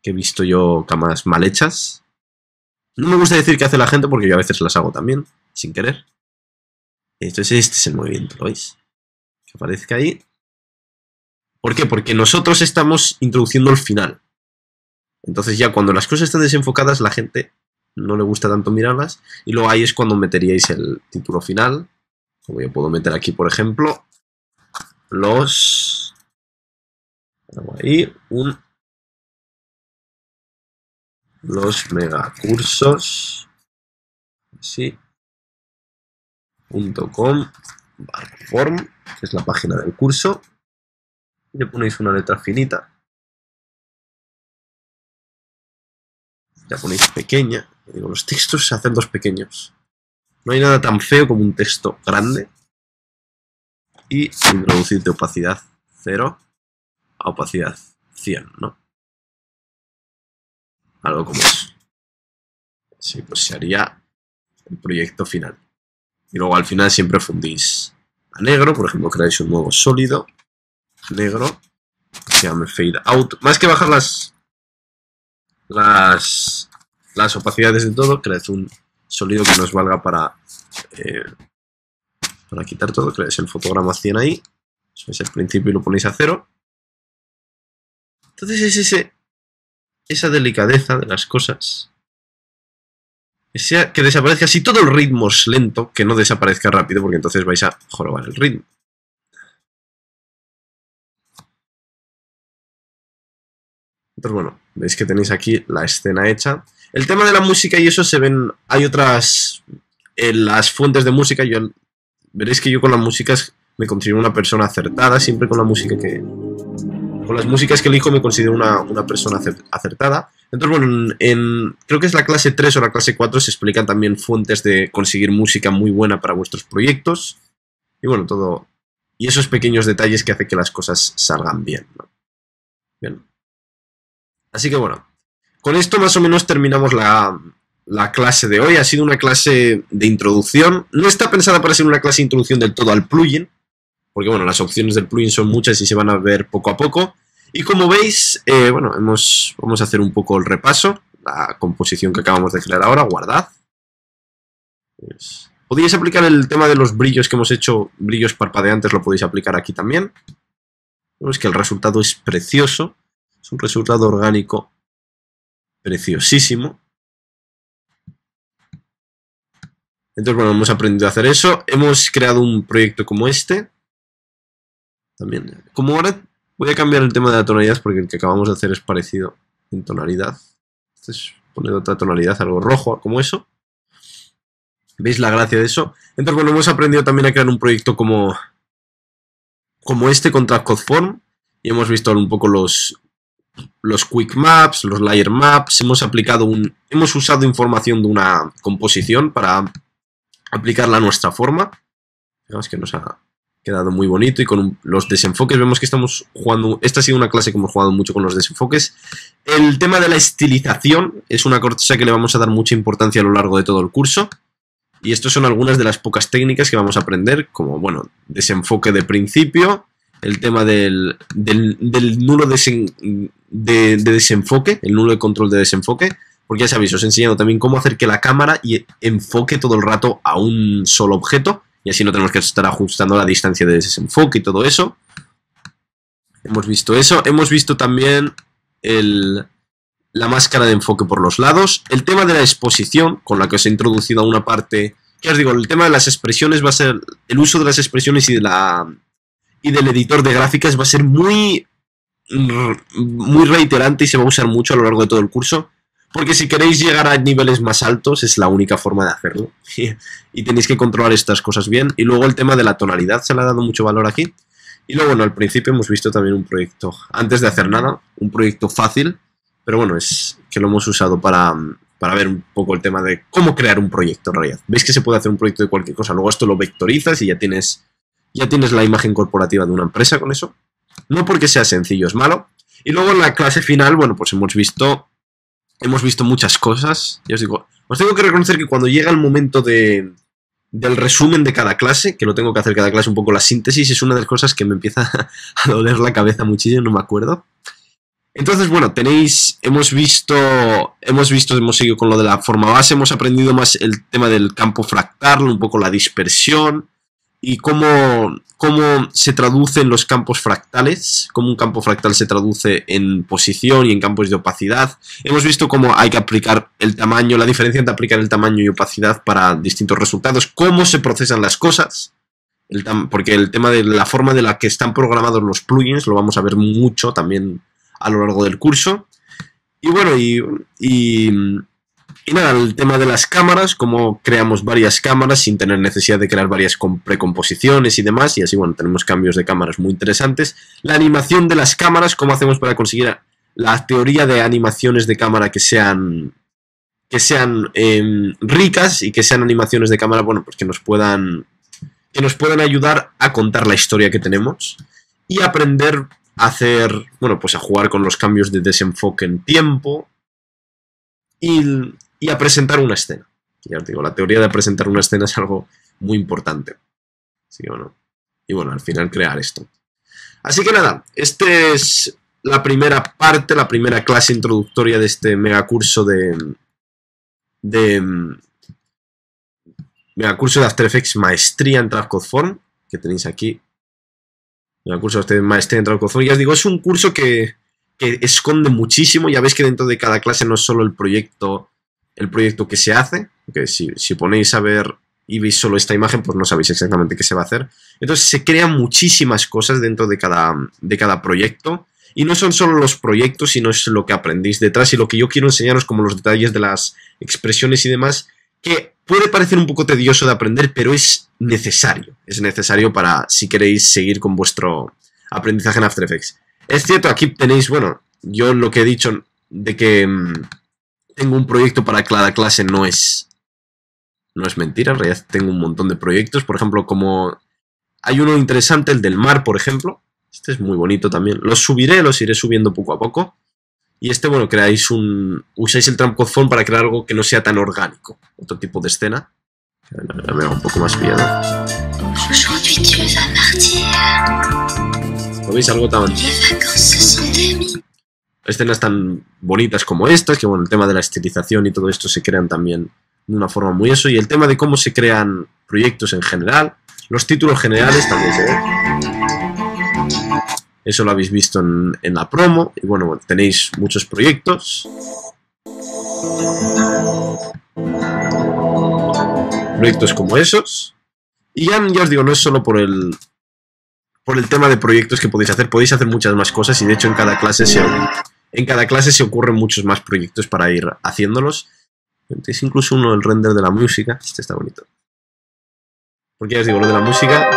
he visto yo, cámaras mal hechas. No me gusta decir que hace la gente porque yo a veces las hago también, sin querer. Entonces este es el movimiento, ¿lo veis? Que aparezca ahí. ¿Por qué? Porque nosotros estamos introduciendo el final. Entonces ya cuando las cosas están desenfocadas, la gente no le gusta tanto mirarlas. Y luego ahí es cuando meteríais el título final. Como yo puedo meter aquí, por ejemplo, los... Ahí, los megacursos. Así. .com/form, que es la página del curso. Y le ponéis una letra finita. La ponéis pequeña. Digo, los textos se hacen dos pequeños. No hay nada tan feo como un texto grande. Y introducir de opacidad 0 a opacidad 100, ¿no? Algo como eso. Así pues se haría el proyecto final. Y luego al final siempre fundís a negro. Por ejemplo, creáis un nuevo sólido negro que se llame fade out. Más que bajar las opacidades de todo, creáis un sólido que nos valga para quitar todo. Creáis el fotograma 100 ahí. Eso es el principio y lo ponéis a 0. Entonces es esa delicadeza de las cosas. Que desaparezca, si todo el ritmo es lento, que no desaparezca rápido, porque entonces vais a jorobar el ritmo. Entonces, bueno, veis que tenéis aquí la escena hecha. El tema de la música y eso se ven... Hay otras... En las fuentes de música, veréis que yo con las músicas me considero una persona acertada, siempre con la música que... Con las músicas que elijo me considero una persona acertada. Entonces, bueno, creo que es la clase 3 o la clase 4 se explican también fuentes de conseguir música muy buena para vuestros proyectos. Y bueno, todo... Y esos pequeños detalles que hacen que las cosas salgan bien, ¿no? Bien. Así que bueno, con esto más o menos terminamos la clase de hoy. Ha sido una clase de introducción. No está pensada para ser una clase de introducción del todo al plugin, porque bueno, las opciones del plugin son muchas y se van a ver poco a poco. Y como veis, bueno, vamos a hacer un poco el repaso. La composición que acabamos de crear ahora, guardad. Pues, podéis aplicar el tema de los brillos que hemos hecho, brillos parpadeantes, lo podéis aplicar aquí también. Vemos que el resultado es precioso. Es un resultado orgánico preciosísimo. Entonces, bueno, hemos aprendido a hacer eso. Hemos creado un proyecto como este. También. Como ahora voy a cambiar el tema de la tonalidad porque el que acabamos de hacer es parecido en tonalidad. Entonces, poner otra tonalidad, algo rojo, como eso. ¿Veis la gracia de eso? Entonces, bueno, hemos aprendido también a crear un proyecto como este con Trap Code Form. Y hemos visto un poco los quick maps, los layer maps. Hemos usado información de una composición para aplicarla a nuestra forma. Digamos que nos ha quedado muy bonito y con los desenfoques vemos que estamos jugando. Esta ha sido una clase que hemos jugado mucho con los desenfoques. El tema de la estilización es una cosa que le vamos a dar mucha importancia a lo largo de todo el curso. Y estas son algunas de las pocas técnicas que vamos a aprender, como, bueno, desenfoque de principio, el tema del nulo de desenfoque, el nulo de control de desenfoque, porque ya sabéis, os he enseñado también cómo hacer que la cámara enfoque todo el rato a un solo objeto, y así no tenemos que estar ajustando la distancia de desenfoque y todo eso. Hemos visto eso, hemos visto también la máscara de enfoque por los lados, el tema de la exposición, con la que os he introducido a una parte, que os digo, el tema de las expresiones va a ser, el uso de las expresiones y del editor de gráficas va a ser muy reiterante y se va a usar mucho a lo largo de todo el curso, porque si queréis llegar a niveles más altos es la única forma de hacerlo, y tenéis que controlar estas cosas bien. Y luego el tema de la tonalidad se le ha dado mucho valor aquí, y luego, bueno, al principio hemos visto también un proyecto, antes de hacer nada, un proyecto fácil. Pero bueno, es que lo hemos usado para ver un poco el tema de cómo crear un proyecto en realidad. Veis que se puede hacer un proyecto de cualquier cosa. Luego esto lo vectorizas y ya tienes la imagen corporativa de una empresa con eso. No porque sea sencillo, es malo. Y luego en la clase final, bueno, pues hemos visto muchas cosas. Ya os digo, os tengo que reconocer que cuando llega el momento del resumen de cada clase, que lo tengo que hacer cada clase un poco la síntesis, es una de las cosas que me empieza a doler la cabeza muchísimo, no me acuerdo. Entonces, bueno, hemos seguido con lo de la forma base, hemos aprendido más el tema del campo fractal, un poco la dispersión y cómo se traducen los campos fractales, cómo un campo fractal se traduce en posición y en campos de opacidad. Hemos visto cómo hay que aplicar el tamaño, la diferencia entre aplicar el tamaño y opacidad para distintos resultados, cómo se procesan las cosas, porque el tema de la forma de la que están programados los plugins lo vamos a ver mucho también a lo largo del curso. Y bueno, y nada, el tema de las cámaras, cómo creamos varias cámaras sin tener necesidad de crear varias precomposiciones y demás, y así, bueno, tenemos cambios de cámaras muy interesantes. La animación de las cámaras, cómo hacemos para conseguir la teoría de animaciones de cámara que sean ricas y que sean animaciones de cámara, bueno, pues que nos puedan ayudar a contar la historia que tenemos y aprender a hacer, bueno, pues a jugar con los cambios de desenfoque en tiempo y a presentar una escena. Ya os digo, la teoría de presentar una escena es algo muy importante. ¿Sí o no? Y bueno, al final crear esto. Así que nada, este es la primera parte, la primera clase introductoria de este megacurso megacurso de After Effects Maestría en Trapcode Form, que tenéis aquí. Megacurso de Maestría en Trapcode Form. Ya os digo, es un curso que esconde muchísimo. Ya veis que dentro de cada clase no es solo el proyecto que se hace, porque si ponéis a ver y veis solo esta imagen, pues no sabéis exactamente qué se va a hacer. Entonces se crean muchísimas cosas dentro de cada proyecto. Y no son solo los proyectos, sino es lo que aprendéis detrás. Y lo que yo quiero enseñaros como los detalles de las expresiones y demás, que puede parecer un poco tedioso de aprender, pero es necesario. Es necesario para si queréis seguir con vuestro aprendizaje en After Effects. Es cierto, aquí tenéis, bueno, yo lo que he dicho de que tengo un proyecto para cada clase no es mentira. En realidad tengo un montón de proyectos. Por ejemplo, como hay uno interesante, el del mar, por ejemplo. Este es muy bonito también. Los iré subiendo poco a poco. Y este, bueno, usáis el Trapcode Form para crear algo que no sea tan orgánico. Otro tipo de escena. Me hago un poco más pillado. ¿Lo veis? Algo tan... escenas tan bonitas como estas, que bueno, el tema de la estilización y todo esto se crean también de una forma muy eso. Y el tema de cómo se crean proyectos en general. Los títulos generales también se ven. Eso lo habéis visto en la promo. Y bueno, tenéis muchos proyectos. Proyectos como esos. Y ya os digo, no es solo por el tema de proyectos que podéis hacer muchas más cosas. Y de hecho en cada clase se ocurren muchos más proyectos para ir haciéndolos. Es incluso uno el render de la música. Este está bonito. Porque ya os digo, lo de la música...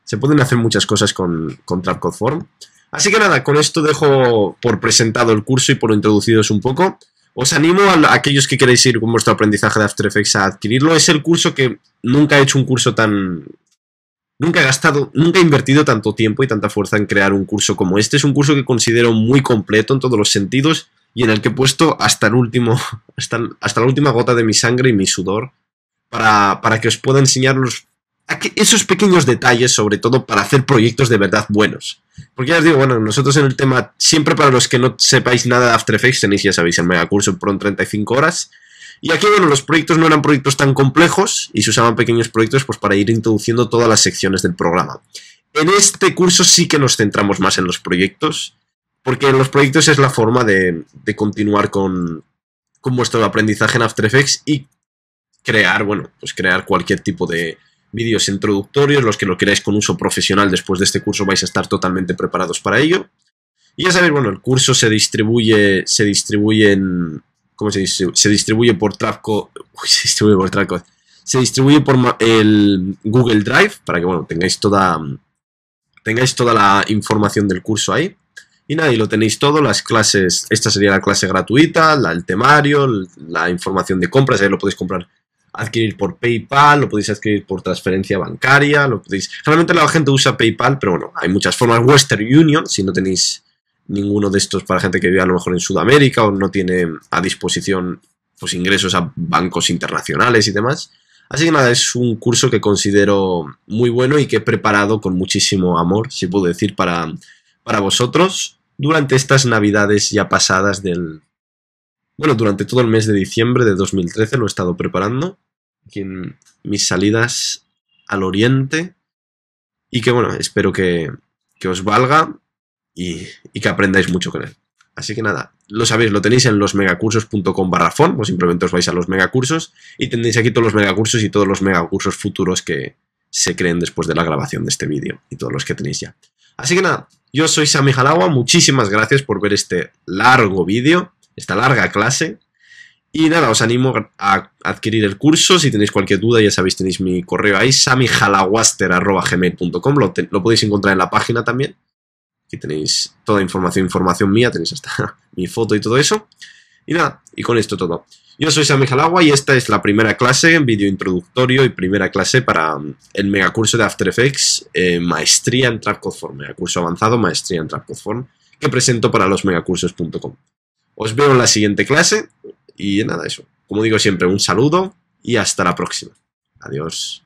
se pueden hacer muchas cosas con Trapcode Form. Así que nada, con esto dejo por presentado el curso y por introduciros un poco. Os animo a aquellos que queréis ir con vuestro aprendizaje de After Effects a adquirirlo. Es el curso que nunca he hecho un curso tan... Nunca he invertido tanto tiempo y tanta fuerza en crear un curso como este. Es un curso que considero muy completo en todos los sentidos y en el que he puesto hasta el último, hasta la última gota de mi sangre y mi sudor para que os pueda enseñar esos pequeños detalles, sobre todo para hacer proyectos de verdad buenos. Porque ya os digo, bueno, nosotros en el tema, siempre para los que no sepáis nada de After Effects, tenéis, ya sabéis, el megacurso Pro en 35 horas. Y aquí, bueno, los proyectos no eran proyectos tan complejos y se usaban pequeños proyectos pues para ir introduciendo todas las secciones del programa. En este curso sí que nos centramos más en los proyectos, porque en los proyectos es la forma de continuar con vuestro aprendizaje en After Effects y crear, bueno, pues crear cualquier tipo de vídeos introductorios. Los que lo queráis con uso profesional después de este curso vais a estar totalmente preparados para ello. Y ya sabéis, bueno, el curso se distribuye en... ¿Cómo se dice? Se distribuye por Trapcode. Se distribuye por el Google Drive para que, bueno, tengáis toda la información del curso ahí. Y nada, y lo tenéis todo, las clases. Esta sería la clase gratuita, el temario, la información de compras. Ahí lo podéis adquirir por PayPal, lo podéis adquirir por transferencia bancaria, Generalmente la gente usa PayPal, pero bueno, hay muchas formas. Western Union, si no tenéis ninguno de estos para gente que vive a lo mejor en Sudamérica o no tiene a disposición pues ingresos a bancos internacionales y demás. Así que nada, es un curso que considero muy bueno y que he preparado con muchísimo amor, si puedo decir, para vosotros durante estas navidades ya pasadas Bueno, durante todo el mes de diciembre de 2013 lo he estado preparando aquí en mis salidas al oriente y que, bueno, espero que os valga y que aprendáis mucho con él. Así que nada, lo sabéis, lo tenéis en losmegacursos.com/fon, o simplemente os vais a los megacursos y tendréis aquí todos los megacursos y todos los megacursos futuros que se creen después de la grabación de este vídeo y todos los que tenéis ya. Así que nada, yo soy Sami Halawa, muchísimas gracias por ver este largo vídeo, esta larga clase. Y nada, os animo a adquirir el curso. Si tenéis cualquier duda, ya sabéis, tenéis mi correo ahí, samihalawaster@gmail.com. Lo podéis encontrar en la página también. Aquí tenéis toda información mía, tenéis hasta mi foto y todo eso. Y nada, y con esto todo. Yo soy Sami Halawa y esta es la primera clase, vídeo introductorio y primera clase para el megacurso de After Effects, Maestría en Trapcode Form, megacurso avanzado, Maestría en Trapcode Form, que presento para losmegacursos.com. Os veo en la siguiente clase y nada, eso. Como digo siempre, un saludo y hasta la próxima. Adiós.